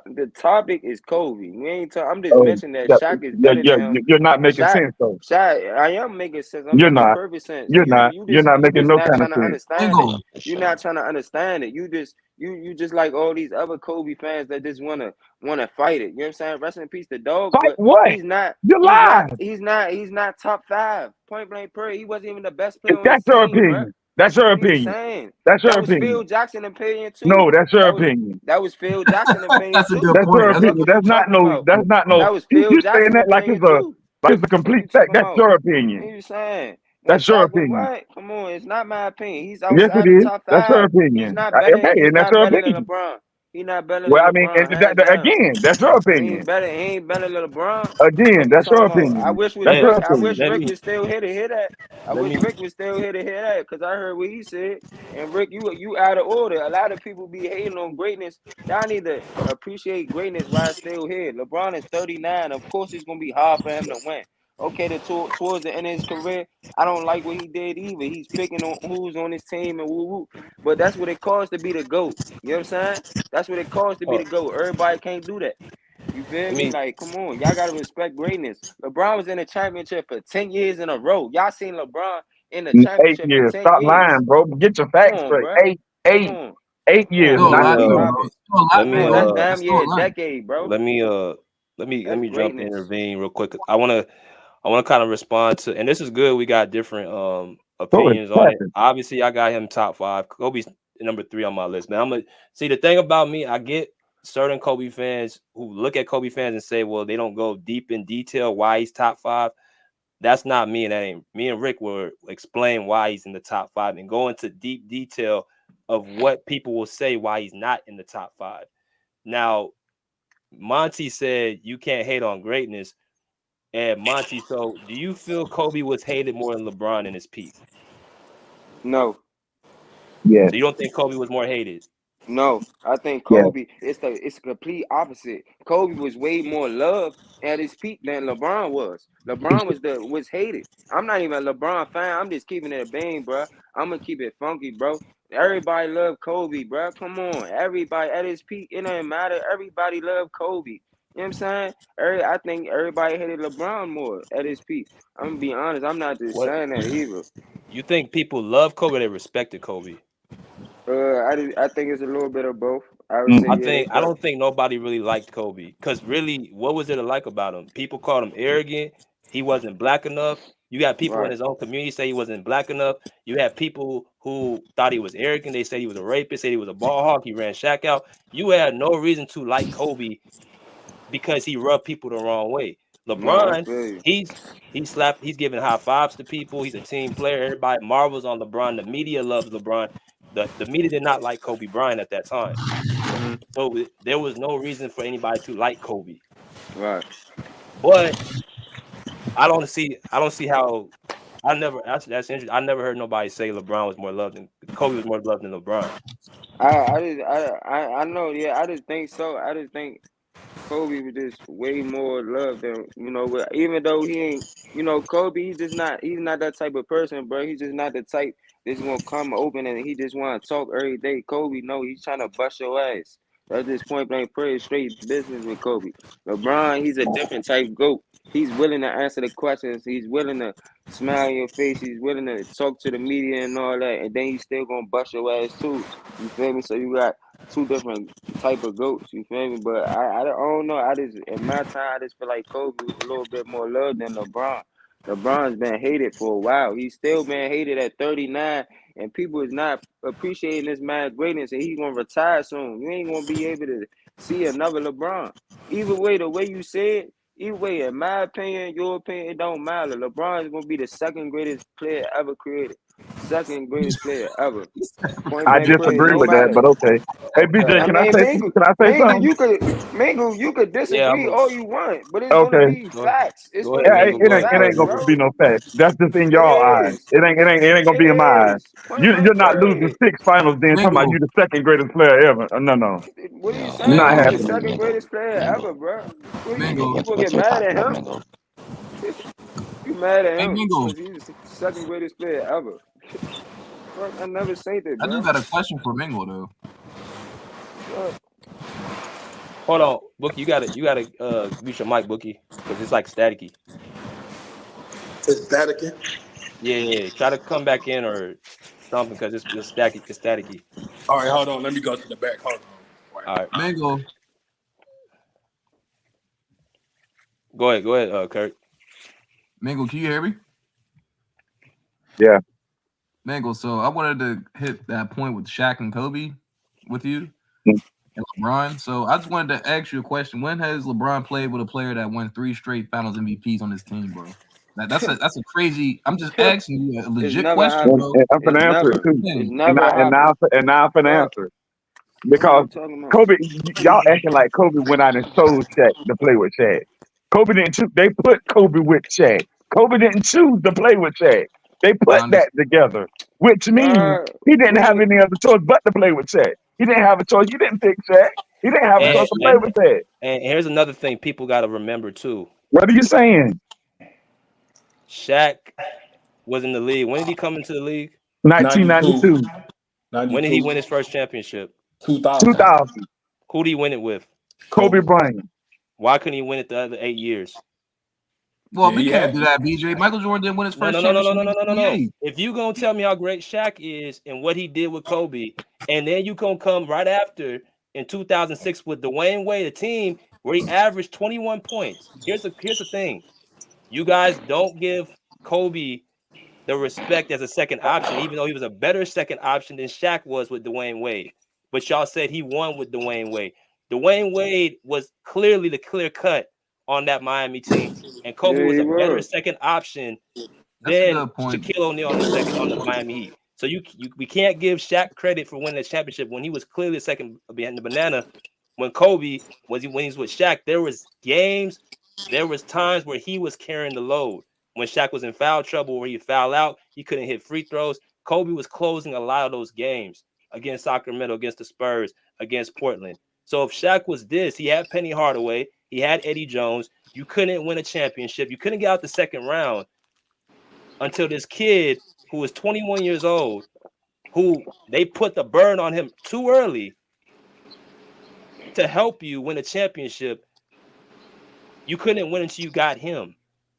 the topic is Kobe. I'm just Oh, mentioning that Shaq is better than him. you're not making Shaq, sense though. Shaq, I am making sense. I'm You're making not. perfect sense. You're not. You're not You making just no not kind of trying to sense. understand it. You're not trying to understand it. You just like all these other Kobe fans that just wanna fight it. You know what I'm saying? Rest in peace the dog, Fight but what? You lied. he's not top five. Point blank period. He wasn't even the best player on his That's your team, bro. opinion. That's your What are you opinion. saying? That's your That was opinion. Phil Jackson opinion No, too. that's your opinion. That was Phil Jackson opinion That's a good too. That's point. your The That's a fuck opinion. is you talking about? That's not no. That was Phil You saying Jackson that opinion too. like it's a Fuck complete you fact. talking That's about? your What opinion. you saying? When That's your Shaq was opinion. what? Come on, it's not my opinion. He's Yes, it outside the is. top That's your five. He's opinion. not better. Okay, He's and that's not your better than opinion. LeBron. He's not better Well, than I mean, LeBron, hands down. again, that's your He opinion. ain't better. He ain't better than LeBron. Again, Fuck you that's your talking about? opinion. That's Let, your I wish opinion. let Rick me was still here to hear that. I let wish me Rick was still here to hear that because I heard what he said. And Rick, you out of order. A lot of people be hating on greatness. Y'all need to appreciate greatness while it's still here. LeBron is 39. Of course, it's gonna be hard for him to win. Okay, towards the end of his career, I don't like what he did either. He's picking on who's on his team and woo woo. But that's what it costs to be the GOAT. You know what I'm saying? That's what it costs to be the GOAT. Everybody can't do that. You feel let me? me Like, come on, y'all gotta respect greatness. LeBron was in the championship for 10 years in a row. Y'all seen LeBron in the 8 championship for years. 10 Stop years. lying, bro. Get your Come facts on, straight. bro. Come on. Eight Come years, on, still a not let bro. me lot though, ten. bro. Stop it. Still a lot let Come me though, on, that's bro. uh That's damn still a near a lot. decade, bro. let me let That's me jump greatness. intervene real quick. I want to kind of respond to, and this is good. We got different So it's opinions on it. clapping. Obviously, I got him top five. Kobe's number 3 on my list. Man, I'm gonna see the thing about me. I get certain Kobe fans who look at Kobe fans and say, well, they don't go deep in detail why he's top five. That's not me, and that ain't me. And Rick will explain why he's in the top five and go into deep detail of what people will say why he's not in the top 5. Now, Monty said you can't hate on greatness. And Monty, so do you feel Kobe was hated more than LeBron in his peak? No. Yeah. So you don't think Kobe was more hated? No, I think Yeah. Kobe. It's the complete opposite. Kobe was way more loved at his peak than LeBron was. LeBron was hated. I'm not even a LeBron fan. I'm just keeping it a bang, bro. I'm gonna keep it funky, bro. Everybody loved Kobe, bro. Come on, everybody at his peak. It doesn't matter. Everybody loved Kobe. You know what I'm saying? I think everybody hated LeBron more at his peak. I'm gonna be honest. I'm not just What saying that either. you think people love Kobe or they respected Kobe? I think it's a little bit of both. I would say yeah, they I felt don't think nobody really liked Kobe because really, what was there to like about him? People called him arrogant. He wasn't black enough. You got people in right. his own community say he wasn't black enough. You have people who thought he was arrogant. They said he was a rapist. Said he was a ball hawk. He ran Shaq out. You had no reason to like Kobe because he rubbed people the wrong way. No, I LeBron, feel you. he's giving high fives to people. He's a team player. Everybody marvels on LeBron. The media loves LeBron. The media did not like Kobe Bryant at that time. So there was no reason for anybody to like Kobe. Right. But I don't see how that's interesting. I never heard nobody say LeBron was more loved than Kobe was more loved than LeBron. I know. Yeah, I just think so. I just think Kobe was just way more loved than but even though he ain't Kobe, he's not that type of person, bro. He's just not the type that's gonna come open and he just wanna talk every day. Kobe, no, he's trying to bust your ass. That's just point blank pretty straight business with Kobe. LeBron, he's a different type goat. He's willing to answer the questions, he's willing to smile in your face, he's willing to talk to the media and all that, and then he's still gonna bust your ass too. You feel me? So you got two different type of goats, you feel me? But I don't know. I just in my time I just feel like Kobe was a little bit more loved than LeBron. LeBron's been hated for a while. He's still been hated at 39, and people is not appreciating this man's greatness, and he's gonna retire soon. You ain't gonna be able to see another LeBron. Either way, the way you say it, either way, in my opinion, your opinion, it don't matter. LeBron is gonna be the second greatest player ever created. Second greatest player ever. Point I blank period. disagree No with that, matter. but okay. Hey, BJ, I can I mean, say Mingle, can I say Mingle, something? You could Yeah, disagree all you want, but it's gonna Okay. be facts. It's go gonna ahead, Yeah, be Mingo. Go ahead. it Go ain't ahead, gonna Mingo. be no facts. That's just in It y'all eyes. is. It ain't gonna It be in my eyes. is. Point You're blank not losing period. 6 finals, then talking about Mingo, you the second greatest player ever. No. What are you Yo, saying? Not He's the Mingo, happening. second Mingo, greatest player Mingo. ever, bro. What are Yeah, you Mingo. gonna what's get your mad top at four, him? Mingo? You mad at Hey, him Mingo. because he's the second greatest player ever. Fuck, I never said that, I do bro. got a question for Mingo though. Fuck. Hold on, Bookie. You gotta mute your mic, Bookie, because it's like staticky. It's staticky. Yeah. Try to come back in or something because it's staticky. It's staticky. All right, hold on. Let me go to the back. Hold on. All right. Mingo, Go ahead, Kurt. Mingo, can you hear me? Yeah. Mingo, so I wanted to hit that point with Shaq and Kobe with you and LeBron. So I just wanted to ask you a question. When has LeBron played with a player that won 3 straight finals MVPs on his team, bro? That's a crazy. I'm just asking you a It's legit never question, And, happened. bro. and I'm It's gonna answer it never. too. It's And never I and happened. now and now I'm gonna Fuck. answer it. What are Because you talking about? Kobe, y'all acting like Kobe went out and chose Shaq to play with Shaq. Kobe didn't choose. They put Kobe with Shaq. Kobe didn't choose to play with Shaq. They put I understand. that together, which means Bruh, he didn't what do have you any other choice but to play with Shaq. He didn't have a choice. You didn't pick Shaq. He didn't have a choice And That's to play and with Shaq. and here's another thing people got to remember too. What are you saying? Shaq was in the league. When did he come into the league? 92. 1992, When did he 92. win his first championship? 2000. 2000, Who did he win it with? Kobe Kobe. Bryant. Why couldn't he win it the other 8 years? Well, Yeah, we he can't had do to. that, BJ. Michael Jordan didn't win his No, first no, no, no, no, championship no, no, in no, no, no. 28. If you gonna tell me how great Shaq is and what he did with Kobe, and then you gonna come right after in 2006 with Dwayne Wade, a team where he averaged 21 points. Here's the thing: you guys don't give Kobe the respect as a second option, even though he was a better second option than Shaq was with Dwayne Wade. But y'all said he won with Dwayne Wade. Dwayne Wade was clearly the clear cut on that Miami team, and Kobe Yeah, was he a better was. second option That's a than good point. Shaquille O'Neal on the Miami Heat. So we can't give Shaq credit for winning the championship when he was clearly the second behind the banana. When Kobe when he was with Shaq, there was games, there was times where he was carrying the load. When Shaq was in foul trouble, where he foul out, he couldn't hit free throws. Kobe was closing a lot of those games against Sacramento, against the Spurs, against Portland. So if Shaq was this, he had Penny Hardaway, he had Eddie Jones. You couldn't win a championship. You couldn't get out the second round until this kid who was 21 years old, who they put the burn on him too early to help you win a championship. You couldn't win until you got him.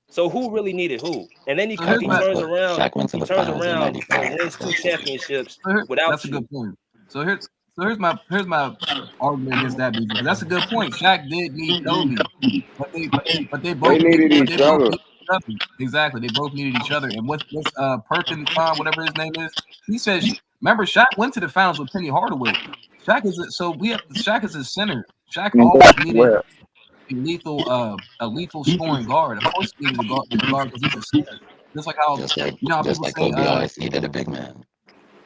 So who really needed who? And then he turns around. He turns around and wins 2 championships without that's a good point. So here's my argument against that, BG. That's a good point. Shaq did need Kobe, but they both needed each other. needed each other. Exactly, they both needed each other. And what's Perkins, whatever his name is, he says. Remember, Shaq went to the finals with Penny Hardaway. Shaq is a center. Shaq always needed a lethal scoring guard. Of course, he needed a guard because he's a center. Just like how people say Kobe always needed a big man.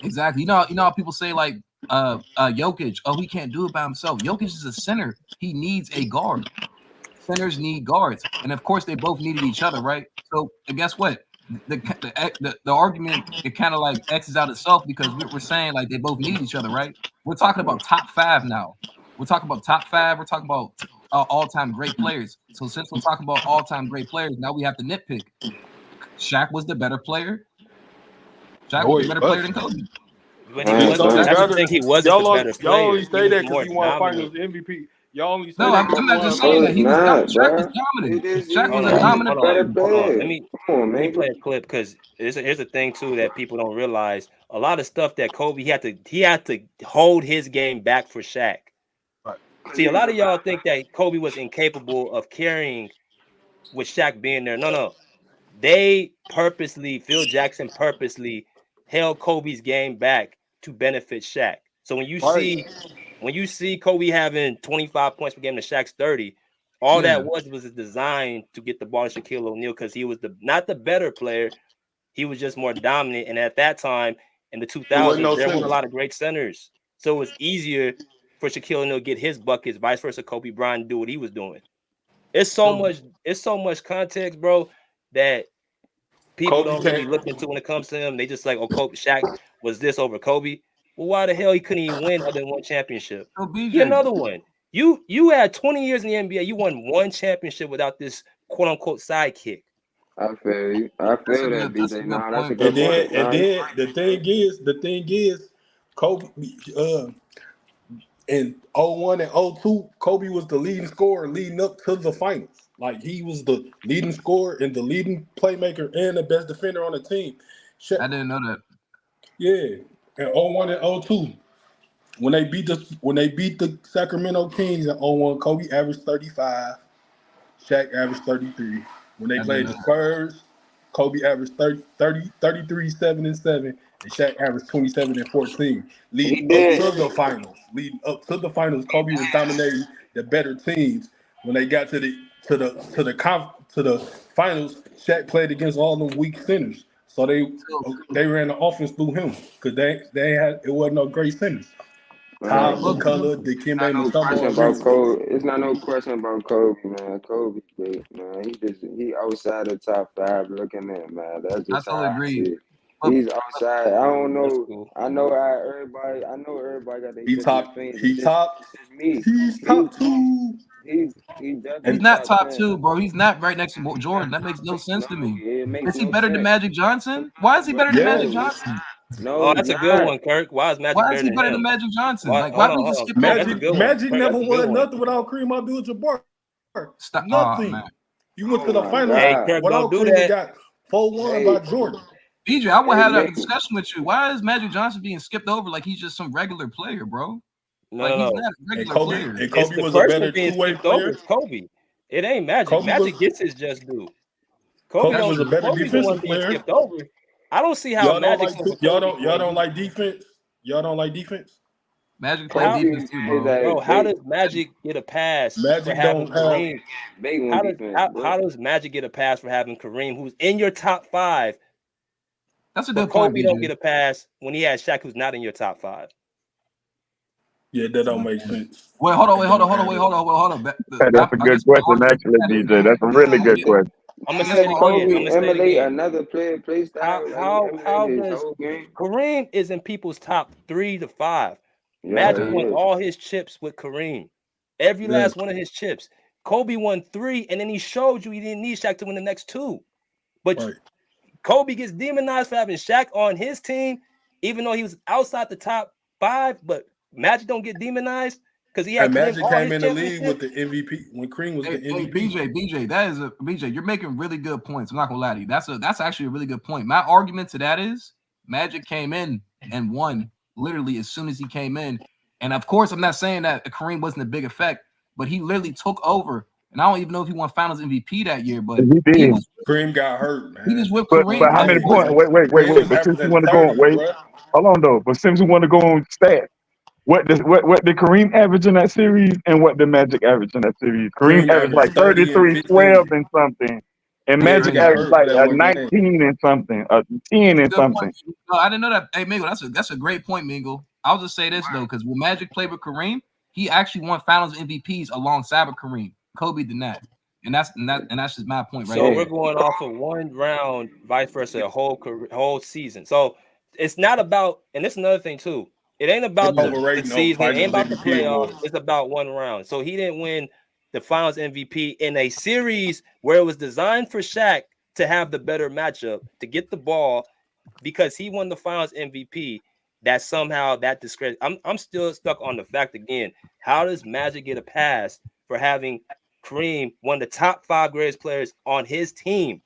Exactly. You know how people say like Jokic, oh, he can't do it by himself. Jokic is a center. He needs a guard. Centers need guards, and of course they both needed each other, right? So and guess what? The argument, it kind of like X's out itself because we're saying like they both need each other, right? We're talking about top 5 now. We're talking about top 5. We're talking about all-time great players. So since we're talking about all-time great players, now we have to nitpick. Shaq was the better player. Shaq was the better player than Kobe. But he wasn't. That's the thing. He wasn't the better player. Y'all only say that because he won Finals MVP. Y'all only say no, that. I'm not just saying that. He was Shaq was dominant. Shaq was a dominant player. Hold on. Let me play a clip because here's a thing too that people don't realize. A lot of stuff that Kobe he had to hold his game back for Shaq. Right. See, a lot of y'all think that Kobe was incapable of carrying with Shaq being there. No. Phil Jackson purposely held Kobe's game back to benefit Shaq. So when you see Kobe having 25 points per game to Shaq's 30, all that was designed to get the ball to Shaquille O'Neal because he was not the better player. He was just more dominant. And at that time, in the 2000s, there weren't a lot of great centers. So it was easier for Shaquille O'Neal to get his buckets, vice versa, Kobe Bryant do what he was doing. It's so much context, bro, that people don't really look into when it comes to him. They just like, oh, Shaq was this over Kobe. Well, why the hell he couldn't even win other than one championship? Get another one. You had 20 years in the NBA. You won one championship without this quote unquote sidekick. I feel you. I feel that, BJ. Nah, that's a good point. And then the thing is, Kobe in 01 and 02, Kobe was the leading scorer leading up to the finals. Like he was the leading scorer and the leading playmaker and the best defender on the team. I didn't know that. Yeah, in 01 and 02, when they beat the Sacramento Kings in 01, Kobe averaged 35, Shaq averaged 33. When they played the Spurs, Kobe averaged 33, 7 and 7, and Shaq averaged 27 and 14. Leading up to the finals, Kobe was dominating the better teams. When they got to the finals, Shaq played against all them weak centers. So they ran the offense through him because it wasn't no great centers. Tom McCullough, Dikembe Mutombo. It's not no question about Kobe, man. Kobe, man. He outside the top 5 looking at, man. That's just how I see it. He's outside. I don't know. Cool. I know everybody got their different opinions. He's top 2. He's not top 2, bro. He's not right next to Jordan. That makes no sense to me. Is he better than Magic Johnson? Why is he better than Magic Johnson? No, that's a good one, Kirk. Why is Magic better than Magic Johnson? Why do we just skip Magic never won nothing without Kareem Abdul-Jabbar. Nothing. You went to the finals without Kareem. They got 4-1 by Jordan. BJ, I want to have that discussion with you. Why is Magic Johnson being skipped over like he's just some regular player, bro? He's not a regular player. And Kobe was a better two-way player. It's Kobe. It ain't Magic. Magic gets his just due. Kobe was a better defensive player. Skipped over. I don't see how Magic. Y'all don't like defense. Y'all don't like defense. Magic play defense too, bro. Bro, how does Magic get a pass for having Kareem? How does Magic get a pass for having Kareem, who's in your top 5, That's a But good point, Kobe don't BJ. get a pass when he had Shaq, who's not in your top 5. Yeah, that don't make sense. Wait, hold on. It don't add up. That's a good question, actually, BJ. That's a really good question. I'm gonna How say does it again. Kobe emulate another player play style? Like he How emulated his does whole game. Kareem is in people's top 3 to 5? Yeah, Magic he won is. all his chips with Kareem. Every Yeah. last one of his chips. Kobe won 3, and then he showed you he didn't need Shaq to win the next 2. But Right. Kobe gets demonized for having Shaq on his team, even though he was outside the top 5. But Magic don't get demonized because he had And claimed Magic all came his in the league with championships. the MVP when Kareem was the Hey, MVP. BJ, that is BJ. You're making really good points. I'm not gonna lie to you. That's actually a really good point. My argument to that is Magic came in and won literally as soon as he came in. And of course, I'm not saying that Kareem wasn't a big effect, but he literally took over. And I don't even know if he won Finals MVP that year, but He did. Kareem got hurt, man. he was with But Kareem. how many points? Wait. Kareem was But since you averaging want to go, 30, bro. hold on though. But since you want to go on stats, what did Kareem average in that series, and what did Magic average in that series? Kareem Kareem averaged like averaged 30 and 33, 12 15. and something, and Yeah, he Magic got averaged hurt for like that a one game. 19 and something, a 10 and Good something. point. No, I didn't know that. Hey, Mingle, that's a great point, Mingle. I'll just say this though, because when Magic played with Kareem, he actually won Finals MVPs alongside with Kareem. Kobe did not, and that's just my point right So there. we're going off of one round, vice versa, a whole season. So it's not about, and this is another thing too. It ain't about the Overrating season. It ain't Finals about the MVP playoffs. awards. It's about one round. So he didn't win the Finals MVP in a series where it was designed for Shaq to have the better matchup to get the ball because he won the Finals MVP. That somehow that discredit. I'm still stuck on the fact again. How does Magic get a pass for having Kareem, one of the top 5 greatest players on his team,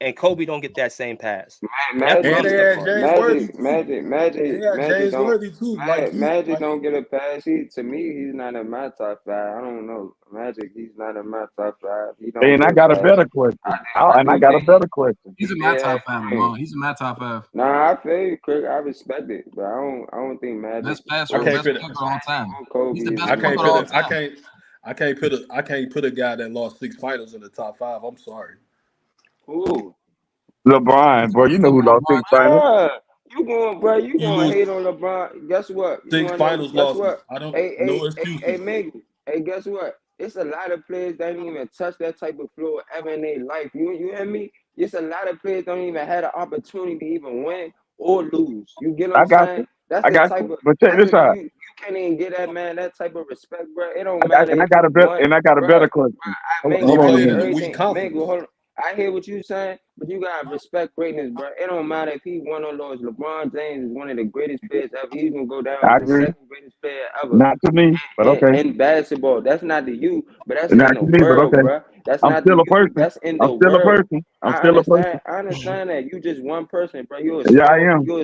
and Kobe don't get that same pass? That's what I'm And they stuck had on. James Worthy too. Magic They had James don't. Worthy too. Magic don't get a pass. To me, he's not in my top 5. I don't know. Magic, he's not in my top 5. He don't And get I a got a pass. better question. I And I do got a think better question. He's in he my did top have 5, Kareem. Lamar. He's in my top 5. Nah, I feel you, Craig. I respect it, but I don't think Magic Best I passer, can't best put it. point guard of all time. or Kobe He's the is best I in point can't guard put of all it. time. I can't put a guy that lost 6 finals in the top 5. I'm sorry. who? LeBron, boy, you know who lost 6 finals. Bruh, you You going to lose hate on LeBron. Guess what? You 6 want to know? finals Guess losses. what? I don't. No Hey, excuses. Megan. Hey, guess what? It's a lot of players that don't even touch that type of floor ever in their life. You hear me? It's a lot of players don't even have the opportunity to even win or lose. You get what I I'm got saying? you. That's I the got type you. of But check this out. you can't even get that man that type of respect, bro. It don't matter And I if he got a better won, better bro. question. Mango, He Hold I on a played hear in a minute. weak everything. conference. Mango, hold on. I hear what you saying, but you gotta respect greatness, bro. It don't matter if he won or lost. LeBron James is one of the greatest players ever. He's gonna go down I as the agree. second greatest player ever Not to me, but okay. in basketball. That's not to you, but that's Not in the to me, but world, okay. bro. That's I'm not to still a you. person. That's in I'm the still a world. person. I'm still a person. I understand that you just one person, bro. Yeah, I am. You're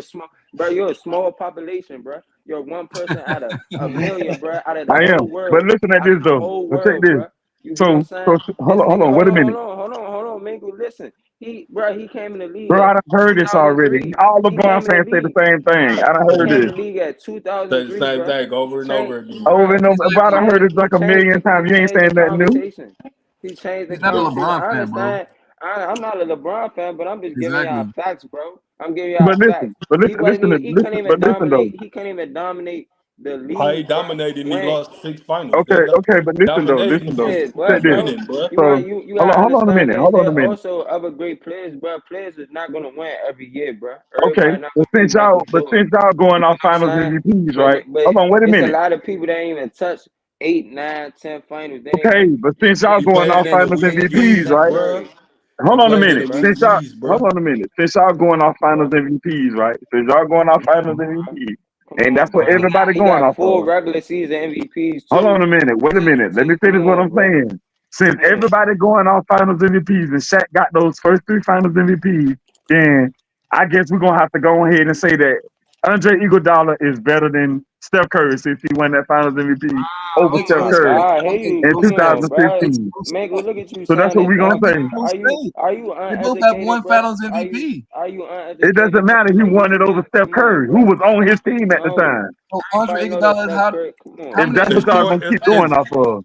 a small population, bro. You're one person out of a million, bro. Out of the I whole am. But world, listen at out of this the though. whole But check world, this. bro. You get what I'm So saying? hold This on, nigga, wait a minute. hold on, Mingo. Listen, he came in the league Bro, at I done heard this already. 2003. All He came LeBron in the fans say the league. same thing. I done He heard came this. in the league at Say the 2003, same bro. thing over He and changed. over again. Over and over. If I done heard this He like a million times, you changed ain't saying the nothing new. conversation. He changed the He's not a conversation. LeBron I fan, bro. understand. I'm not a LeBron fan, but I'm just giving y'all Exactly. facts, bro. I'm giving y'all But facts. listen, He wasn't. He couldn't even though. dominate. He couldn't even dominate the How he league, bro. dominated and he When lost 6 finals. That But listen dominating though. yeah, Check what, this. bro? winning, bro. So You hold gotta on a understand minute. that Hold on a there minute. also other great players, bro. Players is not gonna win every year, bro. Okay, Everybody not but gonna be Michael Jordan. since y'all going You off get what Finals I'm saying? MVPs, right? But Hold on, wait a it's a minute. lot of people that ain't even touch 8, 9, 10 finals. They ain't Okay, win. but since y'all He going off played in the Finals weak MVPs, East, Steph right? bro. Curry. He Hold on a played in minute. the weak East, bro. Hold on a minute. Since y'all going off Finals MVPs, right? Since y'all going off Finals MVPs, Come and on, that's what bro. everybody He going got off 4 of. regular season MVPs Hold too. on a minute. Wait a minute. Let me Come finish what on, I'm bro. saying. Since Come on. everybody going off Finals MVPs and Shaq got those first 3 Finals MVPs, then I guess we're gonna have to go ahead and say that Andre Iguodala is better than Steph Curry since he won that Finals MVP over Makes Steph no Bro, Curry sense. I That hear don't make you. in no Come on, sense. bro. Makes 2015. no sense. Mango, look at you So that's saying what this, we're bro. gonna That makes say. no sense. Are you They both have uneducated, one bro? Finals MVP. Are you It doesn't uneducated, bro? matter. He Like won it over Steph come on, Curry, who bro. was on his team at the No, time. So Andre everybody know that Iguodala is Steph how Curry. Come on, how If many bro. that's what y'all gonna keep It's going off of.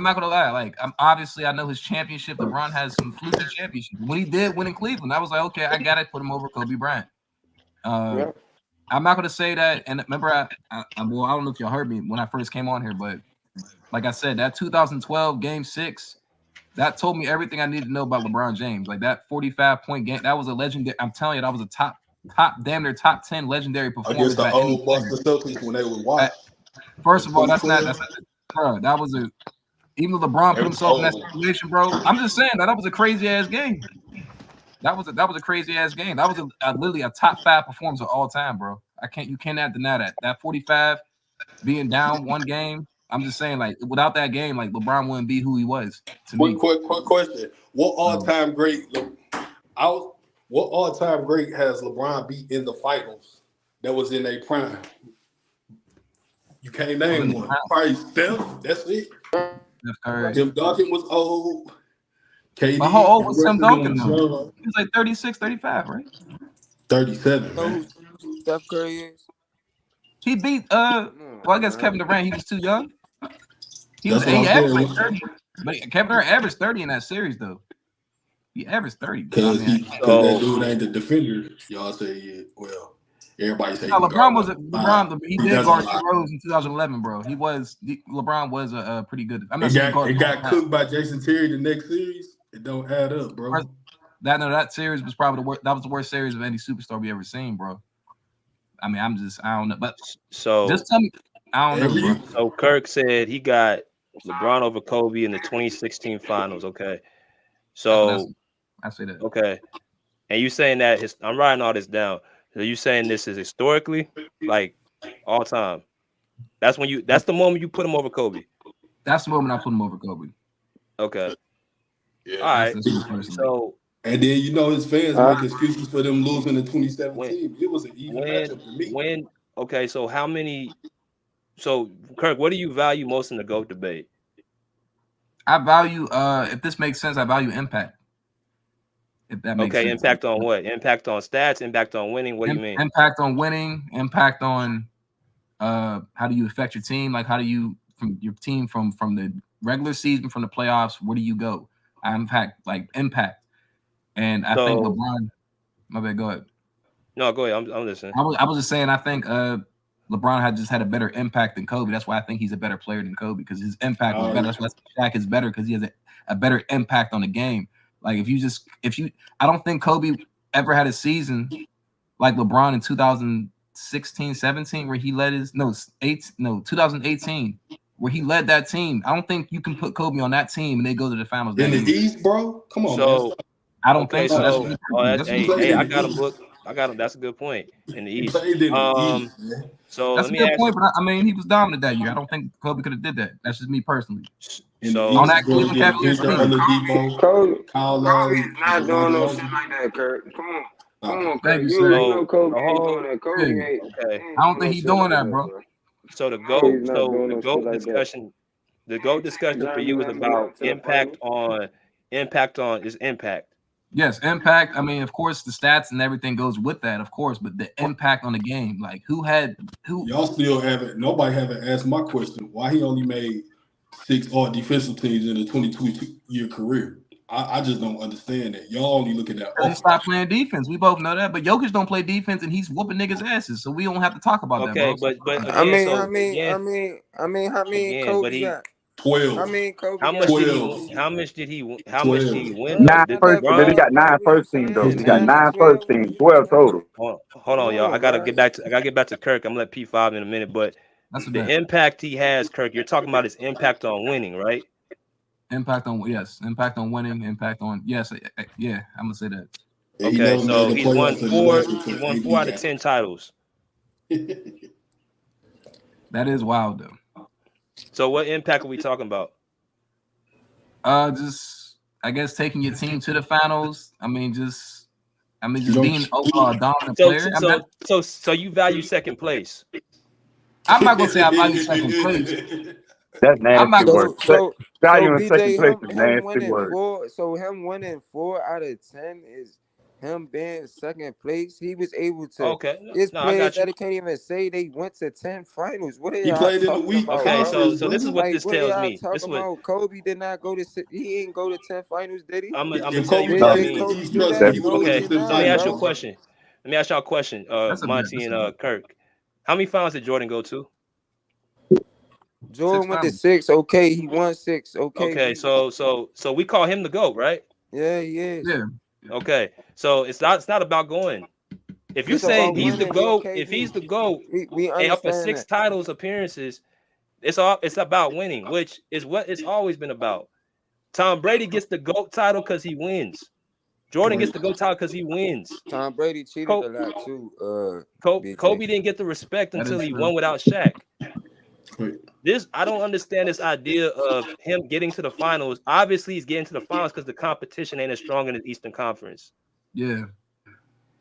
I'm not gonna lie. Like, obviously I know his championship. LeBron has some fluky championships. When he did win in Cleveland, I was like, okay, I gotta put him over Kobe Bryant. I'm not gonna say that. And remember, I don't know if y'all heard me when I first came on here, but like I said, that 2012 Game 6, that told me everything I needed to know about LeBron James. Like that 45-point game, that was a legendary. I'm telling you, that was a top damn near top 10 legendary performance. Against the old Boston Celtics when they would watch. First of all, that was a. Even LeBron put himself in that situation, bro. I'm just saying that was a crazy ass game. That was a crazy ass game. That was literally a top 5 performance of all time, bro. You cannot deny that. That 45 being down one game I'm just saying, like, without that game, like LeBron wouldn't be who he was to me. Quick question. What all-time great has LeBron beat in the finals that was in a prime? You can't name one. Probably Steph. That's it. Steph Curry. Tim Duncan was old. KD. But how old was Tim Duncan was though? young. He was like 36, 35, right? 37, know man. who Steph Curry is? He beat well, I guess Kevin Durant, he was too young. He That's was what I'm averaged saying. like 30. But Kevin Durant averaged 30 in that series though. He averaged 30. Because that dude ain't the defender. Y'all say, yeah, well, everybody say LeBron was he He did does a guard lot. Rose in 2011, bro. LeBron was a pretty good. I'm not It saying got cooked by Jason Terry the next series. It don't add up, bro. That series was probably the worst. That was the worst series of any superstar we ever seen, bro. I mean, I don't know, but so just tell me, I don't know, bro. So Kirk said he got LeBron over Kobe in the 2016 finals. Okay, so I say that. Okay, and you saying that I'm writing all this down. So you saying this is historically, like all time? That's the moment you put him over Kobe. That's the moment I put him over Kobe. Okay. Yeah. All right. So and then his fans make excuses for them losing in 2017. It was an even matchup to me. Okay, so how many? So Kirk, what do you value most in the GOAT debate? I value, if this makes sense, I value impact. If that makes sense. Okay, impact on what? Impact on stats, impact on winning. What do you mean? Impact on winning, impact on how do you affect your team? Like how do you from your team from the regular season, from the playoffs, where do you go? Impact. And I think LeBron, my bad, go ahead. No, go ahead. I'm listening. I was just saying I think LeBron had a better impact than Kobe. That's why I think he's a better player than Kobe, because his impact was better. That's why Shaq is better, because he has a better impact on the game. Like I don't think Kobe ever had a season like LeBron in 2016, 17, where he led 2018, where he led that team. I don't think you can put Kobe on that team and they go to the finals. In the East, bro? Come on, man. I don't think so. Hey, I got him booked. I got him. That's a good point. In the East. So that's let me a good ask point, but I mean, he was dominant that year. I don't think Kobe could have did that. That's just me personally. So on that Cleveland Cavaliers team, Kobe not doing no shit like that, Kurt. Come on, Kurt. You know Kobe ain't doing that. Kobe ain't. Okay. I don't think he's doing that, bro. So the GOAT discussion, the GOAT discussion for you is about impact on his impact. Yes, impact. I mean, of course, the stats and everything goes with that, of course, but the impact on the game, like who. Y'all still haven't. Nobody haven't asked my question. Why he only made 6 all defensive teams in a 22-year career? I just don't understand that. Y'all only looking at. He stopped playing defense. We both know that, but Jokic don't play defense, and he's whooping niggas' asses. So we don't have to talk about that, bro. But I mean, how many Kobe got? 12. How many Kobe How much got? How much did he win? 9 first, but he got 9 first teams though. He got 9 first teams, 12 total. Hold on, y'all. I gotta get back to Kirk. I'm gonna let P5 in a minute, but the impact he has, Kirk, you're talking about his impact on winning, right? Impact on winning, yeah. I'm gonna say that. Okay, so he won 4 out of 10 titles. That is wild though. So what impact are we talking about? Just I guess taking your team to the finals. I mean, just being a dominant player. So you value second place. I'm not gonna say I value second place. That's nasty work. Value in second BJ, place is nasty work. Him winning 4 out of 10 is him being second place. He was able to. It's players that can't even say they went to 10 finals. What are y'all played in the talking week. about? Okay, so this is what this tells me. This about Kobe did not go to. He ain't go to 10 finals, did he? I'm gonna tell you what that means. Okay, let me ask you a question. Monty and Kirk. How many finals did Jordan go to? Jordan went to 6. Okay, he won 6. Okay, so we call him the GOAT, right? Yeah, he is. Yeah. Okay, so it's not about going. If you say he's the GOAT, if he's the GOAT, and up for 6 titles appearances, it's about winning, which is what it's always been about. Tom Brady gets the GOAT title because he wins. Jordan gets the GOAT title because he wins. Tom Brady cheated a lot too. Kobe didn't get the respect until he won without Shaq. I don't understand this idea of him getting to the finals. Obviously, he's getting to the finals because the competition ain't as strong in the Eastern Conference. Yeah.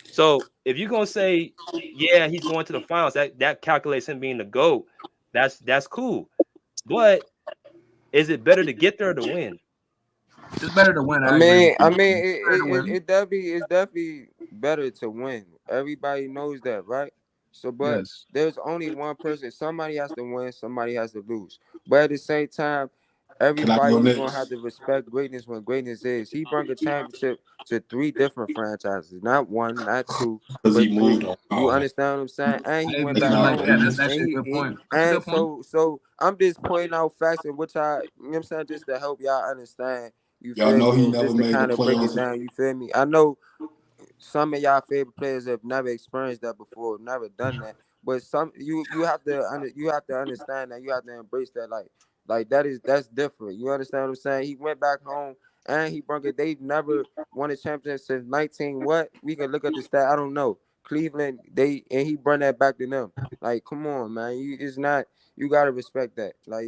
So if you're gonna say, yeah, he's going to the finals, that calculates him being the GOAT. That's cool. But is it better to get there or to win? It's better to win. I I agree with mean, you. Better to it, win. it's definitely better to win. Everybody knows that, right? So, but Yes. there's only one person. Somebody has to win. Somebody has to lose. But at the same time, Can I go everybody is gonna have next? to respect greatness when greatness is. He brought a championship to 3 different franchises, not one, not two, Because he but moved 3. on. You Oh, understand what I'm saying? And he Maybe went that's back something not like home, that. That's greatness. and actually a good point. That's a and good point. so I'm just pointing out facts of which I, you know what I'm saying, just to help y'all understand. You Y'all feel know me? he And never just to made the kind of break it playoffs. down, you feel me? I know some of y'all favorite players have never experienced that before, never done that. But some you have to you have to understand that, you have to embrace that, like that's different. You understand what I'm saying? He went back home and he brought it. They've never won a championship since 19 what? We can look at the stat. I don't know. Cleveland, he brought that back to them. Like, come on, man. It's not. You gotta respect that. Like,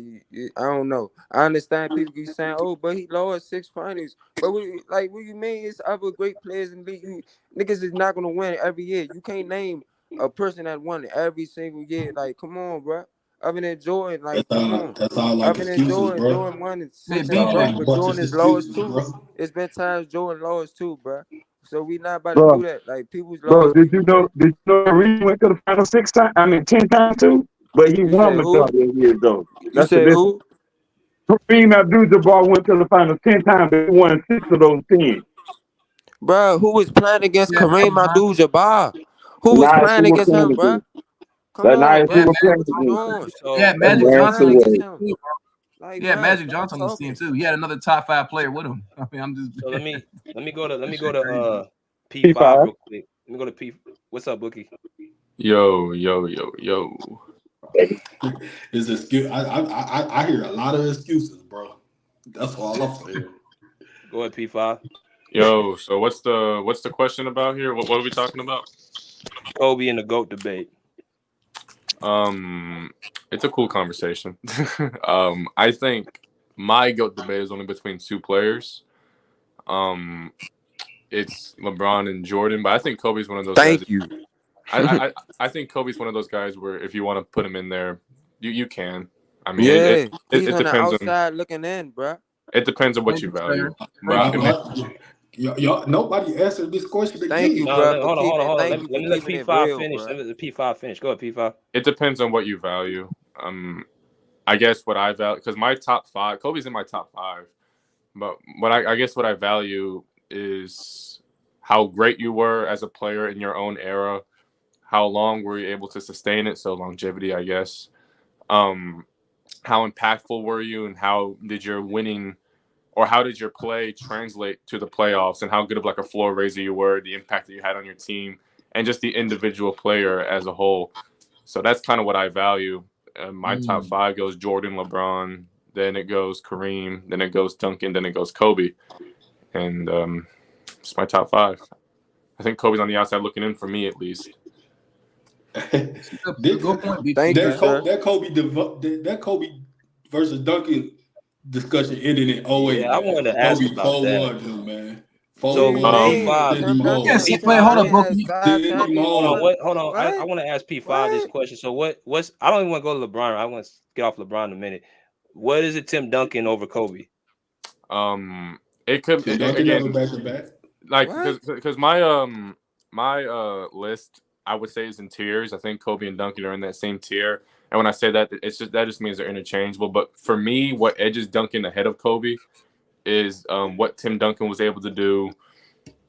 I don't know. I understand people keep saying, "Oh, but he lost 6 finals." But what you mean? It's other great players in the league. Niggas is not gonna win every year. You can't name a person that won every single year. Like, come on, bro. Other than Jordan, like, come on. That's all like Other than excuses, Jordan, bro. Jordan won Hey, 6 That's in a all row, like BJ. a but bunch of Jordan is lost excuses, too. bro. It's been times Jordan lost too, bro. So we not about to Bro, do that. Like, people's bro, lost, people win. did you know Reed went to the final 6 times? I mean 10 times too? But he You won said who? majority of years though. You That's the said difference. who? Kareem Abdul-Jabbar went to the final 10 times, but he won 6 of those 10. Bro, who was playing against Yeah, Kareem Magic Johnson. Abdul-Jabbar? Who was Nice playing who was against playing him, bro? against. Come That nice on, who bro. Yeah, was What playing is you against. doing? so Yeah, That Who Magic was Johnson nasty playing was on against way. the him? team too. Like, Yeah, bro, Magic stop Johnson on this team talking. too. He had another top 5 player with him. I mean, I'm just so let me go to that shit crazy. P5 real quick. Let me go to P. What's up, Bookie? Yo. It's excuse. I hear a lot of excuses, bro. That's all I'm saying. Go ahead, P5. Yo, so what's the question about here? What are we talking about? Kobe and the GOAT debate. It's a cool conversation. I think my GOAT debate is only between 2 players. It's LeBron and Jordan, but I think Kobe's one of those guys. Thank you. I think Kobe's one of those guys where if you want to put him in there, you can. I mean, Yeah, he's it on the depends on outside looking in, bro. what you value. Bro, If y'all, nobody answered this question Thank you, again. bro, for Hold on, hold on, keeping. hold on. Thank you Let for me let keeping it P5 real, finish. bro. Let P5 finish. Go ahead, P5. it depends on what you value. I guess what I value, because my top 5, Kobe's in my top 5, but I guess what I value is how great you were as a player in your own era. How long were you able to sustain it? So longevity, I guess. How impactful were you, and how did your winning, or how did your play translate to the playoffs, and how good of like a floor raiser you were, the impact that you had on your team, and just the individual player as a whole. So that's kind of what I value. My top 5 goes Jordan, LeBron, then it goes Kareem, then it goes Duncan, then it goes Kobe, and it's my top 5. I think Kobe's on the outside looking in for me, at least. Good point, Thank you, sir. That Kobe versus Duncan discussion ended in 08, Yeah, I man. wanted to ask Kobe about that. 4-1 him, man. What do 4-1 you mean? P5. sent him Tim Duncan home. has wait, hold up, Duncan Bookie. has 5 Send him Hold on, championships. home. hold on. I What? want to ask P5 this What? question. So what's I don't even want to go to LeBron. I want to get off LeBron in a minute. What is it, Tim Duncan over Kobe? It could Tim Duncan never again, back to back. like What? because my list, I would say, is in tiers. I think Kobe and Duncan are in that same tier, and when I say that, that just means they're interchangeable. But for me, what edges Duncan ahead of Kobe is what Tim Duncan was able to do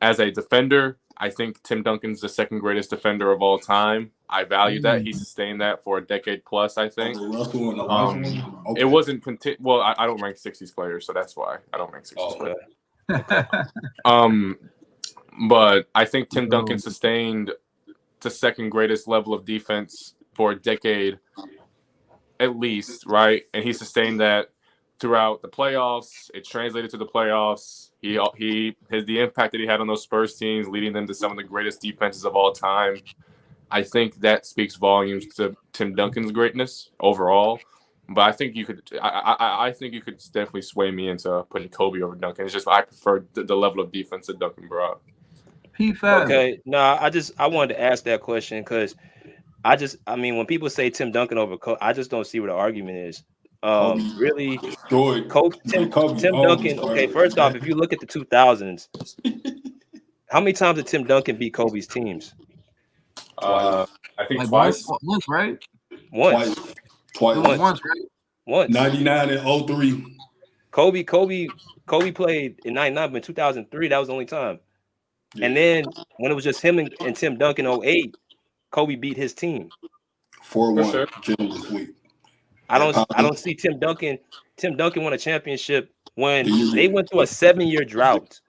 as a defender. I think Tim Duncan's the second greatest defender of all time. I value that. He sustained that for a decade plus, I think. Russell and Elijah. Okay. It wasn't well, I don't rank 60s players, so that's why I don't rank 60s players. Okay. But I think Tim Duncan sustained the second greatest level of defense for a decade at least, right? And he sustained that throughout the playoffs. It translated to the playoffs. The impact that he had on those Spurs teams, leading them to some of the greatest defenses of all time. I think that speaks volumes to Tim Duncan's greatness overall. But I think you could. I think you could definitely sway me into putting Kobe over Duncan. It's just I prefer the level of defense that Duncan brought. P5. Okay, no, I wanted to ask that question because I mean, when people say Tim Duncan over Kobe, I just don't see what the argument is. Kobe Really, destroyed. Tim Kobe Duncan. destroyed Okay, it, first off, man. if you look at the 2000s, how many times did Tim Duncan beat Kobe's teams? I think Like twice. once, right? Once. Twice. It was once, right? Once. 99 and 03. Kobe played in 99, but in 2003, that was the only time. Yeah. And then when it was just him and Tim Duncan 08, Kobe beat his team. 4-1 generally sweep. I don't see Tim Duncan won a championship when they went through a 7-year drought.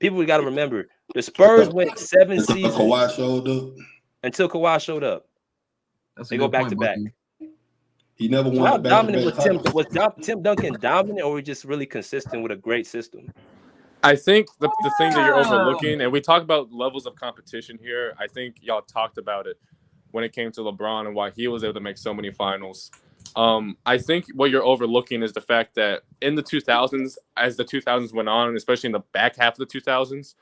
People got to remember the Spurs went 7 seasons Kawhi showed up. until Kawhi showed up. They go back to back. He never So won how the dominant back-to-back was title. Tim Duncan dominant, or was he just really consistent with a great system? I think the thing that you're overlooking, and we talk about levels of competition here. I think y'all talked about it when it came to LeBron and why he was able to make so many finals. I think what you're overlooking is the fact that in the 2000s, as the 2000s went on, especially in the back half of the 2000s,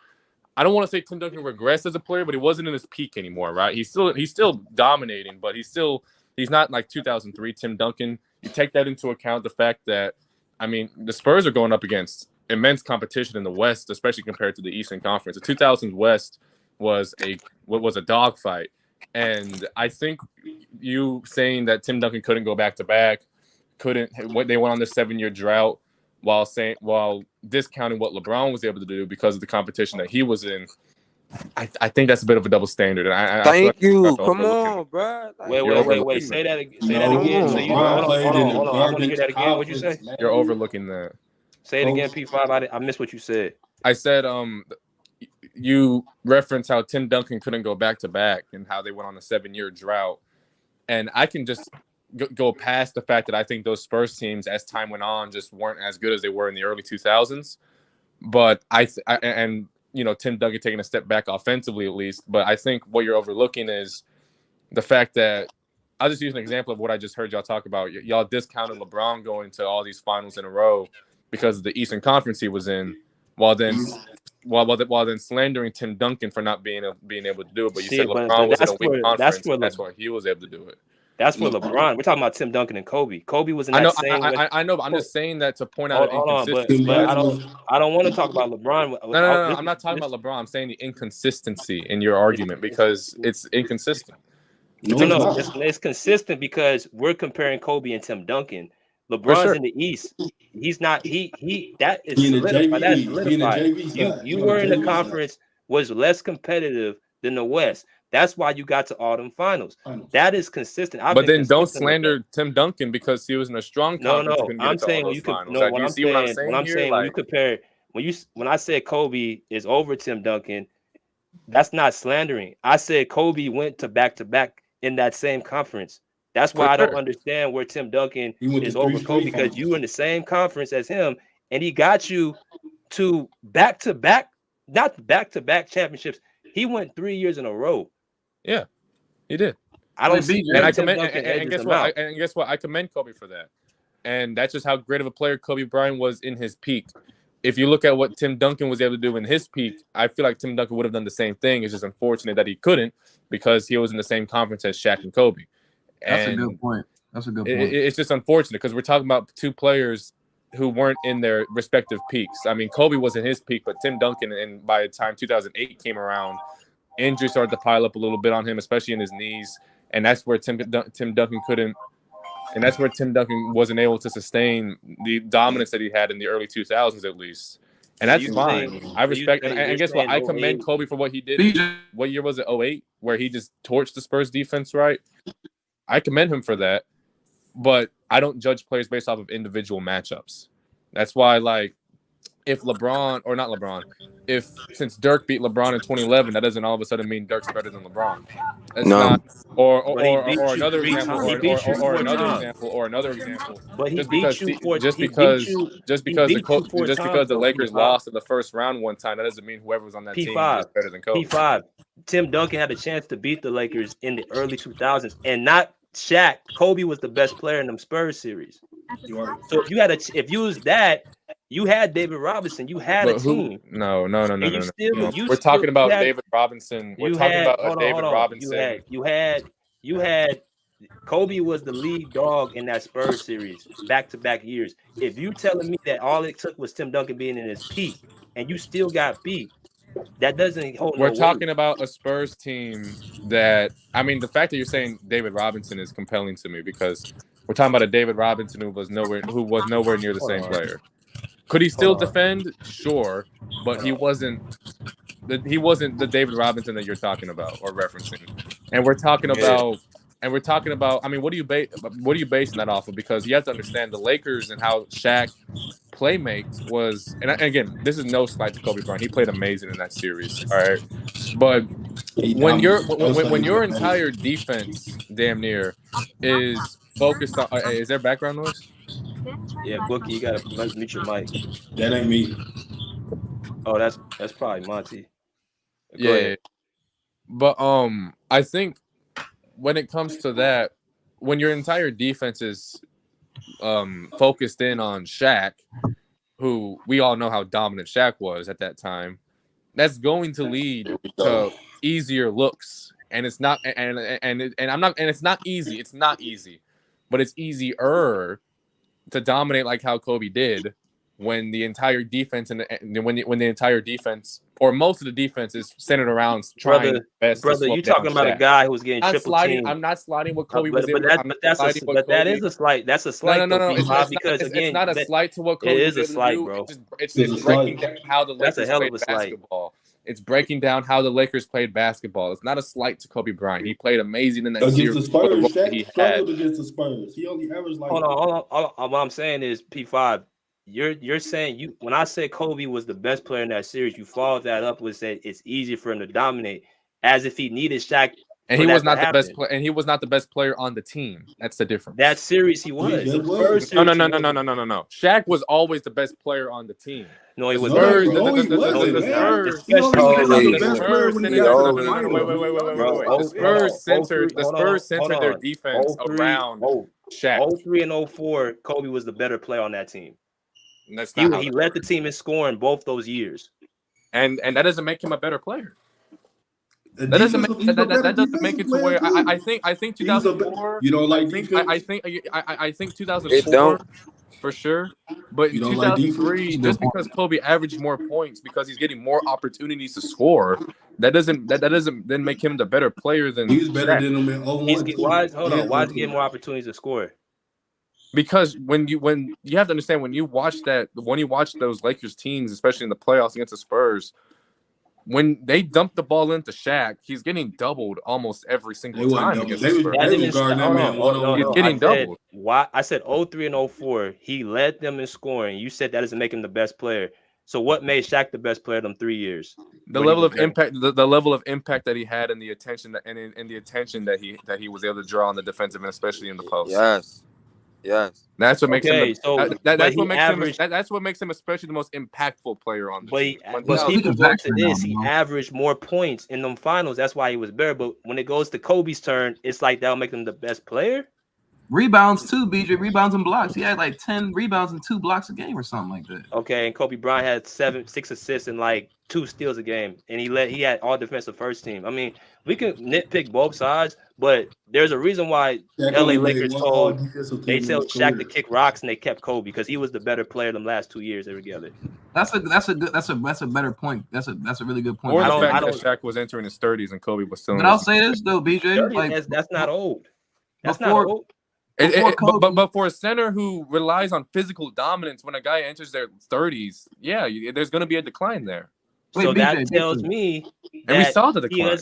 I don't want to say Tim Duncan regressed as a player, but he wasn't in his peak anymore, right? He's still dominating, but he's not like 2003 Tim Duncan. You take that into account, the fact that, I mean, the Spurs are going up against immense competition in the West, especially compared to the Eastern Conference. The 2000s West was a dogfight. And I think you saying that Tim Duncan couldn't go back to back, they went on this 7-year drought, while discounting what LeBron was able to do because of the competition that he was in. I think that's a bit of a double standard. And Thank you. Come on, bro. Wait. Say that again. Say that again. So you hold on. I want to hear that again. What'd you say? You're overlooking that. Say it again, P5. I missed what you said. I said you referenced how Tim Duncan couldn't go back to back and how they went on a 7-year drought. And I can just go past the fact that I think those Spurs teams, as time went on, just weren't as good as they were in the early 2000s. But Tim Duncan taking a step back offensively at least. But I think what you're overlooking is the fact that I'll just use an example of what I just heard y'all talk about. Y'all discounted LeBron going to all these finals in a row because of the Eastern Conference he was in, while then slandering Tim Duncan for not being able to do it. But you said LeBron was in a weak conference. That's why he was able to do it. That's for LeBron. We're talking about Tim Duncan and Kobe. Kobe was in that same. I know, but I'm just saying that to point out inconsistency. But I don't want to talk about LeBron. No. I'm not talking about LeBron. I'm saying the inconsistency in your argument because it's inconsistent. No, it's consistent because we're comparing Kobe and Tim Duncan. LeBron's in the East. He's not. That is solidified. That's solidified. You were in the conference was less competitive than the West. That's why you got to all them finals. That is consistent. But then don't slander Tim Duncan because he was in a strong conference. No. I'm saying when you compare when I said Kobe is over Tim Duncan, that's not slandering. I said Kobe went to back in that same conference. That's why I don't understand where Tim Duncan is over Kobe because you were in the same conference as him, and he got you to back-to-back, not back-to-back championships. He went 3 years in a row. Yeah, he did. I don't see. And I commend. And guess what? And guess what? I commend Kobe for that. And that's just how great of a player Kobe Bryant was in his peak. If you look at what Tim Duncan was able to do in his peak, I feel like Tim Duncan would have done the same thing. It's just unfortunate that he couldn't because he was in the same conference as Shaq and Kobe. That's a good point. It's just unfortunate because we're talking about two players who weren't in their respective peaks. I mean, Kobe was in his peak, but Tim Duncan, and by the time 2008 came around, injuries started to pile up a little bit on him, especially in his knees, and that's where Tim Duncan couldn't. And that's where Tim Duncan wasn't able to sustain the dominance that he had in the early 2000s, at least. And that's fine. I respect. And guess what? I commend Kobe for what he did. What year was it? 2008, where he just torched the Spurs defense, right? I commend him for that. But I don't judge players based off of individual matchups. That's why, like, if since Dirk beat LeBron in 2011, that doesn't all of a sudden mean Dirk's better than LeBron. That's not. Or another example. But just because the Lakers lost in the first round one time, that doesn't mean whoever was on that team is better than Kobe. P5. Tim Duncan had a chance to beat the Lakers in the early 2000s and not Kobe was the best player in them Spurs series. You are. So if you was that, you had David Robinson, you had a But who? team, No. and We're talking you about had David Robinson. We're you talking had about a hold David on. Robinson. You had Kobe was the lead dog in that Spurs series, back-to-back years. If you telling me that all it took was Tim Duncan being in his peak, and you still got beat, that doesn't hold We're no weight. talking about a Spurs team that, I mean, the fact that you're saying David Robinson is compelling to me because we're talking about a David Robinson who was nowhere near the same player. Could he still defend? Sure, but he wasn't the David Robinson that you're talking about or referencing. And we're talking about I mean, what are you basing that off of? Because you have to understand the Lakers and how Shaq playmakes was, and again, this is no slight to Kobe Bryant. He played amazing in that series. All right. But when your entire defense damn near is focused on is there background noise? Yeah, Bookie, you gotta mute your mic. That ain't me. Oh, that's probably Monty. Go Yeah. ahead. But I think when it comes to that, when your entire defense is focused in on Shaq, who we all know how dominant Shaq was at that time, that's going to lead to easier looks. And it's not it's not easy. It's not easy, but it's easier to dominate like how Kobe did when the entire defense and when the entire defense or most of the defense is centered around trying best to slow you down talking about a Shaq. guy who was getting triple teamed. I'm not sliding what Kobe but was able. that is a slight. That's a slight. No. It's not a slight to what Kobe it is was a able slight, to do. bro. It's just breaking down how the That's a Lakers hell played of a slight. basketball. It's breaking down how the Lakers played basketball. It's not a slight to Kobe Bryant. He played amazing in that Against series. the Spurs, Shaq struggled against the Spurs. He only averaged like. Hold on. What I'm saying is P5. You're saying when I said Kobe was the best player in that series, you followed that up with said it's easy for him to dominate, as if he needed Shaq. And he was not the best player. And he was not the best player on the team. That's the difference. That series he was. He was. No. Shaq was always the best player on the team. No, he was not. Wait. The Spurs centered their defense around Shaq. 03 and 04, Kobe was the better player on that team. And that's not he led the team in scoring both those years. And that doesn't make him a better player. That doesn't make it to where I think 2004. You don't like I think 2004 for sure. But in 2003, just because Kobe averaged more points because he's getting more opportunities to score, that doesn't then make him the better player than he's better than him in 01. Why is he getting more opportunities to score? Because when you have to understand when you watch those Lakers teams, especially in the playoffs against the Spurs. When they dump the ball into Shaq, he's getting doubled almost every single time against the Spurs. He's getting doubled. Why? I said 03 and 04. He led them in scoring. You said that doesn't make him the best player. So what made Shaq the best player them 3 years? The level of impact, the level of impact that he had, and the attention that he was able to draw on the defensive, and especially in the post. Yes. That's what makes him. That's what makes him especially the most impactful player on the team. But people go to this. He averaged more points in them finals. That's why he was better. But when it goes to Kobe's turn, it's like that'll make him the best player. Rebounds too, BJ. Rebounds and blocks. He had like 10 rebounds and 2 blocks a game or something like that. Okay, and Kobe Bryant had 6 assists and like 2 steals a game, and he had all defensive first team. I mean, we can nitpick both sides, but there's a reason why LA Lakers told Shaq to kick rocks and they kept Kobe because he was the better player them last 2 years together. That's a better point. That's a really good point. Or the fact that Shaq was entering his 30s and Kobe was still. But I'll say this though, BJ, that's not old. That's not old. But for a center who relies on physical dominance when a guy enters their 30s, yeah, there's going to be a decline there. So that tells me and we saw the decline.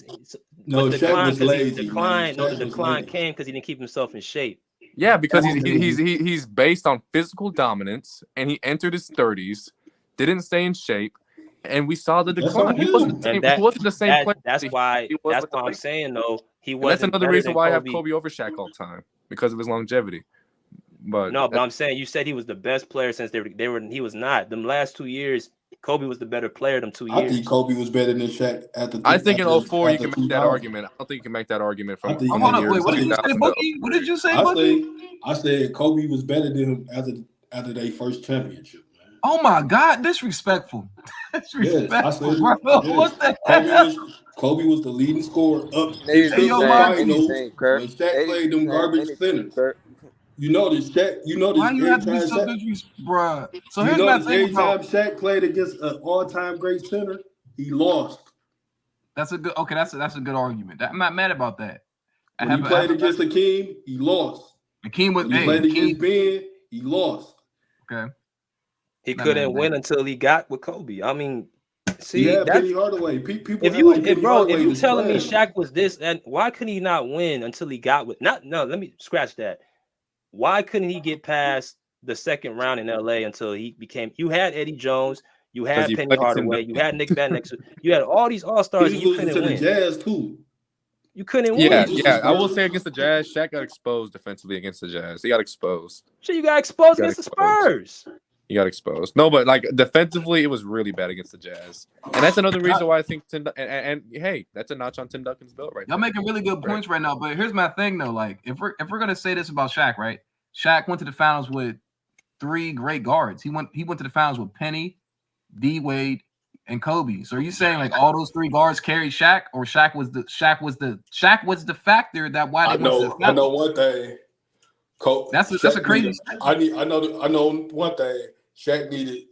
The decline came because he didn't keep himself in shape. Yeah, because he's based on physical dominance, and he entered his 30s, didn't stay in shape, and we saw the decline. He wasn't the same player. That's why I'm saying though he wasn't. That's another reason why I have Kobe over Shaq all the time because of his longevity. But I'm saying you said he was the best player since they were. He was not. Them last 2 years, Kobe was the better player them 2 I years. think Kobe was better than Shaq at the. I think in at the- 04 at you the can make that 2000. argument. I don't think you can make that argument from I think- from Hold the up, years wait, what did you 2000 say, to Boogie? 03. you say, I said Kobe was better than him after their first championship. Oh my God, disrespectful. Yes, I said Bro, yes. what the hell? Kobe was the leading scorer up Niggas until be the saying finals anything, Kurt. when Shaq Niggas played be them saying garbage anything, centers. Kurt. You notice Shaq. You notice Why you every have to be time so Shaq. disrespectful, bro? So You here's my notice thing every about. time Shaq played against an all-time great center, he lost. That's a good. Okay, that's a good argument. I'm not mad about that. When he played against Hakeem, he lost. Hakeem was. When he Hey, played Hakeem, against Ben, he lost. okay. He Not couldn't mad at win that. until he got with Kobe. I mean, He see, had that's Penny Hardaway. People if act you, like Penny Hardaway if you was telling me trash. Shaq was this, and why couldn't he not win until he got with? Let me scratch that. Why couldn't he get past the second round in LA until he became? You had Eddie Jones, you had you Penny played Tim Hardaway, you Duncan. had Nick Van Exel, you had all these all He stars, was and you losing couldn't to the win. Jazz too. You couldn't Yeah, win. yeah. I will say against the Jazz, Shaq got exposed defensively against the Jazz. He got exposed. Shit, you got exposed Got against the exposed. Spurs. He got exposed. No, but like defensively, it was really bad against the Jazz, and that's another reason why I think Tim. And hey, that's a notch on Tim Duncan's belt, right? Y'all making really good points right now, but here's my thing though. Like, if we're gonna say this about Shaq, right? Shaq went to the finals with 3 great guards. He went to the finals with Penny, D Wade, and Kobe. So are you saying like all those 3 guards carried Shaq, or Shaq was the factor that why they went to the finals? I know one thing. That's a crazy statement. I know one thing. Shaq needed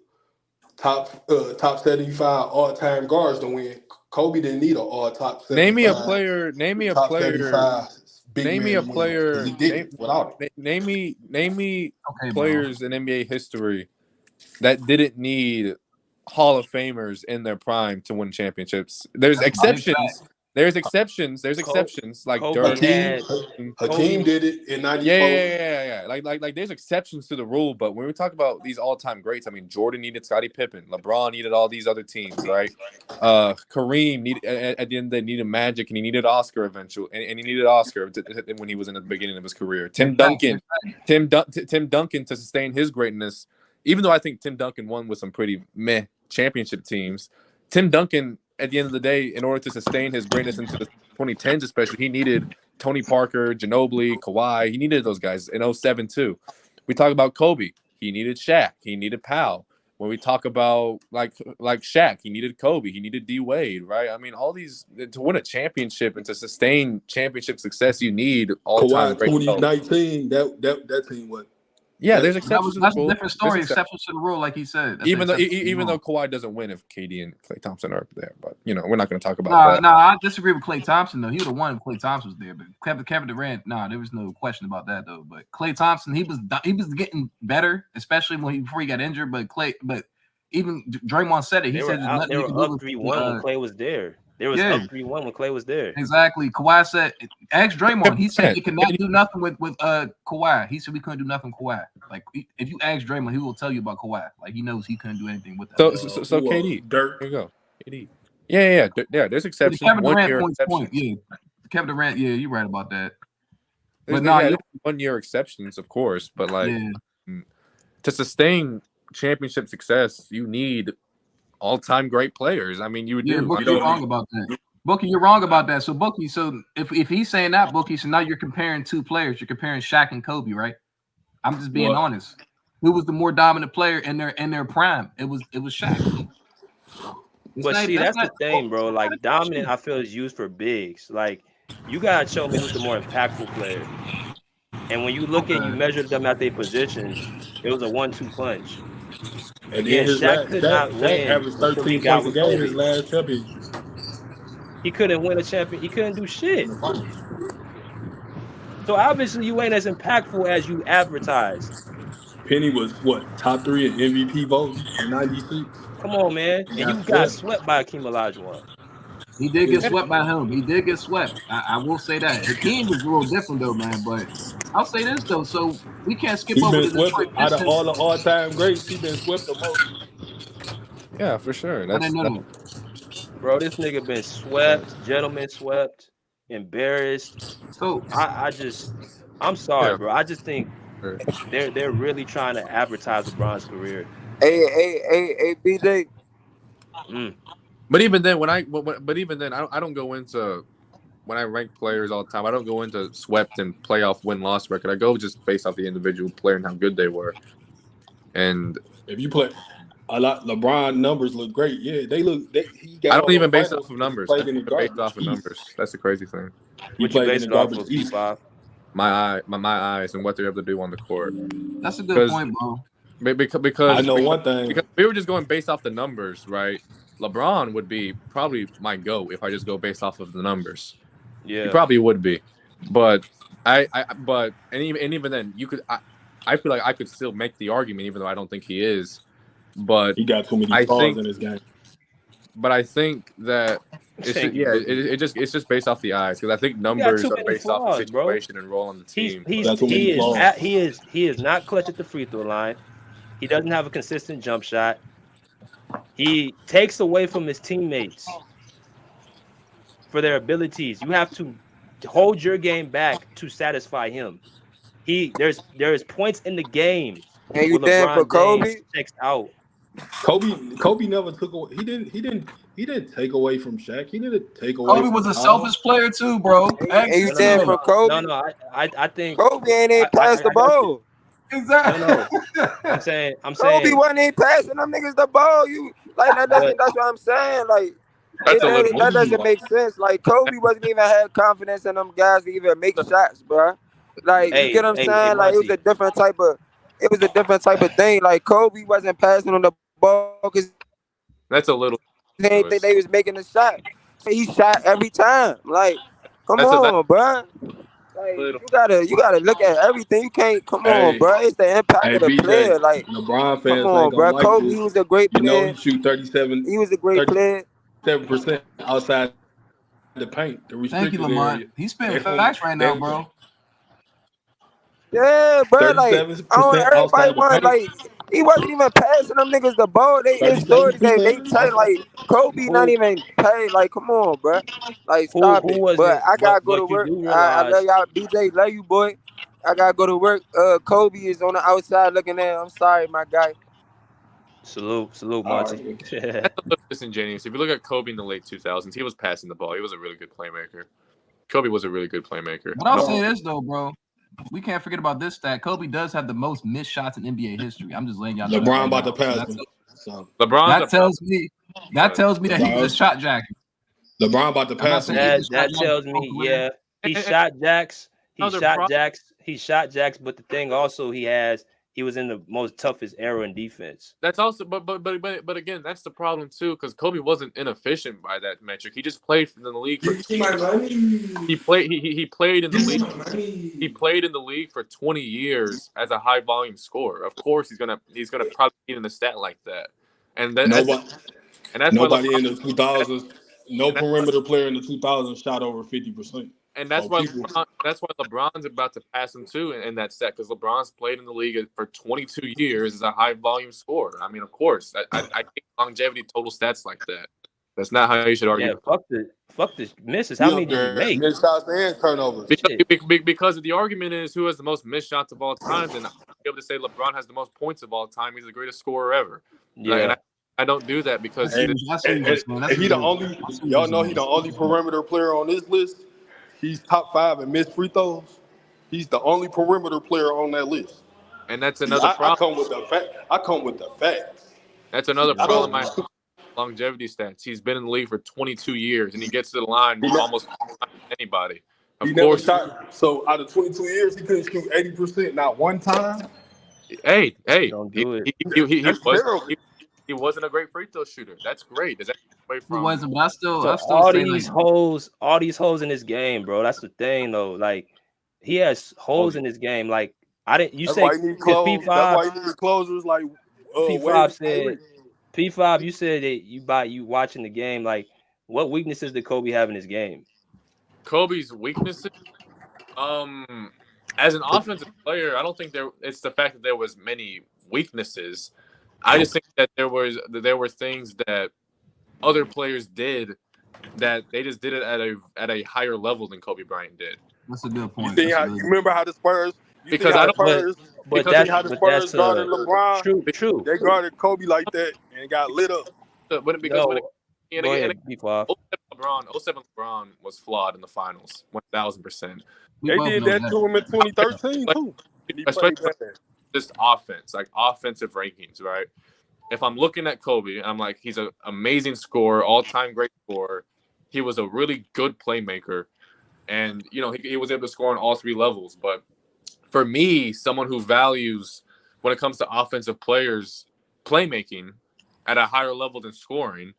top 75 all-time guards to win. Kobe didn't need an all top 75. Name me a player. Name me a top player. 75 big Name me man a to win, player. 'cause he didn't without it. Name me Okay, players in NBA history that didn't need Hall of Famers in their prime to win championships. There's exceptions. There's exceptions. Like Dirk. Hakeem did it in '94. Yeah. Like there's exceptions to the rule, but when we talk about these all-time greats, I mean, Jordan needed Scottie Pippen, LeBron needed all these other teams, right? Kareem needed at the end they needed Magic, and he needed Oscar eventually, and he needed Oscar when he was in the beginning of his career. Tim Duncan to sustain his greatness, even though I think Tim Duncan won with some pretty meh championship teams. Tim Duncan, at the end of the day, in order to sustain his greatness into the 2010s, especially, he needed Tony Parker, Ginobili, Kawhi. He needed those guys in 07 too. We talk about Kobe. He needed Shaq. He needed Powell. When we talk about like Shaq, he needed Kobe. He needed D Wade, right? I mean, all these to win a championship and to sustain championship success, you need all-time Kawhi great. 2019. That team was. Yeah, there's exceptions to the That's rule. a different story. Exceptions to the rule, like he said. That's Even exception though Kawhi doesn't win if KD and Klay Thompson are there, but we're not going to talk about that. No, I disagree with Klay Thompson though. He would have won if Klay Thompson was there, but Kevin Durant, there was no question about that though. But Klay Thompson, he was getting better, especially before he got injured. But even Draymond said it. He said there's nothing they you were can do up with 3-1 when Klay was there. There was up 3-1 when Klay was there. Exactly. Kawhi said, ask Draymond. He said they cannot do nothing with Kawhi. He said we couldn't do nothing with Kawhi. Like if you ask Draymond, he will tell you about Kawhi. Like he knows he couldn't do anything with that. So KD, Dirk, there you go. KD. Yeah. There's exceptions. Kevin Durant exceptions. Yeah. Kevin Durant. Yeah, you're right about that. But there's 1 year exceptions, of course. But to sustain championship success, you need all-time great players. I mean, you do. Bookie, you're wrong about that. Bookie, you're wrong about that. So Bookie, if he's saying that, Bookie, so now you're comparing 2 players. You're comparing Shaq and Kobe, right? I'm just being honest. Who was the more dominant player in their prime? It was Shaq. But that's the thing, bro. Like dominant, I feel is used for bigs. Like you gotta show me who's the more impactful player. And when you look at you measure them at their positions, it was a 1-2 punch. And then Shaq could not win averaged 13 points a game his last championship. He couldn't win a champion. He couldn't do shit. So obviously you ain't as impactful as you advertised. Penny was top 3 in MVP voting in '96. Come on, man. And you got swept by Hakeem Olajuwon. He did get swept by him. He did get swept. I will say that. Hakeem was a little different though, man. But I'll say this though. So we can't skip over the Detroit out of Pistons. all the all-time greats. He been swept the most. Yeah, for sure. I didn't know that. Bro, this nigga been swept, gentleman swept, embarrassed. So I'm sorry, bro. I just think they're really trying to advertise LeBron's career. Hey, BJ. But even then, I don't go into when I rank players all the time. I don't go into swept and playoff win-loss record. I go just based off the individual player and how good they were. And if you play a lot, LeBron numbers look great. Yeah, he got I all don't even those base finals off of because he numbers. I played in the based garbage off of East. numbers. That's the crazy thing. He What you played in base the it off garbage of, East. P5? My eyes and what they're able to do on the court. That's a good point, bro. I know one thing. Because we were just going based off the numbers, right? LeBron would be probably my GOAT if I just go based off of the numbers. Yeah, he probably would be, but even then, I feel like I could still make the argument, even though I don't think he is. But he got too many stars in his game. But I think that it's just based off the eyes, because I think numbers are based off the situation and role on the team. He is not clutch at the free throw line. He doesn't have a consistent jump shot. He takes away from his teammates for their abilities. You have to hold your game back to satisfy him. There's points in the game And you where damn for LeBron Kobe? James checks out. Kobe never took away. He didn't take away from Shaq. He didn't take away. Kobe from was a Kyle. selfish player too, bro. And you stand for Kobe? No, I think Kobe ain't passed the ball. Exactly. No. I'm saying Kobe wasn't even passing them niggas the ball. You like that doesn't. That's what I'm saying. Like that doesn't make sense. Like Kobe wasn't even had confidence in them guys to even make shots, bro. Like you get what I'm saying? Like it was a different type of. It was a different type of thing. Like Kobe wasn't passing on the ball because that's a little. They didn't think they was making a shot. So he shot every time. Like, come on, bro. Like you gotta look at everything. You can't. Come on, bro. It's the impact of the BJ, player. Like, LeBron fans come on, ain't bro. gonna like Kobe, this. he was a great player. You know, he shoot 37. He was a great player. 7% outside the paint. The Thank restricted you, Lamont. area. He's spitting facts right now, bro. Yeah, bro. Like, 37% everybody outside the want paint. like. He wasn't even passing them niggas the ball. His stories they tell like Kobe not even pay. Like, come on, bro. Like, stop it. But I gotta go to work. I love y'all, BJ. Love you, boy. I gotta go to work. Kobe is on the outside looking in. I'm sorry, my guy. Salute, Monty. That's a little disingenuous. If you look at Kobe in the late 2000s, he was passing the ball. He was a really good playmaker. Kobe was a really good playmaker. But I'll say this though, bro. We can't forget about this stat. Kobe does have the most missed shots in NBA history. I'm just letting y'all know. LeBron about to pass him. That tells me that he was shot jacking. LeBron about to pass him. That tells me, yeah, he shot jacks. He shot jacks. But the thing also he was in the most toughest era in defense. That's also, but again, that's the problem too, because Kobe wasn't inefficient by that metric. He just played in the league for. He played in the league. He played in the league for 20 years as a high volume scorer. Of course, he's gonna probably get in the stat like that. And that's nobody in the 2000s. No perimeter player in the 2000s shot over 50%. And that's why LeBron's about to pass him too in that set, because LeBron's played in the league for 22 years as a high volume scorer. I mean, of course, I think longevity total stats like that. That's not how you should argue. Yeah, fuck the misses. How many did he make? Missed shots and turnovers. Because the argument is who has the most missed shots of all time, then I'll be able to say LeBron has the most points of all time. He's the greatest scorer ever. Yeah. And I don't do that because he the only. Y'all know he the only perimeter player on this list. He's top 5 in missed free throws. He's the only perimeter player on that list. And that's another problem. I come with the facts. That's another problem. My longevity stats. He's been in the league for 22 years, and he gets to the line almost anybody. Of course. So out of 22 years, he couldn't shoot 80%, not one time. Hey, don't do it. He wasn't a great free throw shooter. That's great. Does that away from? He wasn't, but I still all say these like, holes in his game, bro. That's the thing, though. Like he has holes in his game. Like I didn't. You That's say why he need closers. P5. That's why he need closers. Like P5 said. P5, you said that you watching the game. Like, what weaknesses did Kobe have in his game? Kobe's weaknesses. As an offensive player, I don't think it's the fact that there was many weaknesses. I just think that there were things that other players did that they just did it at a higher level than Kobe Bryant did. That's a good point. You remember how the Spurs? Because how the Spurs guarded LeBron. True. They guarded Kobe like that and got lit up. because when it, Yo, and go again, ahead, B5. 07 LeBron was flawed in the finals, 1000%. We They both did know that that. to him in 2013 too. And he Especially played bad. just offense, like offensive rankings, right? If I'm looking at Kobe, I'm like, he's an amazing scorer, all-time great scorer. He was a really good playmaker, and he was able to score on all three levels. But for me, someone who values when it comes to offensive players playmaking at a higher level than scoring,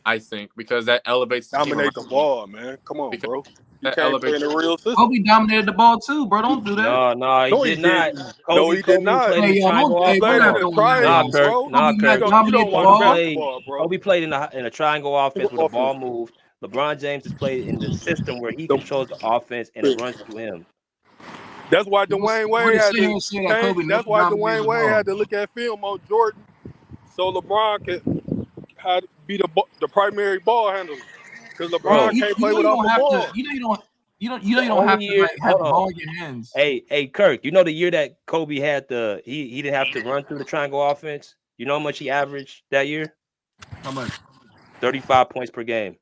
I think, because that elevates the team Dominate around. the ball, man. Come on, Because bro. You that can't play in elevates. a real system. Kobe dominated the ball too, bro. Don't do that. No, he No, he did not. didn't. No, he did Kobe not. played in Hey, the yo, triangle don't. He Hey, we're played offense. in not the doing that, Nah, yo. triangle, Kirk. bro. Nah, Kobe You Kirk. not don't dominate the watch Kobe ball. played. basketball, bro. Kobe played in a triangle offense with the Offense. ball moved. LeBron James has played in the system where he The- controls the offense and it runs through him. That's why You Dwayne want Wade to had sit here to and say that change. Kobe never That's why dominated Dwayne the Wade ball. had to look at film on Jordan so LeBron could be the primary ball handler. Because Bro, LeBron you, can't you play know you without don't the have to. ball. The You don't only have to year, like have hold the on. ball in your hands. Hey, Kirk, you know the year that Kobe had he didn't have to run through the triangle offense? You know how much he averaged that year? How much? 35 points per game.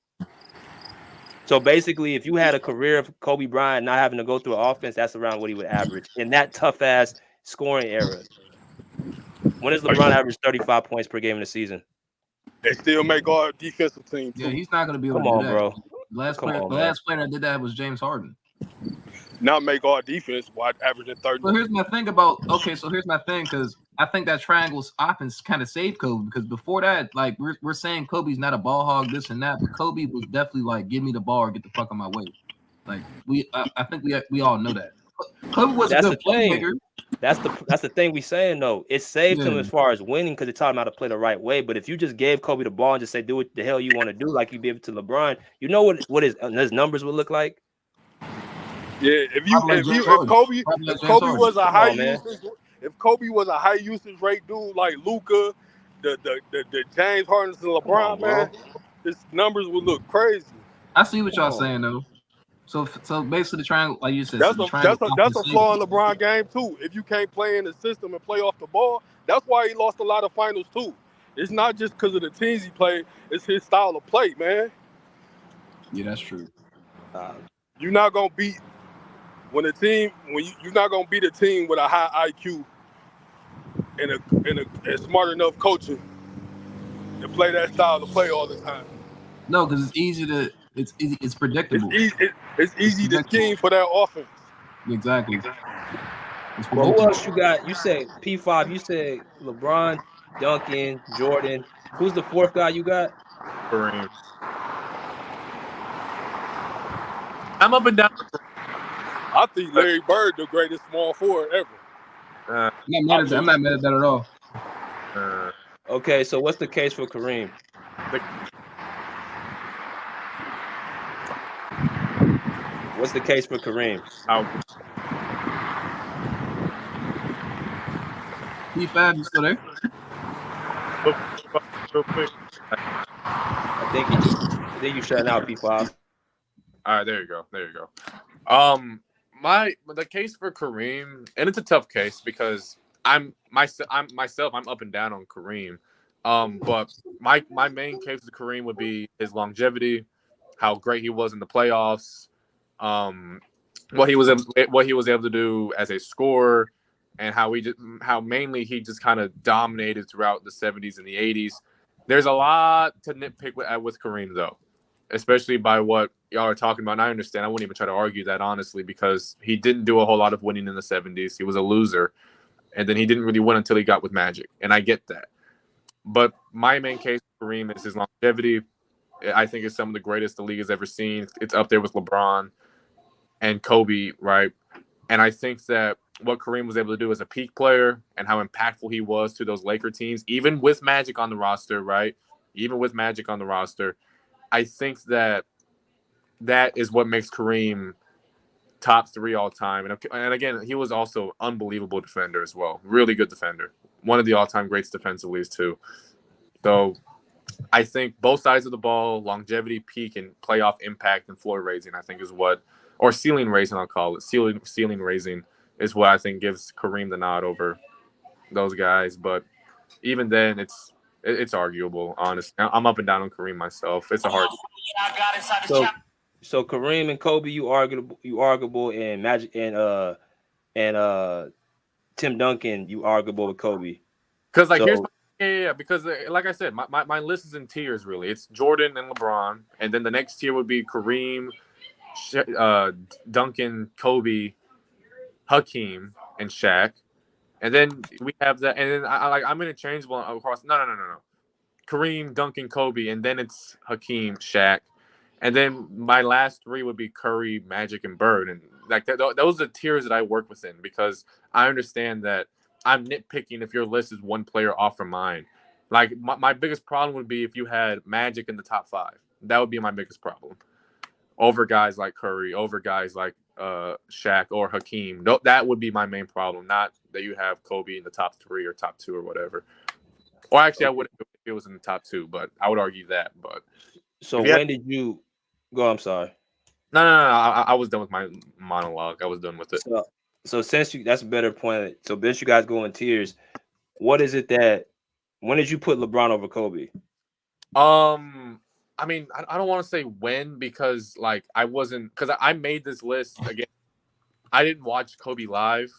So basically, if you had a career of Kobe Bryant not having to go through an offense, that's around what he would average in that tough ass scoring era. When does LeBron average 35 points per game in the season? They still make our defensive team Yeah, too. he's not going to be able Come to do on, that. bro. Come The on, man. last player that did that was James Harden. Not make our defense while averaging 30. So here's my thing about because I think that triangle's offense kind of saved Kobe because before that, like we're saying Kobe's not a ball hog, this and that, but Kobe was definitely like, give me the ball or get the fuck on my way. Like I think we all know that. Kobe was That's a the good thing. playmaker. That's the thing we saying though. It saved him Yeah. as far as winning because it taught him how to play the right way. But if you just gave Kobe the ball and just say do what the hell you want to do, like you gave it to LeBron, you know what his numbers would look like. Yeah, if James Kobe Harden. was a Come high on, man. usage, if Kobe was a high usage rate dude like Luka, the James Harden and LeBron, man, his numbers would look crazy. I see what y'all saying though. So basically the triangle, like you said, so That's the a triangle that's a offense flaw in LeBron game too. If you can't play in the system and play off the ball, that's why he lost a lot of finals too. It's not just because of the teams he played; it's his style of play, man. Yeah, that's true. You're not gonna beat you're not gonna beat a team with a high IQ and smart enough coaching to play that style of play all the time. No, because it's easy. It's predictable. It's easy to scheme for that offense. Exactly. But who else you got? You said P5. You said LeBron, Duncan, Jordan. Who's the fourth guy you got? Kareem. I'm up and down. I think Larry Bird the greatest small forward ever. I'm not mad at that at all. Okay, so what's the case for Kareem? What's the case for Kareem? P5, you still there? Real quick. I think you shutting out P5. All right, there you go. The case for Kareem, and it's a tough case because I'm up and down on Kareem. But my main case for Kareem would be his longevity, how great he was in the playoffs, what he was able to do as a scorer, and how mainly he just kind of dominated throughout the 70s and the 80s. There's a lot to nitpick with Kareem though, especially by what y'all are talking about. And I understand. I wouldn't even try to argue that honestly because he didn't do a whole lot of winning in the 70s. He was a loser, and then he didn't really win until he got with Magic, and I get that. But my main case for Kareem is his longevity. I think it's some of the greatest the league has ever seen. It's up there with LeBron and Kobe, right? And I think that what Kareem was able to do as a peak player and how impactful he was to those Laker teams, even with Magic on the roster, right? Even with Magic on the roster, I think that is what makes Kareem top 3 all time. And again, he was also unbelievable defender as well. Really good defender. One of the all-time greats defensively too. So I think both sides of the ball, longevity, peak, and playoff impact and floor raising, I think is what, or ceiling raising, I'll call it. Ceiling raising is what I think gives Kareem the nod over those guys. But even then, It's arguable, honestly. I'm up and down on Kareem myself. It's a hard. So Kareem and Kobe, you arguable, and Magic and Tim Duncan, you arguable with Kobe. Because like here's So yeah, because like I said, my list is in tiers really. It's Jordan and LeBron, and then the next tier would be Kareem, Duncan, Kobe, Hakeem, and Shaq. And then we have that, and then I'm interchangeable across. No. Kareem, Duncan, Kobe, and then it's Hakeem, Shaq, and then my last three would be Curry, Magic, and Bird, and like those are the tiers that I work within because I understand that I'm nitpicking if your list is one player off from mine. Like my biggest problem would be if you had Magic in the top five. That would be my biggest problem. Over guys like Curry, over guys like Shaq or Hakeem. No, that would be my main problem. Not that you have Kobe in the top three or top two or whatever. Or actually, I would if it was in the top two, but I would argue that. But so when did you go? I'm sorry. No. I was done with my monologue. I was done with it. So since that's a better point. So since you guys go in tiers, what is it that when did you put LeBron over Kobe? I mean, I don't want to say when because like I wasn't because I made this list again. I didn't watch Kobe live,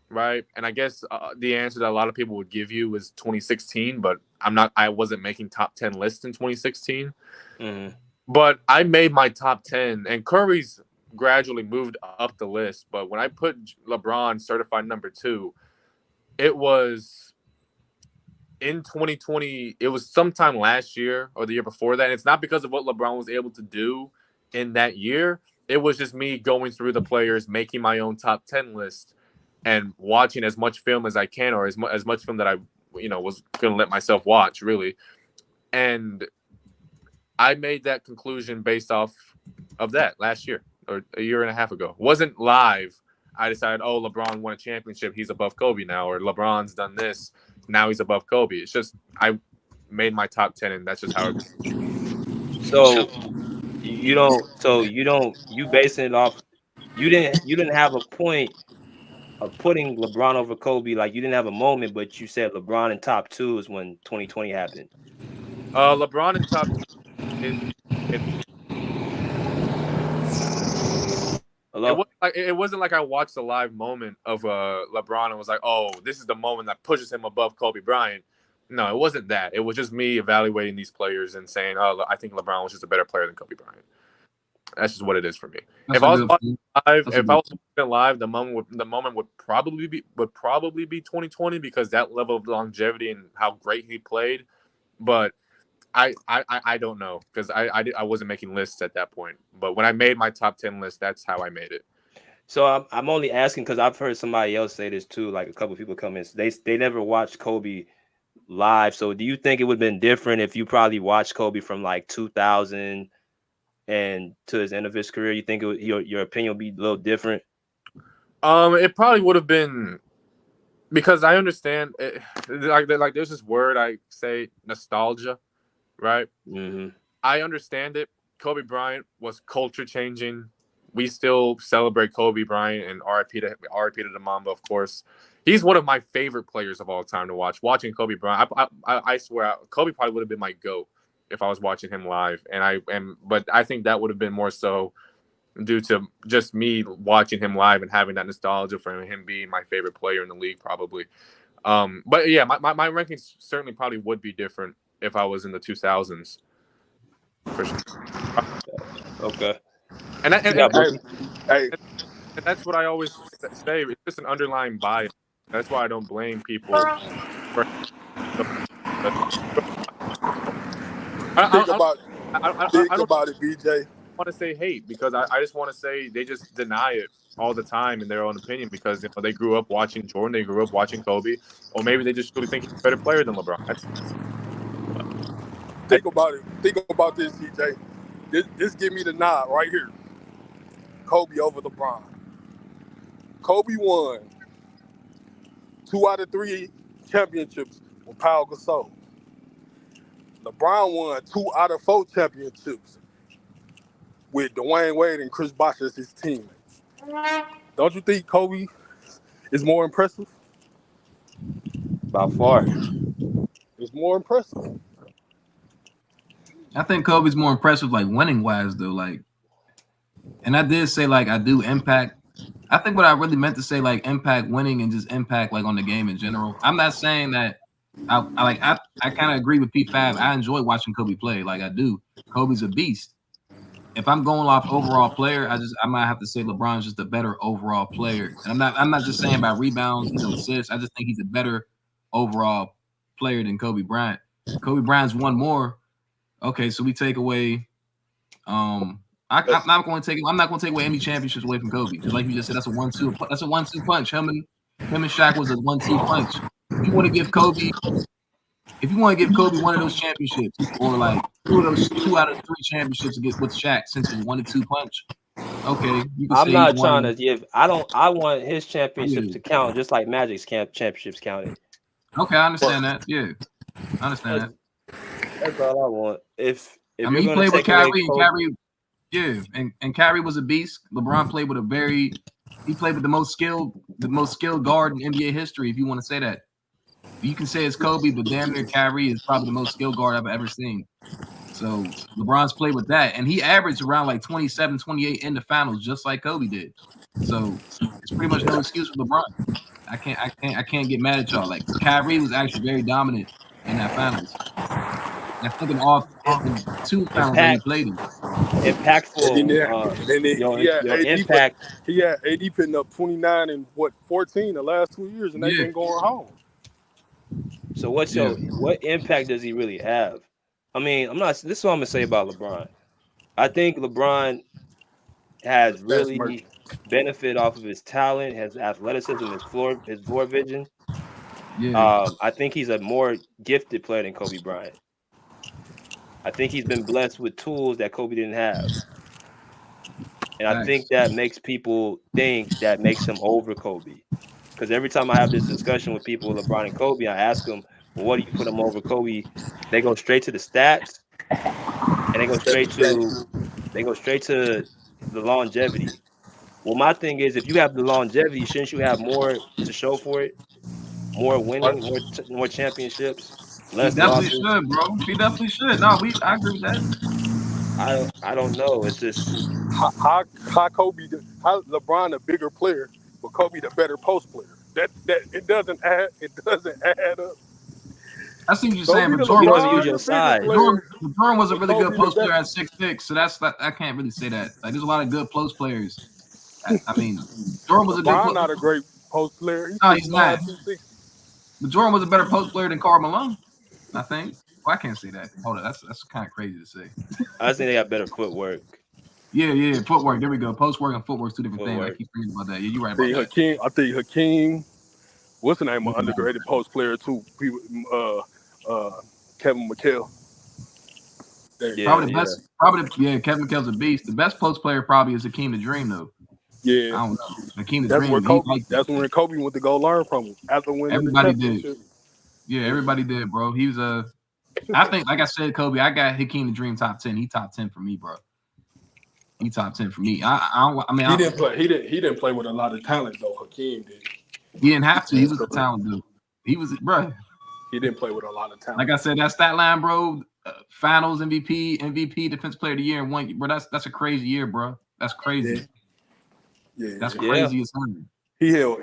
right? And I guess the answer that a lot of people would give you is 2016, but I wasn't making top 10 lists in 2016. Mm-hmm. But I made my top 10, and Curry's gradually moved up the list. But when I put LeBron certified number 2, it was in 2020. It was sometime last year or the year before that. And it's not because of what LeBron was able to do in that year. It was just me going through the players, making my own top 10 list, and watching as much film as I can, or as much film that I, was going to let myself watch, really. And I made that conclusion based off of that last year or a year and a half ago. It wasn't live. I decided, LeBron won a championship. He's above Kobe now. Or LeBron's done this. Now he's above Kobe. It's just I made my top 10, and that's just how it. So you basing it off. You didn't have a point of putting LeBron over Kobe. Like you didn't have a moment, but you said LeBron in top 2 is when 2020 happened. LeBron in top 2 Hello? It wasn't like I watched a live moment of LeBron and was like, this is the moment that pushes him above Kobe Bryant. No, it wasn't that. It was just me evaluating these players and saying, I think LeBron was just a better player than Kobe Bryant. That's just what it is for me. If I was watching live, the moment would probably be 2020 because that level of longevity and how great he played. But I don't know because I wasn't making lists at that point. But when I made my top 10 list, that's how I made it. So I'm only asking because I've heard somebody else say this too. Like a couple of people come in, they never watched Kobe live. So do you think it would have been different if you probably watched Kobe from like 2000 and to his end of his career? You think your opinion would be a little different? It probably would have been because I understand it, like there's this word I say, nostalgia, right? Mm-hmm. I understand it. Kobe Bryant was culture changing. We still celebrate Kobe Bryant and RIP to the Mamba, of course. He's one of my favorite players of all time to watch. Watching Kobe Bryant, I swear, Kobe probably would have been my GOAT if I was watching him live. But I think that would have been more so due to just me watching him live and having that nostalgia for him being my favorite player in the league, probably. But yeah, my rankings certainly probably would be different if I was in the 2000s. For sure. Okay. And that's what I always say. It's just an underlying bias. That's why I don't blame people. Think about it, BJ. I want to say hate because I just want to say they just deny it all the time in their own opinion because they grew up watching Jordan, they grew up watching Kobe, or maybe they just really think he's a better player than LeBron. Think about it. Think about this, CJ. This give me the nod right here. Kobe over LeBron. Kobe won 2 out of 3 championships with Pau Gasol. LeBron won 2 out of 4 championships with Dwayne Wade and Chris Bosh as his teammates. Don't you think Kobe is more impressive? By far. was more impressive. I think Kobe's more impressive, like winning wise, though. Like, and I did say like I do impact. I think what I really meant to say, like impact winning and just impact like on the game in general. I'm not saying that I kind of agree with P5. I enjoy watching Kobe play, like I do. Kobe's a beast. If I'm going off overall player, I might have to say LeBron's just a better overall player. And I'm not just saying by rebounds, assists. I just think he's a better overall player than Kobe Bryant. Kobe Bryant's won more. Okay, so we take away. I'm not going to take away any championships away from Kobe because, like you just said, that's a 1-2. That's a 1-2 punch. Him and Shaq was a 1-2 punch. If you want to give Kobe one of those championships, or like two out of three championships with Shaq, since it's 1-2 punch, okay, you can I'm say not he's trying won. to give. I want his championships to count just like Magic's championships counted. Okay, I understand that. Yeah, I understand that. That's all I want. If I you're mean, he going to played with take away Kyrie, and Kobe, Kyrie, yeah, and Kyrie was a beast. LeBron played with he played with the most skilled guard in NBA history. If you want to say that, you can say it's Kobe, but damn near Kyrie is probably the most skilled guard I've ever seen. So LeBron's played with that, and he averaged around like 27, 28 in the finals, just like Kobe did. So it's pretty much no excuse for LeBron. I can't get mad at y'all. Like Kyrie was actually very dominant in that finals. And I think in all the two finals that he played in. impactful. Then he had Your AD impact. he had AD putting up 29 and 14 the last 2 years, and they've been going home. So what impact does he really have? I mean, this is what I'm gonna say about LeBron. I think LeBron has really benefited off of his talent, his athleticism, his floor vision. Yeah. I think he's a more gifted player than Kobe Bryant. I think he's been blessed with tools that Kobe didn't have. And I think that makes people think that makes him over Kobe. Because every time I have this discussion with people with LeBron and Kobe, I ask them, well, what do you put him over Kobe? They go straight to the stats, and they go straight to the longevity. Well, my thing is, if you have the longevity, shouldn't you have more to show for it? More winning, more championships, He less definitely losses. should, bro. He definitely should. No, I agree with that. I don't know. It's just how LeBron a bigger player, but Kobe the better post player. That it doesn't add up. I see what you're saying, Kobe but the Jordan LeBron the bigger player. Jordan was a really good Kobe post the player better. at 6'6", so I can't really say that. Like, there's a lot of good post players. I mean, Jordan was a good LeBron not a great post player. He's No, he's not. 6'5", 260. But Jordan was a better post player than Karl Malone, I think. Well, I can't say that. Hold on, that's kind of crazy to say. I just think they got better footwork. Yeah, footwork. There we go. Post work and footwork is two different things. I keep forgetting about that. Yeah, you're right about that. I think Hakeem. What's the name of underrated post player too? Kevin McHale. Kevin McHale's a beast. The best post player probably is Hakeem the Dream, though. Yeah, I don't know. Hakeem the that's Dream. Where Kobe went to go learn from him after winning Everybody the championship. did. Yeah, everybody did, bro. He was I think, like I said, Kobe, I got Hakeem the Dream top 10. He top 10 for me, bro. He top 10 for me. He didn't play with a lot of talent though. Hakeem did. He didn't have to. He was a talent dude. He was, bro. He didn't play with a lot of talent. Like I said, that stat line, bro. Finals MVP, Defensive Player of the Year in 1 year, bro. That's a crazy year, bro. That's crazy. Yeah, that's crazy as hell.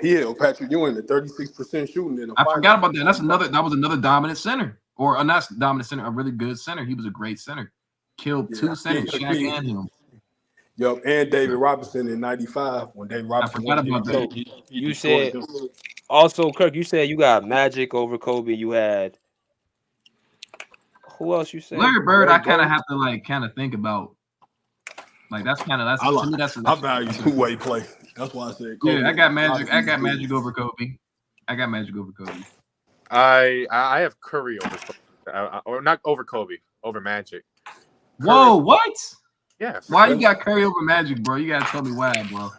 He held Patrick Ewing at 36% shooting in the I forgot about that. That was another dominant center, or not dominant center, a really good center. He was a great center. Killed two centers, Shaq and him. Yup, and David Robinson in '95 when David Robinson. I forgot about that. You said also, Kirk. You said you got Magic over Kobe. You had who else? You said Larry Bird. I kind of have to think about. Like that's to me. I value two-way play. That's why I said Kobe. Yeah, I got Magic. I got Magic over Kobe. I have Curry over Kobe, or not over Kobe, over Magic. Whoa, what? Yeah. Why you got Curry over Magic, bro? You gotta tell me why, bro.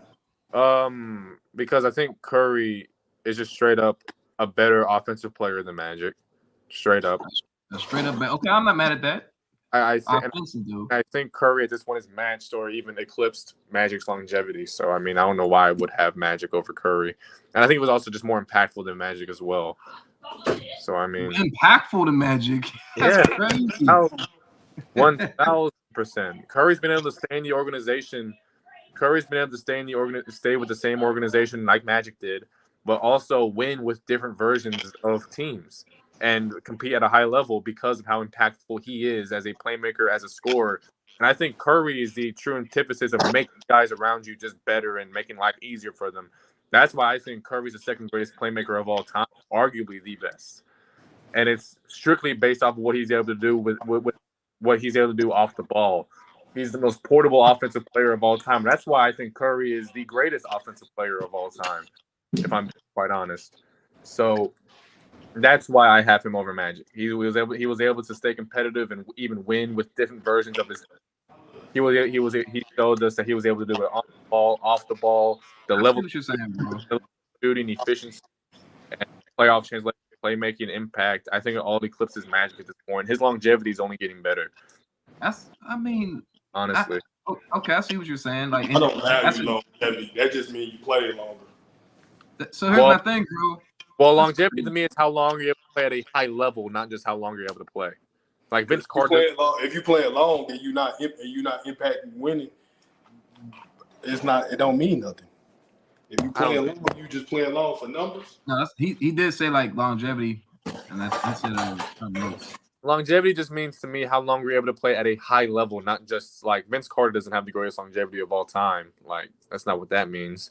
Because I think Curry is just straight up a better offensive player than Magic. Straight up. Straight up. Okay, I'm not mad at that. I think Curry at this point is matched or even eclipsed Magic's longevity. So I don't know why I would have Magic over Curry, and I think it was also just more impactful than Magic as well. So I mean, impactful to Magic. That's yeah, crazy. 1,000%. Curry's been able to stay in the organization. Curry's been able to stay with the same organization like Magic did, but also win with different versions of teams and compete at a high level because of how impactful he is as a playmaker, as a scorer. And I think Curry is the true antithesis of making guys around you just better and making life easier for them. That's why I think Curry's the second greatest playmaker of all time, arguably the best. And it's strictly based off of what he's able to do with what he's able to do off the ball. He's the most portable offensive player of all time. That's why I think Curry is the greatest offensive player of all time, if I'm quite honest. So that's why I have him over Magic. He was able to stay competitive and even win with different versions of his. He showed us that he was able to do it on the ball, off the ball, the level what you're saying, bro. shooting, efficiency, and playoff translation, playmaking, impact. I think it all eclipses Magic at this point. His longevity is only getting better. Honestly. Okay, I see what you're saying. Like, I don't value longevity. That just means you play longer. So here's my thing, bro. Well, longevity to me is how long you're able to play at a high level, not just how long you're able to play. Like Vince Carter. If you play it long and you're not impacting winning, it don't mean nothing. If you play it long, you just play along for numbers. No, he did say like longevity, and that's something else. Longevity just means to me how long you're able to play at a high level, not just like Vince Carter doesn't have the greatest longevity of all time. Like that's not what that means,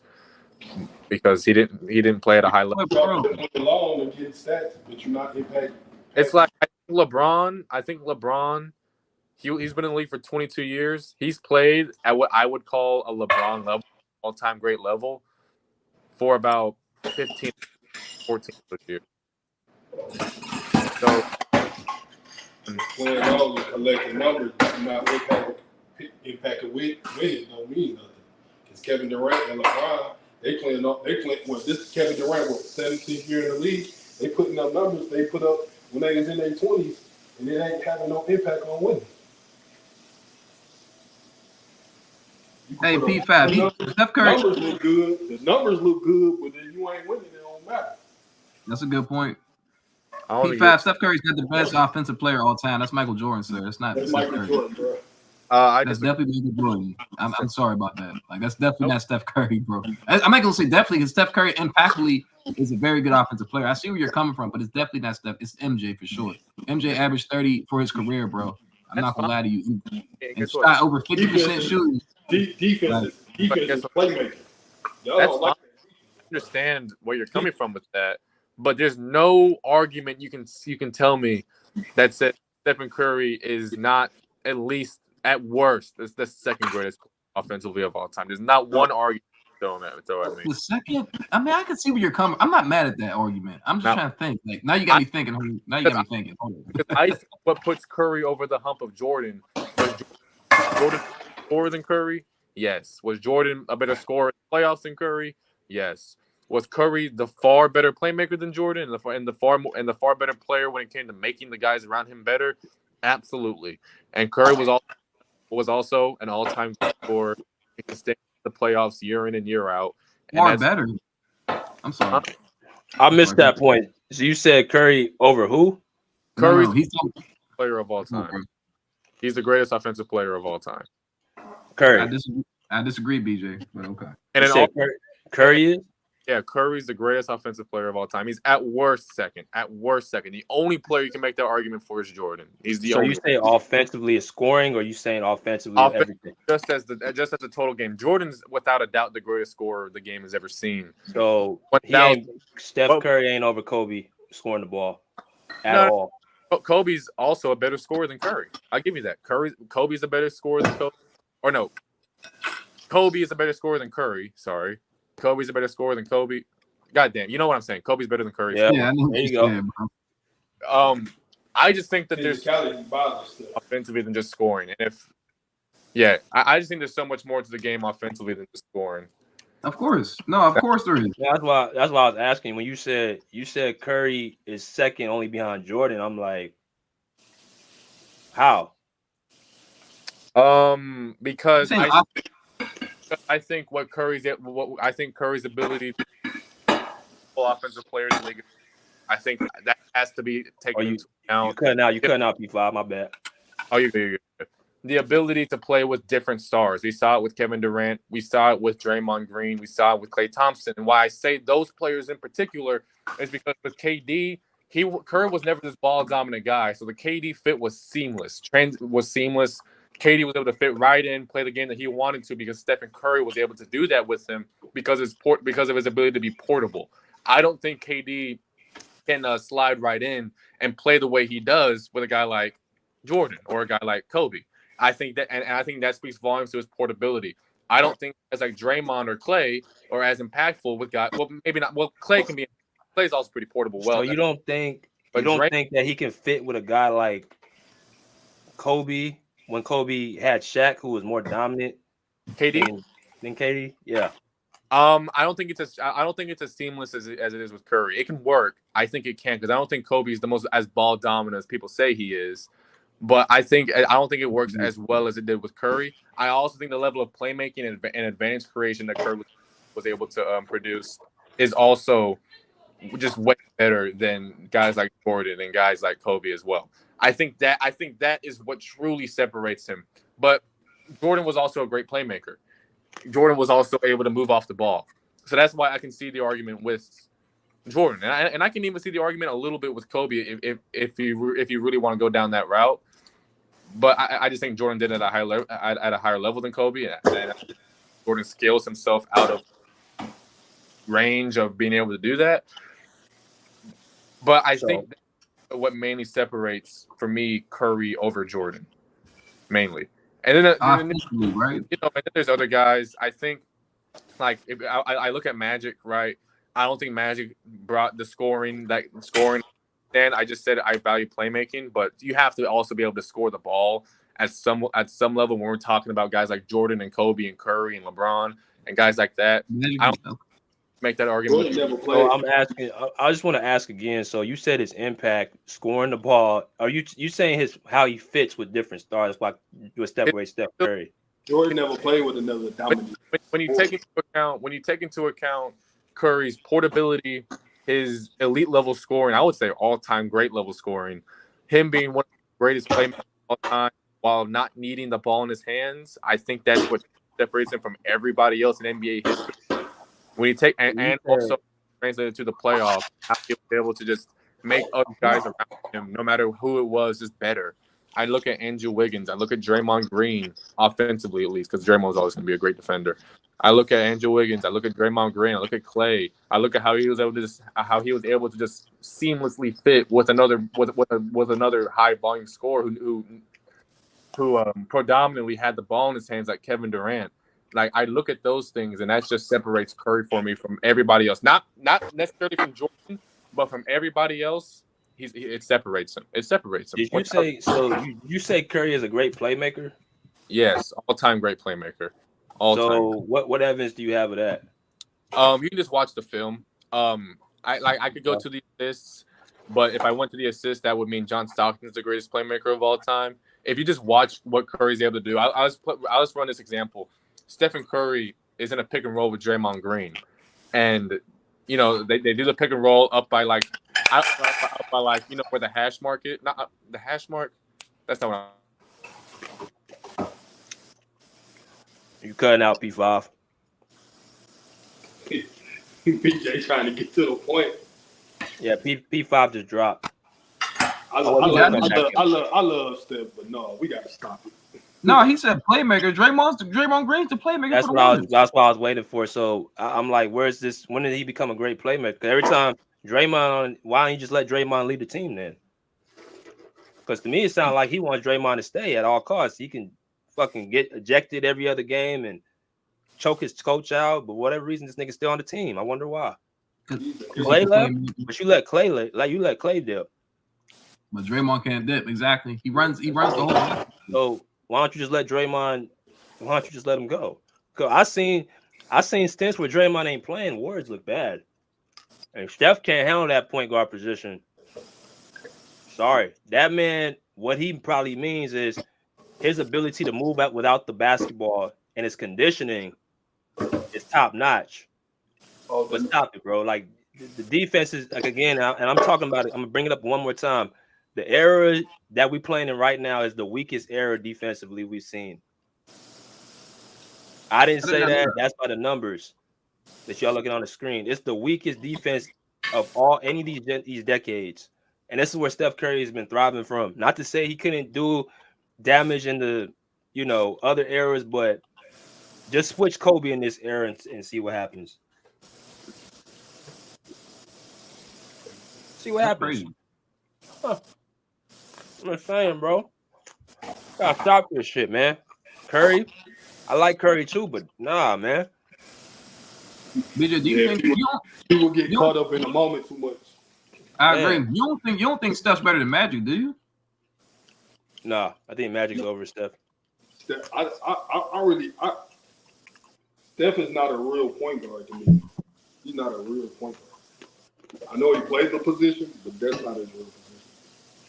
because he didn't play at a high level. Play long and get stats, but you're not impacting. It's like I think LeBron, he's been in the league for 22 years. He's played at what I would call a LeBron level, all-time great level, for about 15, 14 years. So playing long and collecting numbers, but you're not impacting winning don't mean nothing. Because Kevin Durant and LeBron, they playing. Well, this is Kevin Durant, 17th year in the league. They putting up numbers they put up when they was in their 20s, and it ain't having no impact on winning. Hey, P5, Steph Curry. Numbers look good. The numbers look good, but if you ain't winning, it don't matter. That's a good point. P5, Steph Curry's not the best offensive player of all time. That's Michael Jordan, sir. That's not Steph Curry. Jordan, bro. That's definitely Michael Jordan. I'm sorry about that. Like that's definitely not Steph Curry, bro. I'm not gonna say definitely because Steph Curry impactfully is a very good offensive player. I see where you're coming from, but it's definitely not Steph. It's MJ for sure. MJ averaged 30 for his career, bro. I'm not gonna lie to you. And shot over 50% shooting. Defense is playmaking. That's fine. I understand where you're coming from with that, but there's no argument you can tell me that says Stephen Curry is not at least at worst it's the second greatest offensively of all time. There's not one argument throw at me. The second, I mean, I can see where you're coming. I'm not mad at that argument. I'm just trying to think. Like now you got me thinking. Because I think what puts Curry over the hump of Jordan was Jordan scorer than Curry. Yes. Was Jordan a better scorer in the playoffs than Curry? Yes. Was Curry the far better playmaker than Jordan and the far better player when it came to making the guys around him better? Absolutely. And Curry was also an all-time scorer. He can stay in the playoffs year in and year out. Far better. I'm sorry. I missed that point. So you said Curry over who? Curry's the player of all time. He's the greatest offensive player of all time. Curry. I disagree, BJ. But okay. And then Curry is? Yeah, Curry's the greatest offensive player of all time. He's at worst second. The only player you can make that argument for is Jordan. He's the only. So you say offensively is scoring, or you saying offensively everything? Just as the total game. Jordan's without a doubt the greatest scorer the game has ever seen. So Steph Curry ain't over Kobe scoring the ball at all. Kobe's also a better scorer than Curry. I'll give you that. Kobe's a better scorer than Kobe. Or no, Kobe is a better scorer than Curry. Sorry. Kobe's a better scorer than Kobe. God damn, you know what I'm saying. Kobe's better than Curry. Yeah, there you go. I just think that there's offensively than just scoring. And I just think there's so much more to the game offensively than just scoring. Of course. No, of course there is. That's why I was asking when you said Curry is second only behind Jordan. I'm like, how? Because I think Curry's ability to offensive players in the league. I think that has to be taken into You account. cutting out. You cutting out P5. My bad. Oh, you're good. The ability to play with different stars. We saw it with Kevin Durant. We saw it with Draymond Green. We saw it with Klay Thompson. And why I say those players in particular is because with KD, Curry was never this ball dominant guy. So the KD fit was seamless. Was seamless. KD was able to fit right in, play the game that he wanted to because Stephen Curry was able to do that with him because of his ability to be portable. I don't think KD can slide right in and play the way he does with a guy like Jordan or a guy like Kobe. I think that, and I think that speaks volumes to his portability. I don't think as like Draymond or Klay or as impactful with guys. Well, maybe not. Well, Klay can be. Klay's also pretty portable. Well, So you don't think that he can fit with a guy like Kobe when Kobe had Shaq, who was more dominant KD than KD? Yeah. I don't think it's as seamless as it is with Curry. It can work. I think it can because I don't think Kobe is the most as ball dominant as people say he is. But I don't think it works as well as it did with Curry. I also think the level of playmaking and advantage creation that Curry was able to produce is also just way better than guys like Jordan and guys like Kobe as well. I think that is what truly separates him. But Jordan was also a great playmaker. Jordan was also able to move off the ball. So that's why I can see the argument with Jordan. And I can even see the argument a little bit with Kobe if you really want to go down that route. But I just think Jordan did it at a higher level than Kobe, and Jordan scales himself out of range of being able to do that. But I think what mainly separates for me Curry over Jordan, mainly, and then right? And then there's other guys. I think like if I look at Magic, right? I don't think Magic brought the scoring. Then I just said I value playmaking, but you have to also be able to score the ball at some level when we're talking about guys like Jordan and Kobe and Curry and LeBron and guys like that. I don't make that argument. So I'm asking. I just want to ask again. So you said his impact, scoring the ball. Are you saying how he fits with different stars, like with Steph Curry? Jordan never played with another dominant. When you take into account Curry's portability, his elite level scoring, I would say all-time great level scoring, him being one of the greatest playmakers of all time while not needing the ball in his hands, I think that's what separates him from everybody else in NBA history. When you take and also translated to the playoffs, how he was able to just make other guys around him, no matter who it was, just better. I look at Andrew Wiggins. I look at Draymond Green, offensively at least, because Draymond was always going to be a great defender. I look at Andrew Wiggins. I look at Draymond Green. I look at Klay. I look at how he was able to just seamlessly fit with another high volume scorer who predominantly had the ball in his hands, like Kevin Durant. Like I look at those things, and that just separates Curry for me from everybody else. Not necessarily from Jordan, but from everybody else. It separates him. It separates him. Did you say so? You say Curry is a great playmaker? Yes, all-time great playmaker. So what evidence do you have of that? You can just watch the film. I could go to the assists, but if I went to the assists, that would mean John Stockton is the greatest playmaker of all time. If you just watch what Curry's able to do, I'll just run this example. Stephen Curry is in a pick and roll with Draymond Green, and they do the pick and roll up by like where the hash mark is. Not the hash mark. That's not what You cutting out P5. PJ trying to get to the point. Yeah, P5 just dropped. I love Steph, but no, we gotta stop it. No, he said playmaker. Draymond Green's the playmaker. That's what I was waiting for. So I'm like, where's this? When did he become a great playmaker? Because every time Draymond, why don't you just let Draymond lead the team then? Because to me, it sounds like he wants Draymond to stay at all costs. He can fucking get ejected every other game and choke his coach out, but whatever reason, this nigga's still on the team. I wonder why. Klay left, but you let Klay dip. But Draymond can't dip. Exactly. He runs the whole. So why don't you just let Draymond? Why don't you just let him go? Cause I seen stints where Draymond ain't playing. Warriors look bad, and Steph can't handle that point guard position. Sorry, that man. What he probably means is his ability to move out without the basketball and his conditioning is top notch. But stop it, bro. Like the defense is like again, and I'm talking about it. I'm gonna bring it up one more time. The era that we playing in right now is the weakest era defensively we've seen. I didn't say that. That's by the numbers that y'all looking on the screen. It's the weakest defense of all any of these decades, and this is where Steph Curry has been thriving from. Not to say he couldn't do damage in the other eras, but just switch Kobe in this era and see what happens. See what happens. Crazy. Huh. I'm just saying, bro. Gotta stop this shit, man. Curry, I like Curry too, but nah, man. BJ, do you think people get caught up in the moment too much? I agree. You don't think Steph's better than Magic, do you? Nah, I think Magic's over Steph. Steph is not a real point guard to me. He's not a real point guard. I know he plays the position, but that's not his real position.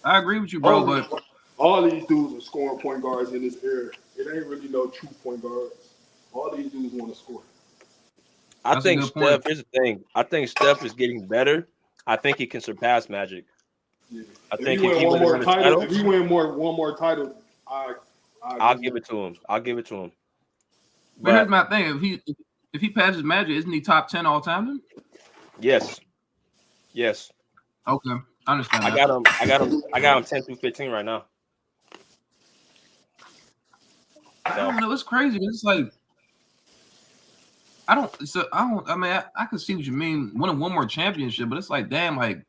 I agree with you, bro. But all these dudes are scoring point guards in this era. It ain't really no true point guards. All these dudes want to score. I think Steph. Here's the thing. I think Steph is getting better. I think he can surpass Magic. Yeah. I If think he if win he one wins more another title, if he win one more title, I'll give it to him. I'll give it to him. But here's my thing: if he passes Magic, isn't he top 10 all time? Then? Yes. Yes. Okay, I understand. I got him 10 through 15 right now. I don't know. It's crazy. It's like I mean, I can see what you mean. Winning one more championship, but it's like, damn, like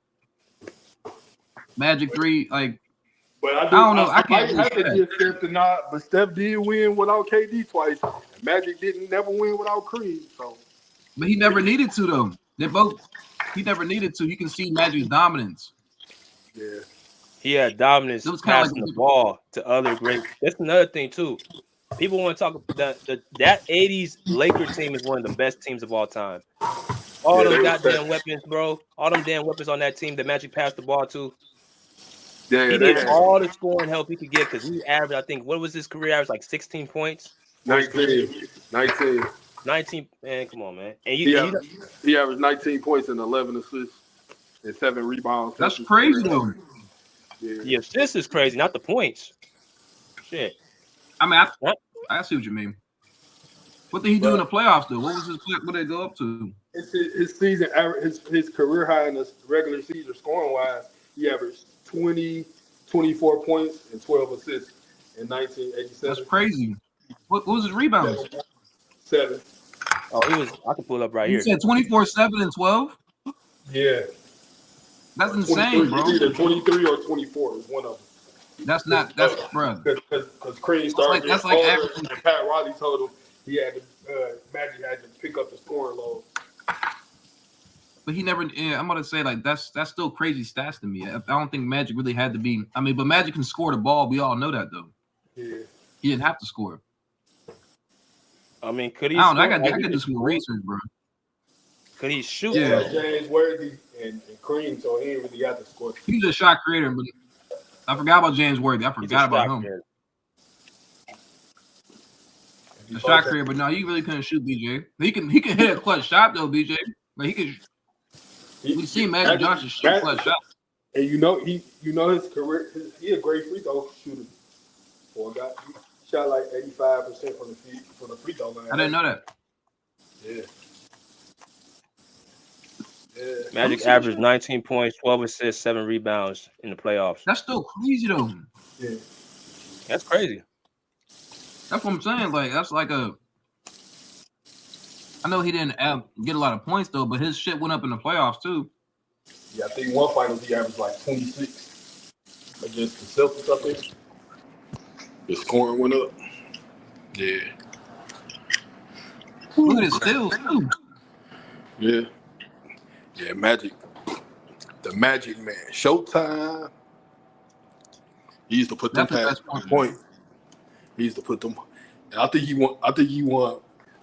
Magic 3, like. But I don't know. I can't can't have to give Steph the nod, but Steph did win without KD twice. Magic didn't never win without Creed. So, but he never needed to though. He never needed to. You can see Magic's dominance. Yeah. He had dominance passing the ball to other great. That's another thing too. People want to talk that 80s Laker team is one of the best teams of all time. All those goddamn weapons, bro. All them damn weapons on that team that Magic passed the ball to. Yeah, he did all the scoring help he could get because he averaged, I think, what was his career average? Like 16 points? 19. 19, man, come on, man. And he averaged 19 points and 11 assists and 7 rebounds. That's crazy, though. Yeah. The assists is crazy, not the points. Shit. I mean, I see what you mean. What did he do in the playoffs, though? What did they go up to? It's his season average, his career high in the regular season scoring wise. He averaged 24 points and 12 assists in 1987. That's crazy. What was his rebounds? 7. Oh, I can pull it up right here. You said 24, 7, and 12? Yeah. That's insane, bro. It's either 23 or 24 is one of them. That's bro. Because Crean started getting older, and Pat Riley told him he had to, Magic had to pick up the scoring load. But he never. Yeah, I'm gonna say like that's still crazy stats to me. I don't think Magic really had to be. I mean, but Magic can score the ball. We all know that though. Yeah. He didn't have to score. I mean, could he? I don't know. I got to do some research, bro. Could he shoot? Yeah, James Worthy and Cream, so he didn't really have to score. He's a shot creator, but I forgot about James Worthy. I forgot about him. A shot creator, but no, he really couldn't shoot. BJ, he can hit a clutch shot though. BJ, like he could. We see Magic Johnson shoot clutch shots. And you know his career. He a great free throw shooter. For a guy, he shot like 85% from the free throw line. I didn't know that. Yeah. Magic averaged 19 points, 12 assists, 7 rebounds in the playoffs. That's still crazy though. Yeah. That's crazy. That's what I'm saying. Like that's like a. I know he didn't get a lot of points though, but his shit went up in the playoffs too. Yeah, I think one finals he averaged like 26 against the Celtics. I think the scoring went up. Yeah. Look at his steals too. Yeah. Yeah, Magic. The Magic man. Showtime. He used to put them past point. He used to put them. And I think he won.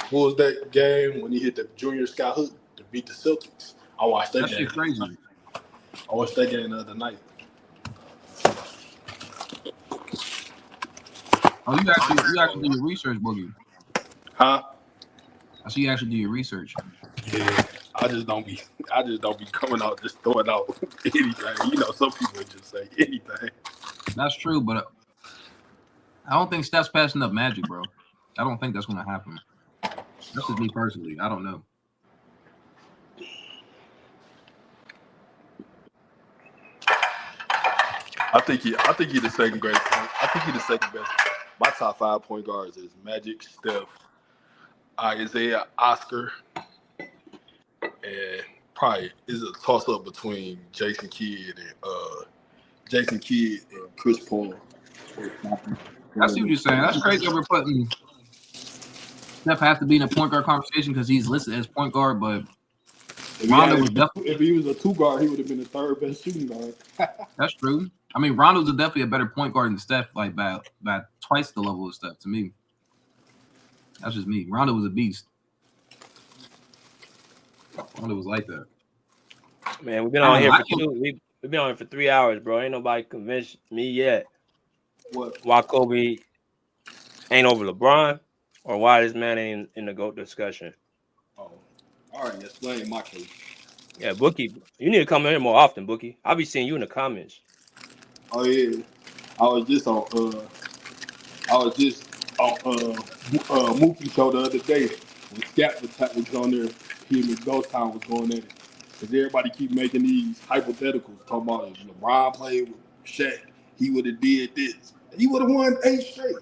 What was that game when he hit the junior sky hook to beat the Celtics? I watched that game. That's crazy. I watched that game the other night. Oh, you actually do your research, Boogie. Huh? I see you actually do your research. Yeah. I just don't be coming out just throwing out anything. You know, some people just say anything. That's true, but I don't think Steph's passing up Magic, bro. I don't think that's gonna happen. That's just me personally. I don't know. I think he's the second greatest. I think he's the second best. My top 5 point guards is Magic, Steph, Isaiah, Oscar, and probably is a toss up between Jason Kidd and Chris Paul. I see what you're saying. That's crazy that we're putting Steph has to be in a point guard conversation because he's listed as point guard, but Rondo was definitely. If he was a 2 guard, he would have been the 3rd best shooting guard. That's true. I mean, Rondo's definitely a better point guard than Steph, like by twice the level of Steph to me. That's just me. Rondo was a beast. Rondo was like that. Man, we've been on here for we've been on here for 3 hours, bro. Ain't nobody convinced me yet why Kobe ain't over LeBron or why this man ain't in the GOAT discussion. Oh, all right. Explain my case. Yeah, Bookie, you need to come in here more often, Bookie. I'll be seeing you in the comments. Oh yeah, I was just on Mookie show the other day when Scat was on there. He and his Ghost Town was going at it because everybody keep making these hypotheticals talking about if LeBron played with Shaq, he would have did this. He would have won 8 straight.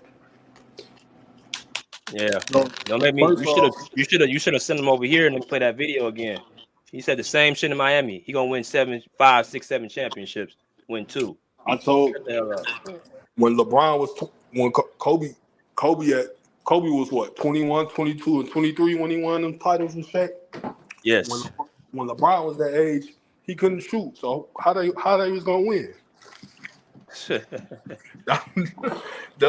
Yeah, don't make me. You should have sent him over here and then play that video again. He said the same shit in Miami. He gonna win 7, 5, 6, 7 championships. Win 2. I told when LeBron was Kobe was what 21, 22, and 23 when he won them titles with Shaq. Yes. When LeBron was that age, he couldn't shoot. So how they was gonna win? That's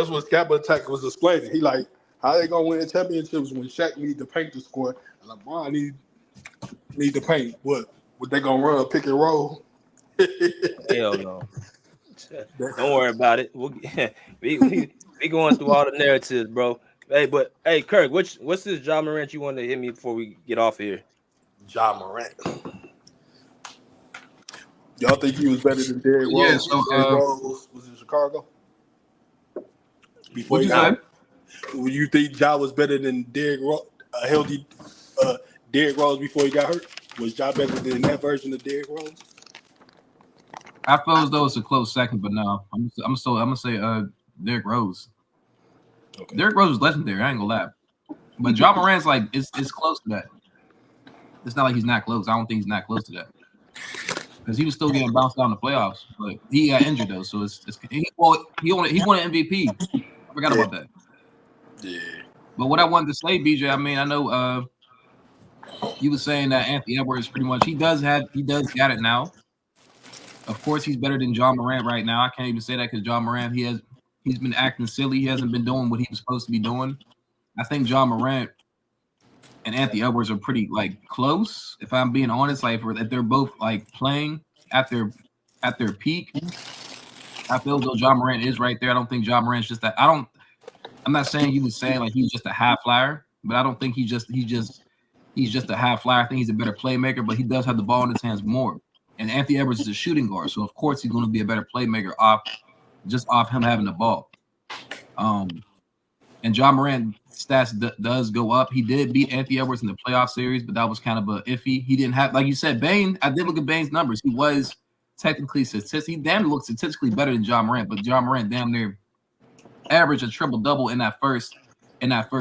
what Scabba Attack was explaining. He like, how they gonna win championships when Shaq need to paint the score and LeBron need to paint? What they gonna run a pick and roll? Hell no. Don't worry about it. We going through all the narratives, bro. Hey, Kirk, what's this Ja Morant you want to hit me before we get off here? Ja Morant. Y'all think he was better than Derrick Rose? Yeah, so Derrick Rose was in Chicago. Before what you said? Would you think Ja was better than Derrick Rose? A healthy Derrick Rose before he got hurt? Was Ja better than that version of Derrick Rose? I feel as though it's a close second, but no, I'm gonna say Derrick Rose. Okay. Derrick Rose was legendary. I ain't gonna lie, but Ja Morant's like it's close to that. It's not like he's not close. I don't think he's not close to that because he was still getting bounced out in the playoffs, but he got injured though. So he won an MVP. I forgot about that. Yeah. But what I wanted to say, BJ, I mean, I know you were saying that Anthony Edwards pretty much he does got it now. Of course, he's better than Ja Morant right now. I can't even say that because Ja Morant he's been acting silly. He hasn't been doing what he was supposed to be doing. I think Ja Morant and Anthony Edwards are pretty like close. If I'm being honest, like if they're both like playing at their peak, I feel as though Ja Morant is right there. I don't think Ja Morant's just that. I'm not saying you was saying like he's just a high flyer, but I don't think he's just a high flyer. I think he's a better playmaker, but he does have the ball in his hands more. And Anthony Edwards is a shooting guard, so of course he's going to be a better playmaker off him having the ball. And Ja Morant stats does go up. He did beat Anthony Edwards in the playoff series, but that was kind of a iffy. He didn't have, like you said, Bane. I did look at Bane's numbers. He was technically he damn looked statistically better than Ja Morant, but Ja Morant damn near averaged a triple-double in that first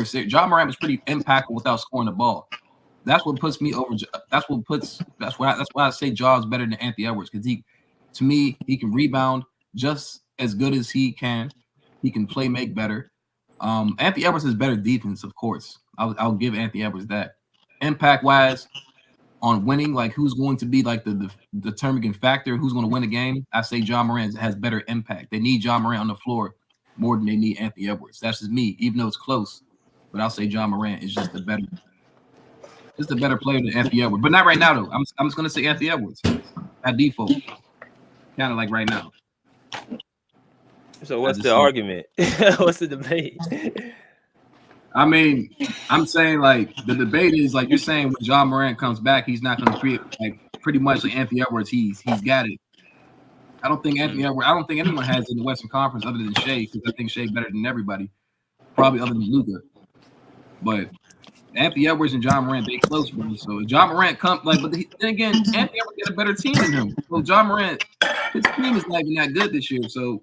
series. Ja Morant was pretty impactful without scoring the ball. That's what puts me over. That's why I say Ja's better than Anthony Edwards because to me, he can rebound just as good as he can. He can play make better. Anthony Edwards is better defense, of course. I'll give Anthony Edwards that. Impact wise, on winning, like who's going to be like the determining factor, who's going to win the game? I say Ja Morant has better impact. They need Ja Morant on the floor more than they need Anthony Edwards. That's just me, even though it's close. But I'll say Ja Morant is just a better player than Anthony Edwards. But not right now, though. I'm just going to say Anthony Edwards at default. Kind of like right now. So what's the argument? What's the debate? I mean, I'm saying like the debate is like you're saying when John Morant comes back, he's not going to create like pretty much like Anthony Edwards. He's got it. I don't think Anthony Edwards. I don't think anyone has in the Western Conference other than Shea, because I think Shea better than everybody, probably other than Luka. But Anthony Edwards and John Morant, they close, bro. So John Morant come like, but then again, Anthony Edwards got a better team than him. So John Morant, his team is not even that good this year. So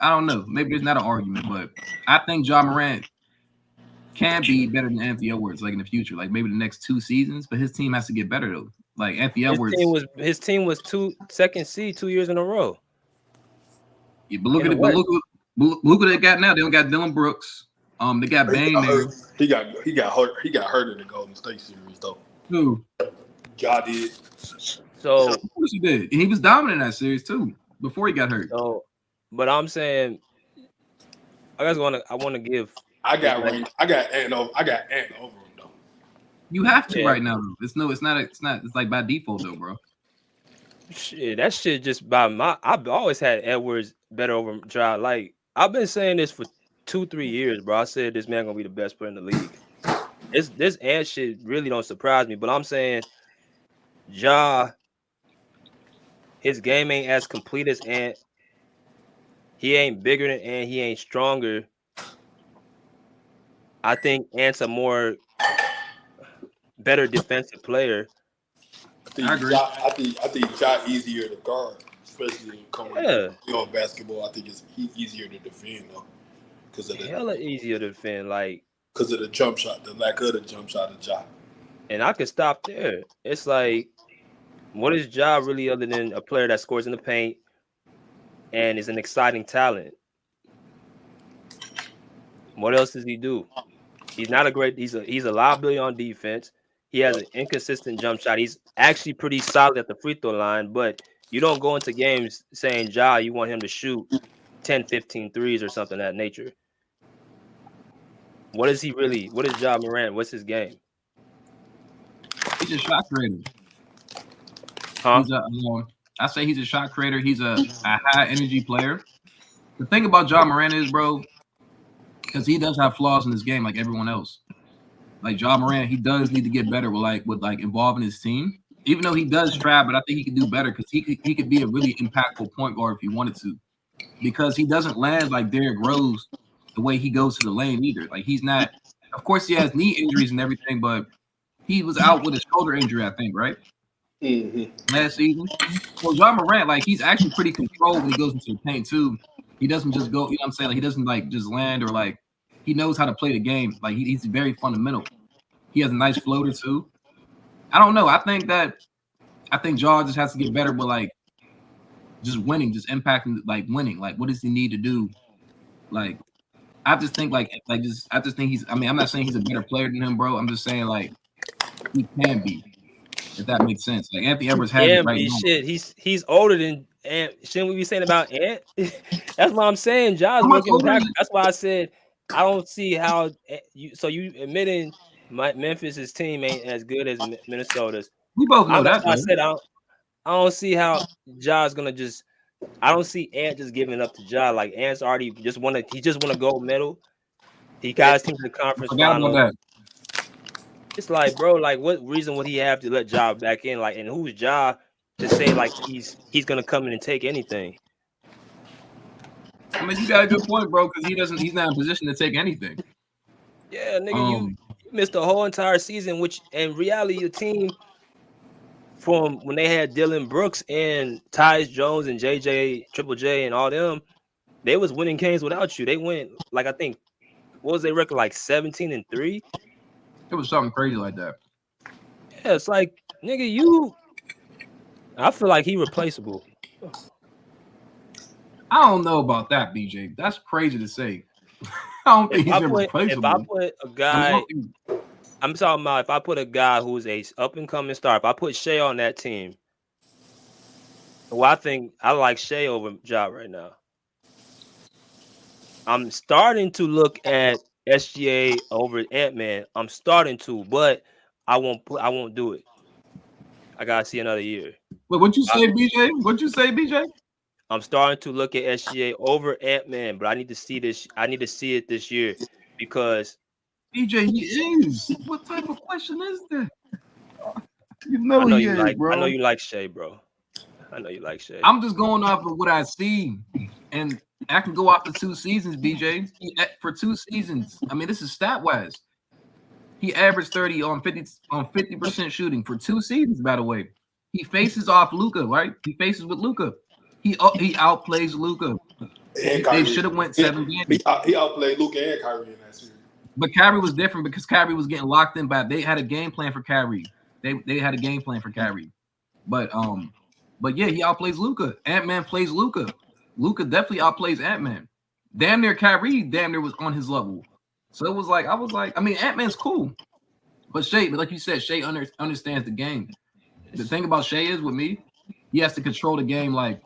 I don't know. Maybe there's not an argument, but I think John Morant can be better than Anthony Edwards, like in the future, like maybe the next 2 seasons. But his team has to get better though. Like Anthony Edwards, his team was second seed 2 years in a row. Yeah, but look at it. But look what they got now. They don't got Dylan Brooks. They got Bane there. He got hurt. He got hurt in the Golden State series though. Who? Ja did. So of course he did. And he was dominant in that series too before he got hurt. So, but I'm saying, I want to give. I got Ant over him though. You have to right now. It's not. It's like by default though, bro. Shit, that shit just by my. I've always had Edwards better over Ja. Like I've been saying this for 2-3 years, bro. I said this man gonna be the best player in the league. This Ant shit really don't surprise me, but I'm saying Ja, his game ain't as complete as Ant. He ain't bigger than Ant. He ain't stronger. I think Ant's a more better defensive player. I think Ja easier to guard, especially on basketball. I think it's easier to defend though, because of hella easier to defend, like because of the jump shot, the lack of the jump shot of Ja. And I could stop there. It's like, what is Ja really other than a player that scores in the paint and is an exciting talent? What else does he do? He's not a great. He's a liability on defense. He has an inconsistent jump shot. He's actually pretty solid at the free throw line, but you don't go into games saying Ja, you want him to shoot 10, 15 threes or something of that nature. What is he really? What is Ja Morant? What's his game? He's a shot creator. Huh? I say he's a shot creator. He's a high energy player. The thing about Ja Morant is, bro, because he does have flaws in his game like everyone else. Like Ja Morant, he does need to get better with involving his team. Even though he does try, but I think he could do better because he could be a really impactful point guard if he wanted to. Because he doesn't land like Derrick Rose the way he goes to the lane either. Like he's not. Of course, he has knee injuries and everything, but he was out with a shoulder injury, I think, right? Mm-hmm. Last season. So Ja Morant, like he's actually pretty controlled when he goes into the paint too. He doesn't just go, you know what I'm saying? Like he doesn't like just land or like he knows how to play the game. Like he's very fundamental. He has a nice floater too. I don't know. I think Ja just has to get better with like just winning, just impacting, like winning. Like what does he need to do? Like I just think I just think he's. I mean, I'm not saying he's a better player than him, bro. I'm just saying like he can be, if that makes sense. Like Anthony Edwards has it right now. Shit, he's older than Ant. Shouldn't we be saying about Ant? That's what I'm saying. Ja's working back. That's why I said I don't see how you. So you admitting Memphis's team ain't as good as Minnesota's. We both know that. I said I don't see how Ja's gonna just. I don't see Ant just giving up to Ja. Like Ant's already just want to gold medal. He got his team to the conference final. It's like, bro, like what reason would he have to let Ja back in? Like, and who's Ja to say like he's gonna come in and take anything? I mean, you got a good point, bro, because he's not in position to take anything. Yeah, nigga, you missed the whole entire season, which in reality your team from when they had Dylan Brooks and Tyus Jones and Triple J and all them, they was winning games without you. They went like I think what was their record, like 17-3? It was something crazy like that. Yeah, it's like nigga, I feel like he replaceable. I don't know about that, BJ. That's crazy to say. I don't think he's irreplaceable. If I put a guy, I'm talking about if I put a guy who's a up and coming star, if I put Shea on that team, well, I think I like Shea over Ja right now. I'm starting to look at SGA over Ant-Man. I'm starting to, but I won't do it. I gotta see another year. Wait, what'd you say, BJ? What'd you say, BJ? I'm starting to look at SGA over Ant-Man, but I need to see this. I need to see it this year because BJ, he is. What type of question is that? You I know know he you is, like. I know bro. you like Shea, bro. I know you like Shea. I'm just going off of what I see, and I can go off the 2 seasons, BJ. For 2 seasons, I mean, this is stat wise. He averaged 30 on 50% shooting for 2 seasons. By the way, he faces off Luka, right? He faces with Luka. He outplays Luka. And They Kyrie. should have went 7 games. He outplayed Luka and Kyrie in that series. But Kyrie was different because Kyrie was getting locked in by. They had a game plan for Kyrie. They had a game plan for Kyrie. But yeah, he outplays Luka. Ant-Man plays Luka. Luka definitely outplays Ant-Man. Damn near Kyrie, damn near was on his level. So it was like I mean, Ant-Man's cool, but Shea, like you said, Shea understands the game. The thing about Shea is with me, he has to control the game. Like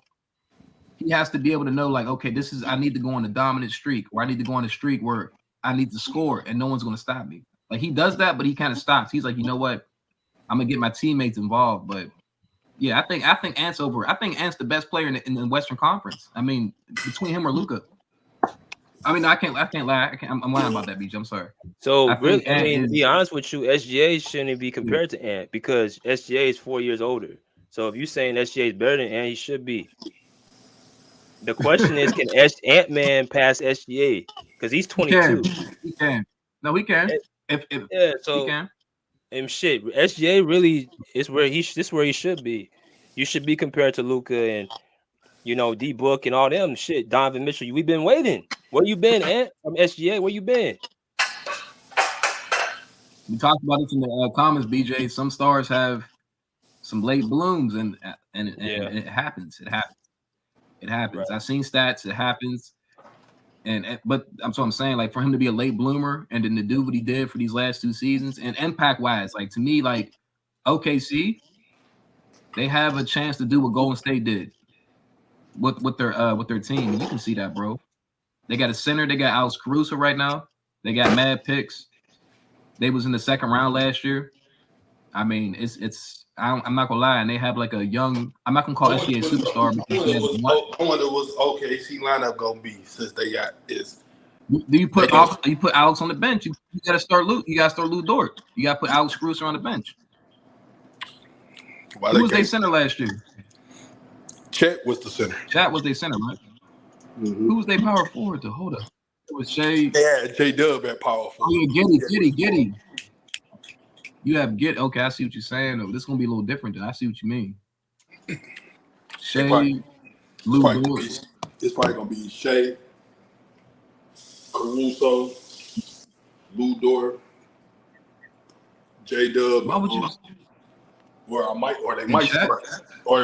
he has to be able to know, like, okay, I need to go on a dominant streak, or I need to go on a streak where I need to score, and no one's going to stop me. Like he does that, but he kind of stops. He's like, you know what, I'm gonna get my teammates involved, but. Yeah, I think Ant's over. I think Ant's the best player in the Western Conference. I mean, between him or Luka. I mean, I can't lie. I'm lying about that, BJ. I'm sorry. So I think really, I Ant mean, to is. be honest with you, SGA shouldn't be compared to Ant because SGA is 4 years older. So if you're saying SGA is better than Ant, he should be. The question is, can Ant-Man pass SGA? Because he's He can. 22. He can. No, he can. If Yeah, he so can. and shit, SGA really is where this where he should be. You should be compared to Luka and D Book and all them shit. Donovan Mitchell. We've been waiting. Where you been, Ant? From SGA, where you been? We talked about this in the comments, BJ. Some stars have some late blooms, and it happens. It happens. It happens. Right. I've seen stats. It happens. But I'm saying, like, for him to be a late bloomer and then to do what he did for these last 2 seasons and impact wise, like to me, like OKC, they have a chance to do what Golden State did with their team, and you can see that, bro. They got a center. They got Alex Caruso right now. They got mad picks. They was in the 2nd round last year. I mean, I'm not gonna lie, and they have like a young. I'm not gonna call SGA a superstar because he has one. I wonder what's OKC lineup gonna be since they got this. Do you put Alex on the bench? You gotta start Lou. You gotta start Lou Dort. You gotta put Alex Caruso on the bench. Who was their center last year? Chet was the center. Chet was their center, right? Who was their power forward to? Hold up. It was Shea. They had J-Dub at power forward. Oh, yeah, Giddy. You have Giddy. Okay, I see what you're saying. Though. This is gonna be a little different. Then I see what you mean. Shea, Lou Dort. It's probably gonna be Shea, Caruso, Lou Dort, J-Dub. Why would you?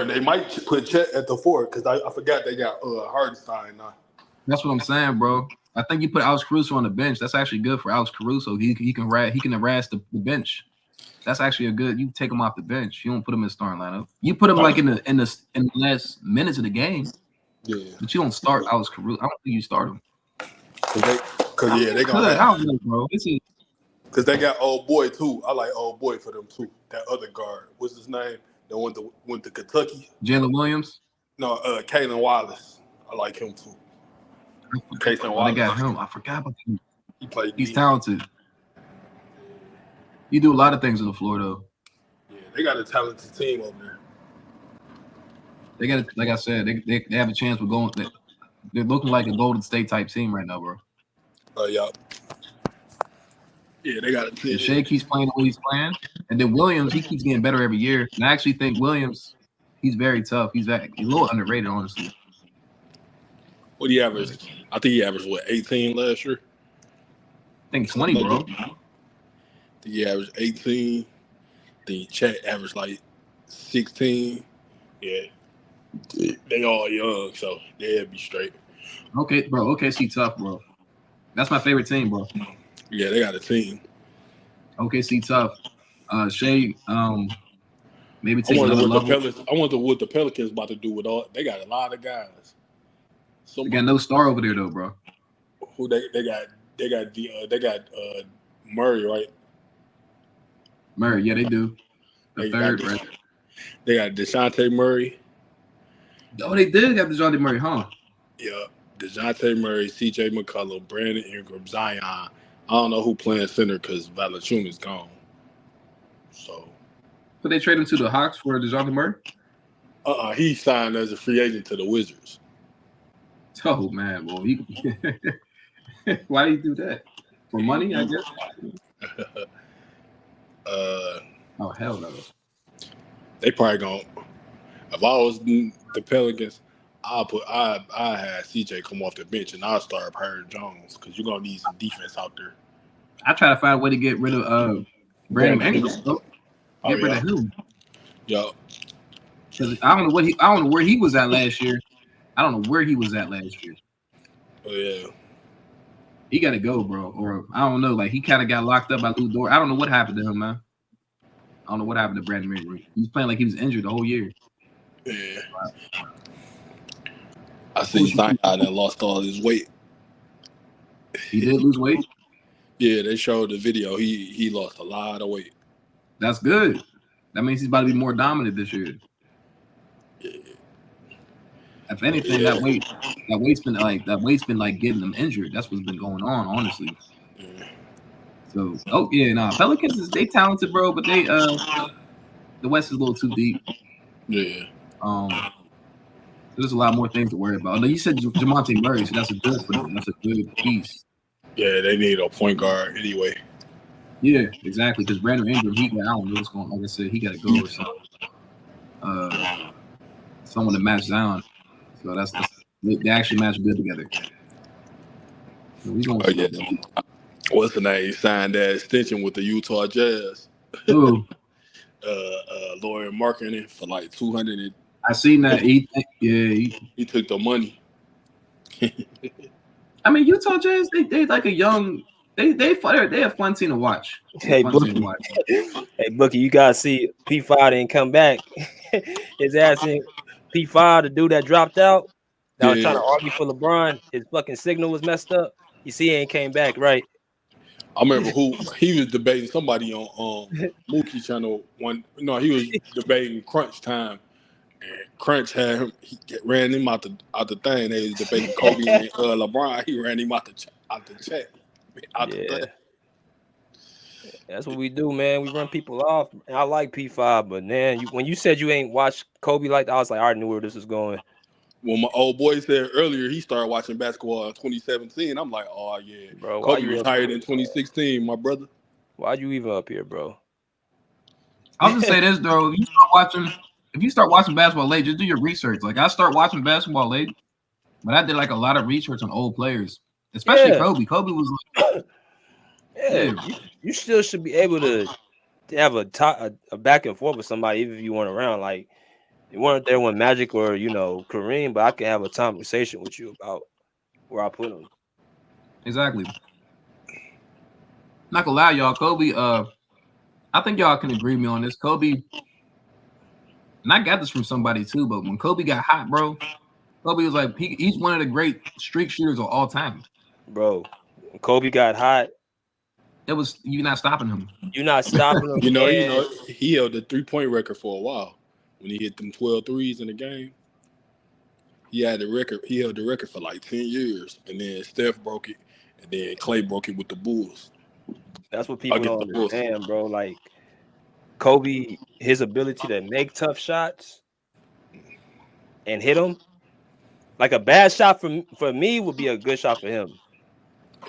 They might put Chet at the 4 because I forgot they got Hardenstein now. That's what I'm saying, bro. I think you put Alex Caruso on the bench. That's actually good for Alex Caruso. He can harass the bench. That's actually a good. You take him off the bench. You don't put him in the starting lineup. You put him like in the last minutes of the game. Yeah, but you don't start Alex Caruso. I don't think you start him. They gonna. I don't know, bro. Because they got old boy too. I like old boy for them too. That other guard, what's his name? That went to Kentucky. Jalen Williams. No, Kalen Wallace. I like him too. Kalen Wallace. They got him. I forgot about him. He played. He's talented. You do a lot of things on the floor, though. Yeah, they got a talented team over there. They got, like I said, they have a chance with going. They're looking like a Golden State type team right now, bro. Yeah. Yeah, they got a team. Shea keeps playing the way he's playing, and then Williams, he keeps getting better every year. And I actually think Williams, he's very tough. He's a little underrated, honestly. What do you average? I think he averaged 18 last year. I think 20, bro. He averaged 18. The Chet averaged like 16. Yeah. They all young, so they'll be straight. Okay, bro. OKC tough, bro. That's my favorite team, bro. Yeah, they got a team. OKC tough. Shea, maybe take I wonder another level. I wonder what the Pelicans about to do with all. They got a lot of guys. They got no star over there though, bro. Who they got? They got Murray, right? Murray, yeah, they do. The third, right? They got DeJounte Murray. Oh, they did got DeJounte Murray, huh? Yeah, DeJounte Murray, C.J. McCollum, Brandon Ingram, Zion. I don't know who playing center because Valanciunas gone. So. But they trade him to the Hawks for DeJounte Murray? He signed as a free agent to the Wizards. Oh man, well, why do you do that? For money, I guess. Oh hell no. They probably gonna. If I was the Pelicans, I had CJ come off the bench and I'll start Perry Jones because you're gonna need some defense out there. I try to find a way to get rid of Brandon Ingram. Get rid of him. Yo. Because I don't know where he was at last year. I don't know where he was at last year. Oh yeah. He got to go, bro. Or I don't know. Like he kind of got locked up by Lou Dort. I don't know what happened to him, man. I don't know what happened to Brandon Ingram. He was playing like he was injured the whole year. Yeah. I see Zion that lost all his weight. He did lose weight? Yeah, they showed the video. He lost a lot of weight. That's good. That means he's about to be more dominant this year. Yeah. If anything, that weight's been like getting them injured. That's what's been going on, honestly. Yeah. So, Pelicans they talented, bro, but they the West is a little too deep. Yeah. There's a lot more things to worry about. No, you said Jamonte Murray, so that's a good piece. Yeah, they need a point guard anyway. Yeah, exactly. Because Brandon Ingram, I don't know what's going on. Like I said, he got to go or something. Someone to match Zion. So that's they actually match good together. So we gonna What's the name? He signed that extension with the Utah Jazz. Who? Laurie Markkinen for like 200. I seen that. He took the money. I mean, Utah Jazz, they like a young. They're a fun team to watch. Hey Bookie, you gotta see P5 didn't come back. His ass in P5, the dude that dropped out, that was trying to argue for LeBron. His fucking signal was messed up. You see, he ain't came back, right? I remember who he was debating somebody on Mookie channel one. No, he was debating Crunch Time. And Crunch had him. He ran him out the thing. They was debating Kobe and LeBron. He ran him out the chat. That's what we do, man. We run people off. I like P5, but man, when you said you ain't watched Kobe like that, I was like, I already knew where this was going. Well, my old boy said earlier he started watching basketball in 2017. I'm like, oh yeah, bro. Kobe retired in 2016, my brother. Why'd you even up here, bro? I'll just say this though: if you start watching basketball late, just do your research. Like I start watching basketball late, but I did like a lot of research on old players, especially Kobe. Kobe was like, you still should be able to have a back and forth with somebody, even if you weren't around. Like you weren't there when Magic or Kareem, but I can have a conversation with you about where I put them. Exactly. Not gonna lie, y'all. Kobe. I think y'all can agree with me on this. Kobe. And I got this from somebody too, but when Kobe got hot, bro, Kobe was like, he's one of the great streak shooters of all time. Bro, when Kobe got hot, you're not stopping him. You're not stopping him. you know, he held the 3-point record for a while when he hit them 12 threes in the game. He had the record. He held the record for like 10 years, and then Steph broke it, and then Clay broke it with the Bulls. That's what people don't understand, bro. Like Kobe, his ability to make tough shots and hit them. Like a bad shot for me would be a good shot for him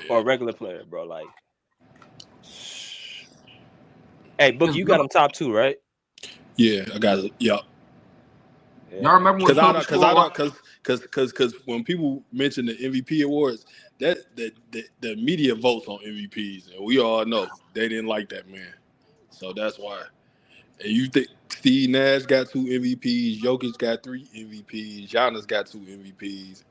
or a regular player, bro. Like, hey, Bookie, you got him top 2, right? Yeah, I got it. Yeah. Y'all remember when because when people mention the MVP awards, that the media votes on MVPs, and we all know they didn't like that man. So that's why. And you think Steve Nash got 2 MVPs, Jokic got 3 MVPs, Giannis got 2 MVPs.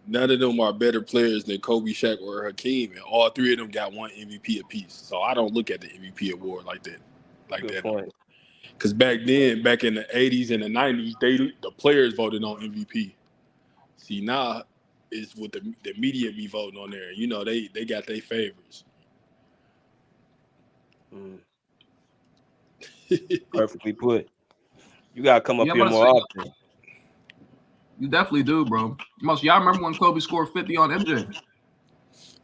None of them are better players than Kobe, Shaq, or Hakeem, and all 3 of them got 1 MVP apiece. So I don't look at the MVP award like that. Good point. Because back in the 80s and the 90s, the players voted on MVP. See, now it's what the media be voting on there. You know, they got their favorites. Perfectly put. You gotta come up here more often. You definitely do, bro. Y'all remember when Kobe scored 50 on MJ?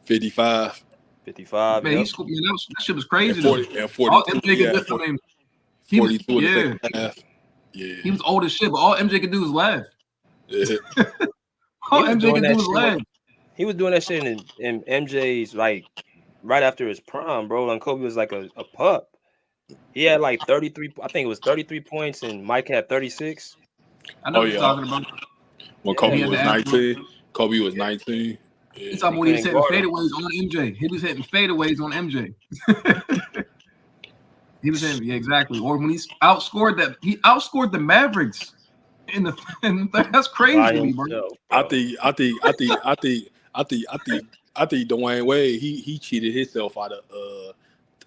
55. 55. Man, Yep. he scored. Man, that shit was crazy. And 40 though. and All 42. MJ could do, I mean, he was 42 in the second half. Yeah. He was old as shit, but all MJ could do was laugh. Yeah. All MJ could do was laugh. He was doing that shit in MJ's like right after his prime, bro. And Kobe was like a pup. He had like 33. I think it was 33 points, and Mike had 36. I know what you're talking about. When Yeah. Kobe was 19. Kobe was 19. Yeah. He's talking about when he was hitting fadeaways on MJ. He was hitting fadeaways on MJ. He was hitting, yeah, exactly. Or when he outscored the Mavericks in the that's crazy to me, bro. I think Dwayne Wade he cheated himself out of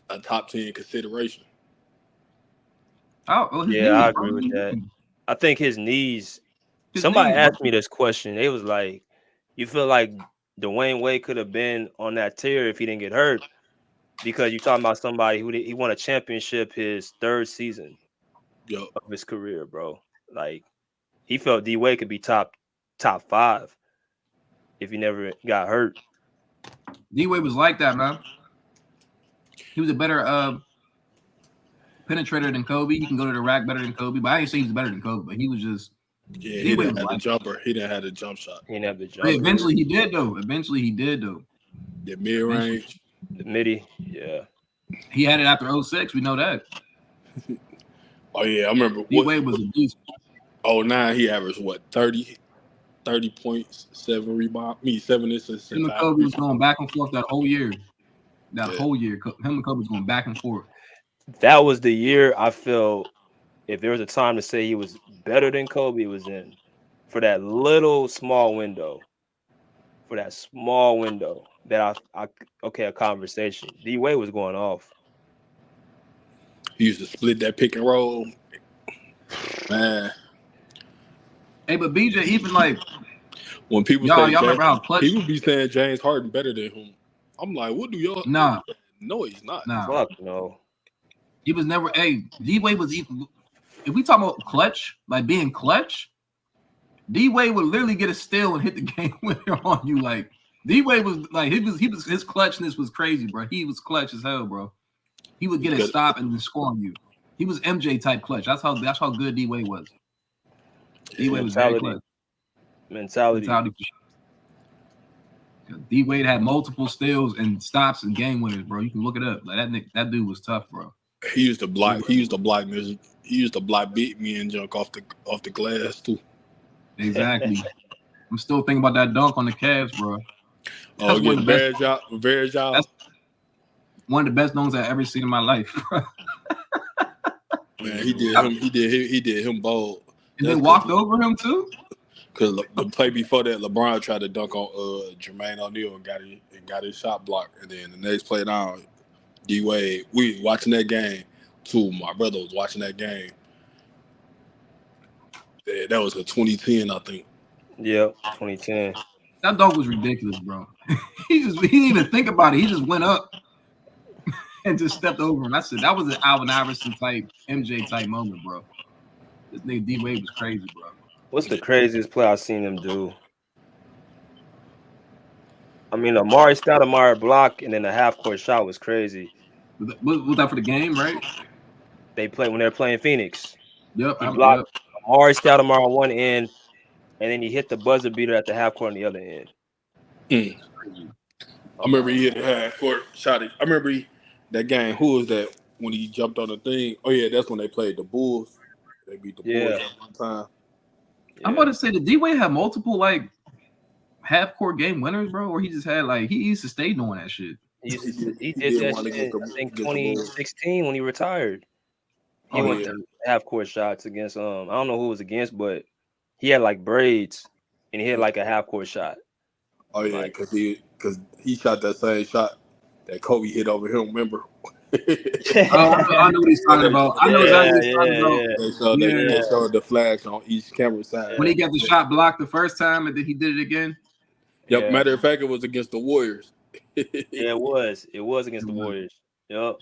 a top 10 consideration. Yeah, I agree with that. I think his knees. Somebody asked me this question. They was like, "You feel like Dwayne Wade could have been on that tier if he didn't get hurt?" Because you're talking about somebody who he won a championship his third season of his career, bro. Like he felt D Wade could be top 5 if he never got hurt. D Wade was like that, man. He was a better penetrator than Kobe. He can go to the rack better than Kobe, but I ain't say he was better than Kobe. But he was just he didn't have the jumper. He didn't have the jump shot. He didn't have the jumper. But eventually he did though. The mid range, the midi, yeah. He had it after 06. We know that. Oh yeah, I remember. D Wade was a beast. 09, he averaged what 30 points, 7 rebounds, 7 assists. Him and Kobe was going back and forth that whole year. Whole year, him and Kobe was going back and forth. That was the year I feel if there was a time to say he was better than Kobe, it was in for that little small window. For that small window that a conversation. D Wade was going off. He used to split that pick and roll. Man. Hey, but BJ, even like when people y'all say remember how clutch people be saying James Harden better than him. I'm like, what do y'all? Nah. No, he's not. Nah. Fuck no. He was never. Hey, D Wade was even. If we talk about clutch, like being clutch, D Wade would literally get a steal and hit the game winner on you. Like D Wade was like his clutchness was crazy, bro. He was clutch as hell, bro. He would get a stop and then score on you. He was MJ type clutch. That's how good D Wade was. D Wade was very clutch. Mentality. D Wade had multiple steals and stops and game winners, bro. You can look it up. Like that dude was tough, bro. He used to block. He used to block beat me and junk off the glass too. Exactly. I'm still thinking about that dunk on the Cavs, bro. Oh, against Verjao. That's one of the best dunks I've ever seen in my life. Man, he did him bold. And then walked over him too. Because the play before that, LeBron tried to dunk on Jermaine O'Neal and got his shot blocked. And then the next play down, D Wade, we watching that game too. My brother was watching that game. Yeah, that was a 2010, I think. Yep, 2010. That dunk was ridiculous, bro. He didn't even think about it. He just went up and just stepped over him. I said that was an Alvin Iverson type, MJ type moment, bro. This nigga D Wade was crazy, bro. What's the craziest play I've seen him do? I mean, Amari Stoudemire block and then the half court shot was crazy. Was that for the game, right? They played when they were playing Phoenix. Yep. He blocked Amari Stoudemire on one end, and then he hit the buzzer beater at the half court on the other end. I remember he hit the half court shot. I remember that game. Who was that when he jumped on the thing? Oh yeah, that's when they played the Bulls. They beat the Bulls at one time. Yeah. I'm about to say, did D Wade have multiple like half court game winners, bro? Or he just had like he used to stay doing that shit. He did that shit. I think 2016 when he retired. He went to half court shots against I don't know who it was against, but he had like braids and he had like a half court shot. Oh yeah, because he shot that same shot that Kobe hit over him. Remember? I know what he's talking about. I know exactly what he's talking about. They showed the flash on each camera side. When he got the shot blocked the first time and then he did it again. Yep. Yeah. Matter of fact, it was against the Warriors. Yeah, it was. It was against the Warriors. Yep.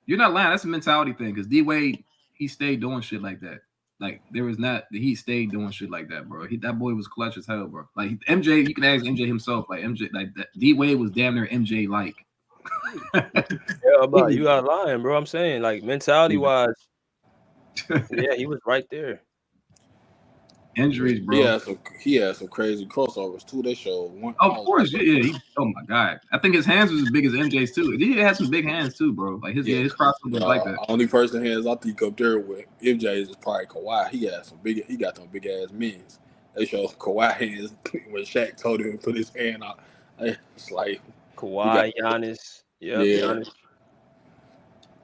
You're not lying. That's a mentality thing because D Wade, he stayed doing shit like that. like there was not he stayed doing shit like that, bro. That boy was clutch as hell, bro. Like MJ, you can ask MJ himself. Like MJ, like D Wade was damn near MJ like. Yeah, about you out lying, bro. I'm saying like mentality wise, yeah, he was right there. Injuries, bro. He had some crazy crossovers too. They showed one. Of course, yeah. Oh my god, I think his hands was as big as MJ's too. He had some big hands too, bro. Like his crossover was like that. Only person hands I think up there with MJ's is probably Kawhi. He got some big ass men's. They show Kawhi hands when Shaq told him to put his hand out. It's like Kawhi, Giannis, Giannis.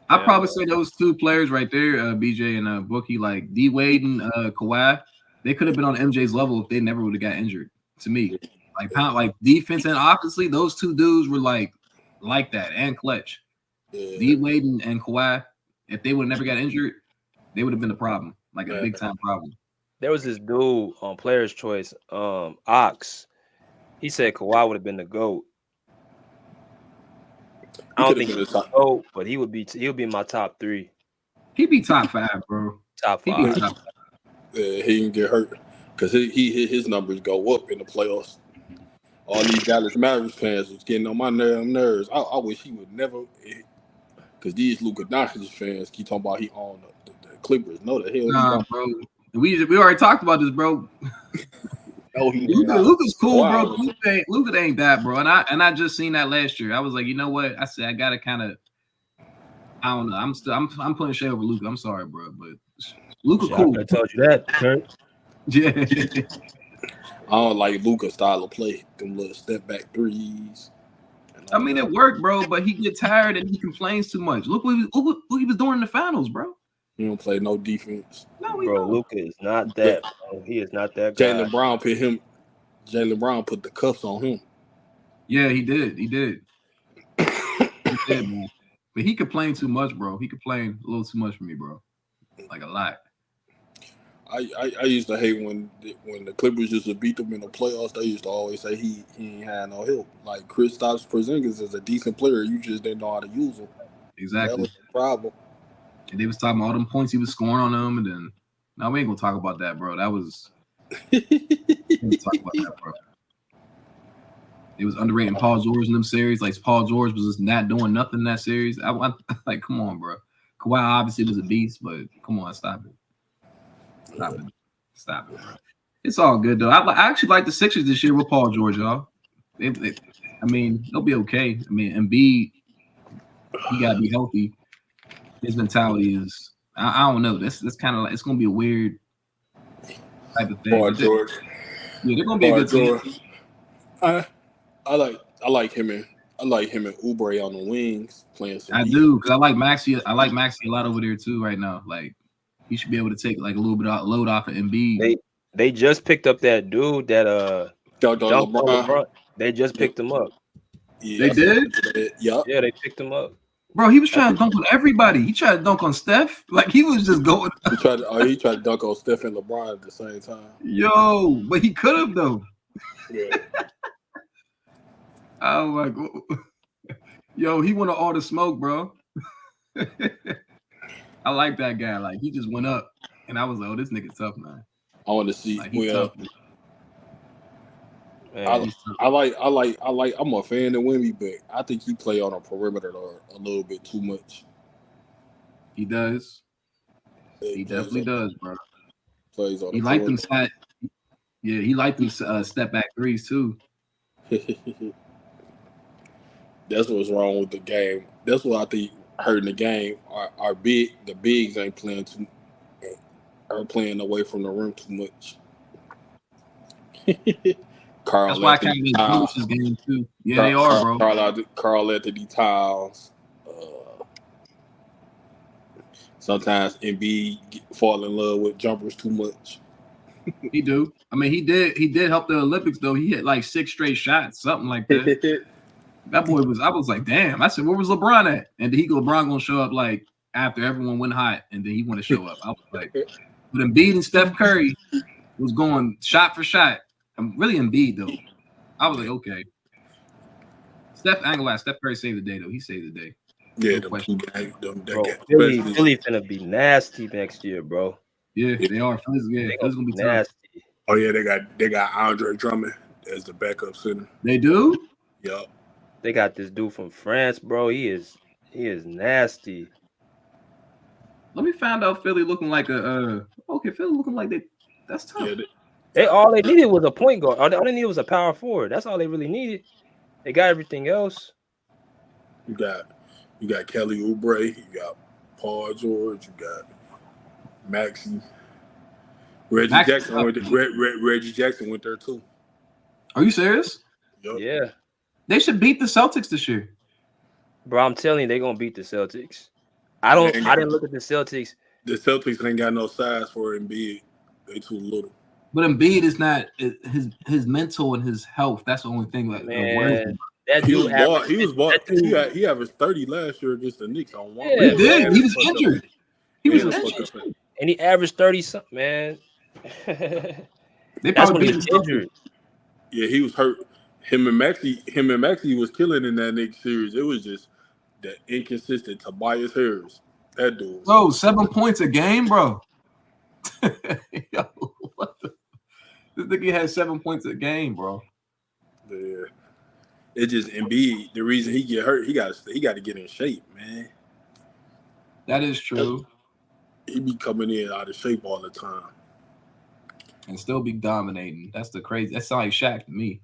I'd probably say those two players right there, BJ and Bookie, like D Wade and Kawhi, they could have been on MJ's level if they never would have got injured. To me, like defense and obviously those two dudes were like that and clutch. D Wade and Kawhi, if they would have never got injured, they would have been a problem, like a big time problem. There was this dude on Player's Choice, Ox. He said Kawhi would have been the GOAT. I don't think he was the GOAT, but he'll be in my top 3. He'd be top 5, bro. Top 5. Yeah, he can get hurt because his numbers go up in the playoffs. All these Dallas Mavericks fans was getting on my nerves. I wish he would never, because these Luka Doncic fans keep talking about he owned the Clippers. No, the hell nah, bro. We already talked about this, bro. No, Luka's cool, bro. Luka ain't that, bro. And I just seen that last year. I was like, you know what? I said I gotta kind of. I don't know. I'm putting shade over Luka. I'm sorry, bro, but Luka cool. I told you that, Kurt. Yeah. I don't like Luka's style of play. Them little step back threes. I mean, it worked, bro, but he get tired and he complains too much. Look what he was doing in the finals, bro. He don't play no defense. No, bro, Luka is not that. Bro. He is not that guy. Jaylen Brown put the cuffs on him. Yeah, he did. He did, man. But he complained too much, bro. He complained a little too much for me, bro. Like a lot. I used to hate when the Clippers used to beat them in the playoffs. They used to always say he ain't had no help. Like Kristaps Porzingis is a decent player. You just didn't know how to use him. Exactly. That was the problem. And they was talking about all them points he was scoring on them, and then no, we ain't gonna talk about that, bro. That was we ain't talk about that, bro. It was underrating Paul George in them series. Like Paul George was just not doing nothing in that series. I like, come on, bro. Kawhi obviously was a beast, but come on, stop it. Stop it, bro. It's all good though. I actually like the Sixers this year with Paul George, y'all. I mean, they'll be okay. I mean, Embiid, he gotta be healthy. His mentality is, I don't know. That's kind of like, it's gonna be a weird type of thing. Paul George. Yeah, they're gonna be a good team. I like him and Oubre on the wings playing some. I do, because I like Maxey. I like Maxey a lot over there too right now. Like he should be able to take like a little bit of load off of Embiid. They just picked up that dude that dunked on LeBron. They just picked him up. Yeah, they did? Yep. Yeah, they picked him up. Bro, he was trying to dunk on everybody. He tried to dunk on Steph. Like he was just going. He tried to dunk on Steph and LeBron at the same time. Yo, but he could have though. Yeah. Oh my god. Yo, he wanted all the smoke, bro. I like that guy. Like he just went up, and I was like, "Oh, this nigga tough, man." I want to see. Like, tough. I like. I'm a fan of Wemby, but I think he play on a perimeter a little bit too much. He does. He definitely does, bro. Plays on. He liked them side. Yeah, he liked them step back threes too. That's what's wrong with the game. That's what I think hurting the game. The bigs ain't playing are playing away from the rim too much. That's why I kind of lose his game too. Yeah, they are, bro. Karl Anthony Towns. Sometimes Embiid fall in love with jumpers too much. He do. I mean, he did help the Olympics though. He hit like 6 straight shots, something like that. That boy was. I was like, damn. I said, where was LeBron at? And then LeBron gonna show up like after everyone went hot, and then he want to show up. I was like, but Embiid and Steph Curry was going shot for shot. I'm really Embiid though. I was like, okay. Steph Curry saved the day though. He saved the day. Yeah, bro, Philly finna be nasty next year, bro. Yeah, they are. Philly's gonna be tough. Nasty. Oh yeah, they got Andre Drummond as the backup center. They do. Yup. They got this dude from France, bro. He is nasty. Let me find out Philly looking like a okay, Philly looking like that's tough. Yeah, all they needed was a point guard. All they needed was a power forward. That's all they really needed. They got everything else. You got Kelly Oubre, you got Paul George, you got Maxey. Reggie Jackson went there too. Are you serious? Yep. Yeah. They should beat the Celtics this year. Bro, I'm telling you, they're gonna beat the Celtics. I didn't look at the Celtics. The Celtics ain't got no size for Embiid. They too little. But Embiid is not his mental and his health. That's the only thing that worries me. That He dude he averaged 30 last year against the Knicks on one. Yeah, he did. He was injured. He was injured. And he averaged 30 something, man. They That's probably when he was injured. Yeah, he was hurt. Him and Maxey was killing in that Knicks series. It was just that inconsistent Tobias Harris. That dude. Bro, 7 points a game, bro. Yo, what the? This nigga had 7 points a game, bro. Yeah. It just Embiid. The reason he get hurt, he got to get in shape, man. That is true. He be coming in out of shape all the time and still be dominating. That's the crazy. That sounds like Shaq to me.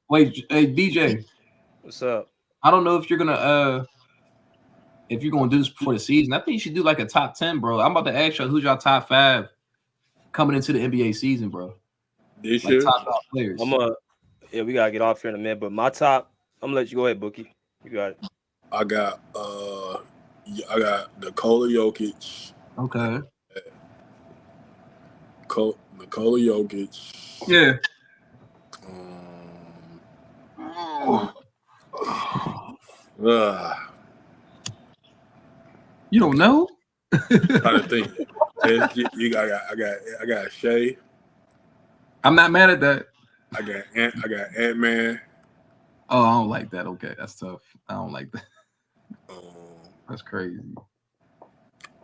Wait, hey DJ, what's up? I don't know if you're gonna do this before the season. I think you should do like a top 10, bro. I'm about to ask you who's your top 5 coming into the NBA season, bro. This year, top 5 players. We gotta get off here in a minute. But my top, I'm gonna let you go ahead, Bookie. You got it. I got Nikola Jokic. Okay. Nikola Jokic. Yeah. You don't know? Trying to think. I got Shea. I'm not mad at that. I got Ant-Man. Oh, I don't like that. Okay, that's tough. I don't like that. That's crazy.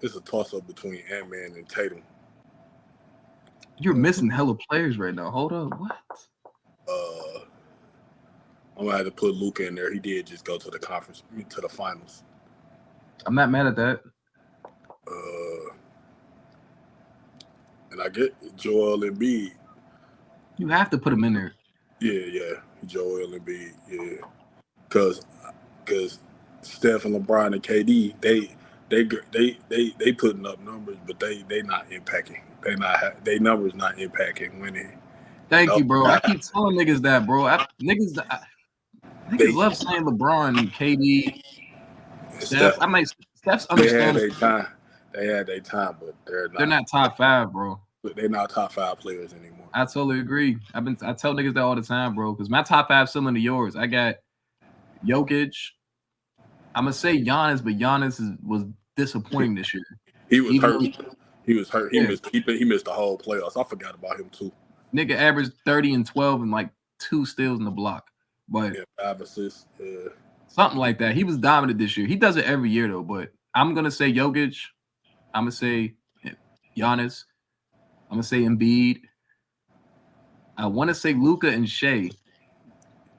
It's a toss-up between Ant-Man and Tatum. You're missing hella players right now. Hold up. What? I'm gonna have to put Luka in there. He did just go to the finals. I'm not mad at that. And I get Joel Embiid. You have to put him in there. Yeah, Joel Embiid. Yeah, because Steph and LeBron and KD, they putting up numbers, but they not impacting. They numbers not impacting winning. Thank you, bro. I keep telling niggas that, bro. Niggas love saying LeBron and KD. Steph. Steph's understandable. They had their time, but they're not top 5, bro. They're not top 5 players anymore. I totally agree. I tell niggas that all the time, bro. Because my top 5 similar to yours. I got Jokic. I'm gonna say Giannis, but Giannis was disappointing this year. He was hurt. He was hurt. He missed the whole playoffs. I forgot about him too. Nigga averaged 30 and 12 and like 2 steals in the block. But 5 assists. Yeah. Something like that. He was dominant this year. He does it every year though. But I'm gonna say Jokic. I'm gonna say Giannis. I'm gonna say Embiid. I want to say Luka and Shea,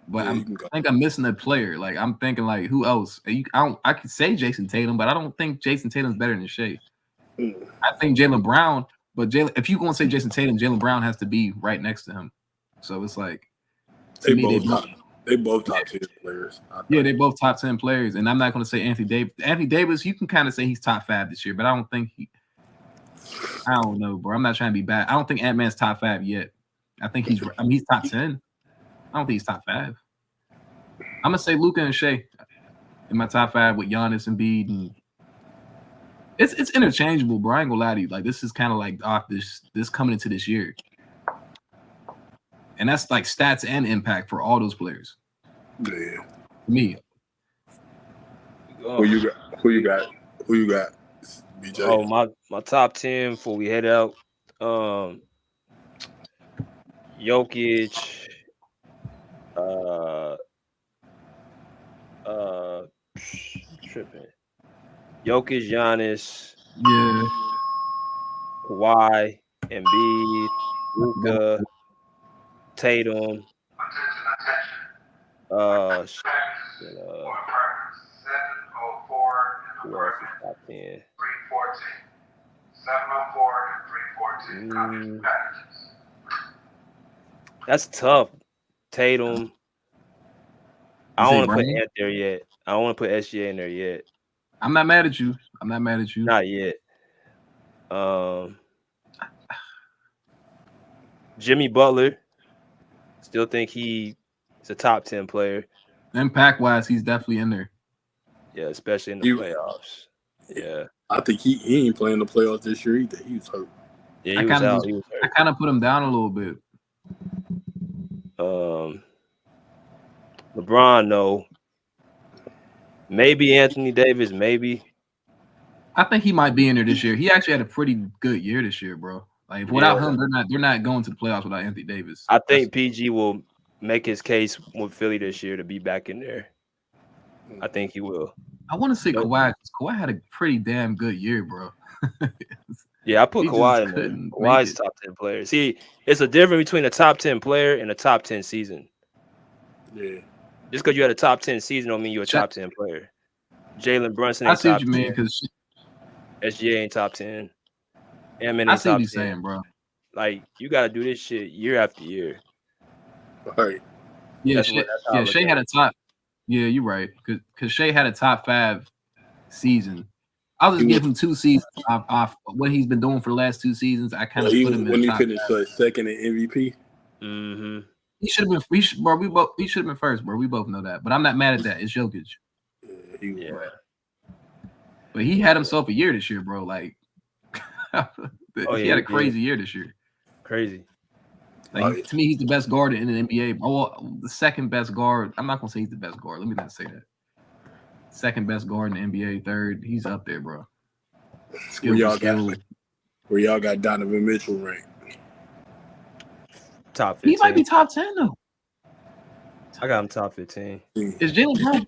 but I think I'm missing a player. Like I'm thinking, like who else? I could say Jason Tatum, but I don't think Jason Tatum's better than Shea. I think Jaylen Brown, but if you're gonna say Jason Tatum, Jaylen Brown has to be right next to him. So it's like they both top 10 players. Yeah, they both top 10 players, and I'm not gonna say Anthony Davis. Anthony Davis, you can kind of say he's top 5 this year, but I don't think I don't know, bro. I'm not trying to be bad. I don't think Ant-Man's top 5 yet. I think he's top 10. I don't think he's top 5. I'm gonna say Luka and Shea in my top 5 with Giannis and Embiid, and it's interchangeable, bro. I ain't gonna lie to you. Like this is kind of like off this coming into this year, and that's like stats and impact for all those players. Yeah. Me. Who you got? BJ. Oh, my top 10 before we head out. Jokic, tripping. Jokic, Giannis. Yeah. Kawhi, Embiid, Luka, Tatum. Who else is top 10? That's tough. Tatum. I don't want to put Ant there yet. I don't want to put SGA in there yet. I'm not mad at you. I'm not mad at you. Not yet. Jimmy Butler. Still think he's a top 10 player. Impact wise, he's definitely in there. Yeah, especially in the playoffs. Yeah. I think he ain't playing the playoffs this year either. He was hurt. Yeah, he was out. He was hurt. I kind of put him down a little bit. LeBron, no. Maybe Anthony Davis, maybe. I think he might be in there this year. He actually had a pretty good year this year, bro. Like without him, they're not going to the playoffs without Anthony Davis. I think PG will make his case with Philly this year to be back in there. I think he will. I want to say Kawhi. Kawhi had a pretty damn good year, bro. Yeah, I put Kawhi in there. Kawhi's top 10 player. See, it's a difference between a top 10 player and a top 10 season. Yeah. Just because you had a top 10 season don't mean you're a top 10 player. Jalen Brunson ain't I see top what you 10. mean, because SGA ain't top 10. Amen I ain't see what top you're 10. saying, bro. Like, you got to do this shit year after year. Right. Yeah, Shea had a top. Yeah, you're right. Because Shea had a top 5 season. I'll just give him 2 seasons off what he's been doing for the last 2 seasons. I kind of put him in when the he top finished second in MVP. Mm-hmm. He should have been. Bro, he should have been first, bro. We both know that. But I'm not mad at that. It's Jokic. Yeah. But he had himself a year this year, bro. Like, he had a crazy year this year. Crazy. Like, to me, he's the best guard in the NBA. Well, the second best guard. I'm not gonna say he's the best guard. Let me not say that. Second best guard in the NBA. Third, he's up there, bro. Where y'all got Donovan Mitchell ranked? Top 15. He might be top 10 though. I got him top 15. Is Jalen Brown?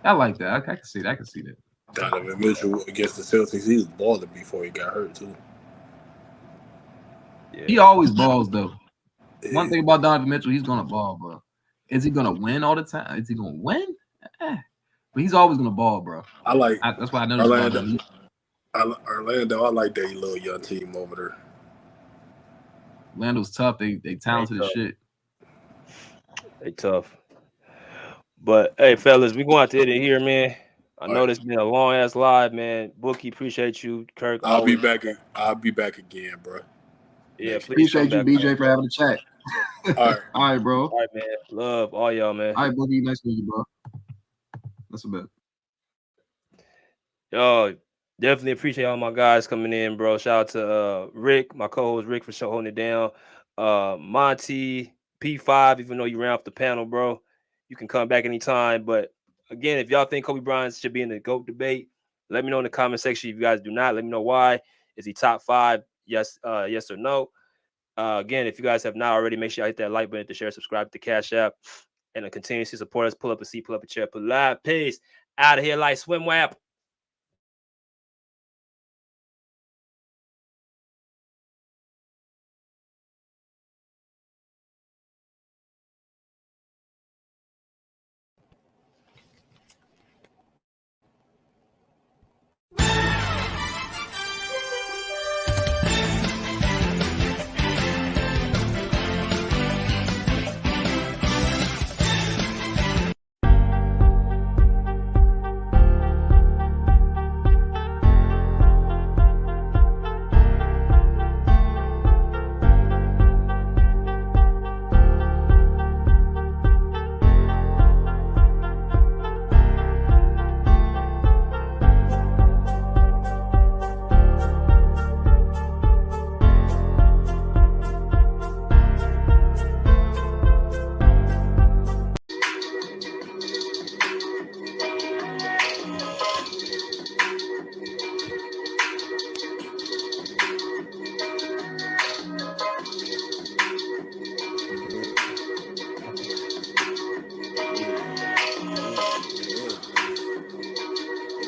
I like that. I can see that. Donovan Mitchell against the Celtics, he was balling before he got hurt too. Yeah. He always balls though. One thing about Donovan Mitchell, he's gonna ball, bro. Is he gonna win all the time? Is he gonna win? But he's always gonna ball, bro. That's why I know Orlando. I like that little young team over there. Orlando's tough. They talented as shit. They tough. But hey, fellas, we going to end it here, man. I know this been a long ass live, man. Bookie, appreciate you, Kirk. I'll be back again, bro. Yeah, please. Appreciate you, BJ, for having a chat. All right, bro. All right, man. Love all y'all, man. All right, Boogie. Nice meeting you, bro. That's a bet. Yo, definitely appreciate all my guys coming in, bro. Shout out to Rick, my co-host Rick, for holding it down. Monty, P5, even though you ran off the panel, bro, you can come back anytime. But again, if y'all think Kobe Bryant should be in the GOAT debate, let me know in the comment section. If you guys do not, let me know why. Is he top 5? Yes, yes or no. Again, if you guys have not already, make sure you hit that like button, to share, subscribe to the Cash App, and to continuously support us. Pull up a seat, pull up a chair, pull live. Peace. Out of here like swim wap.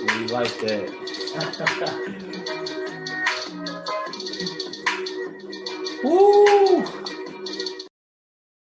We like that. Woo!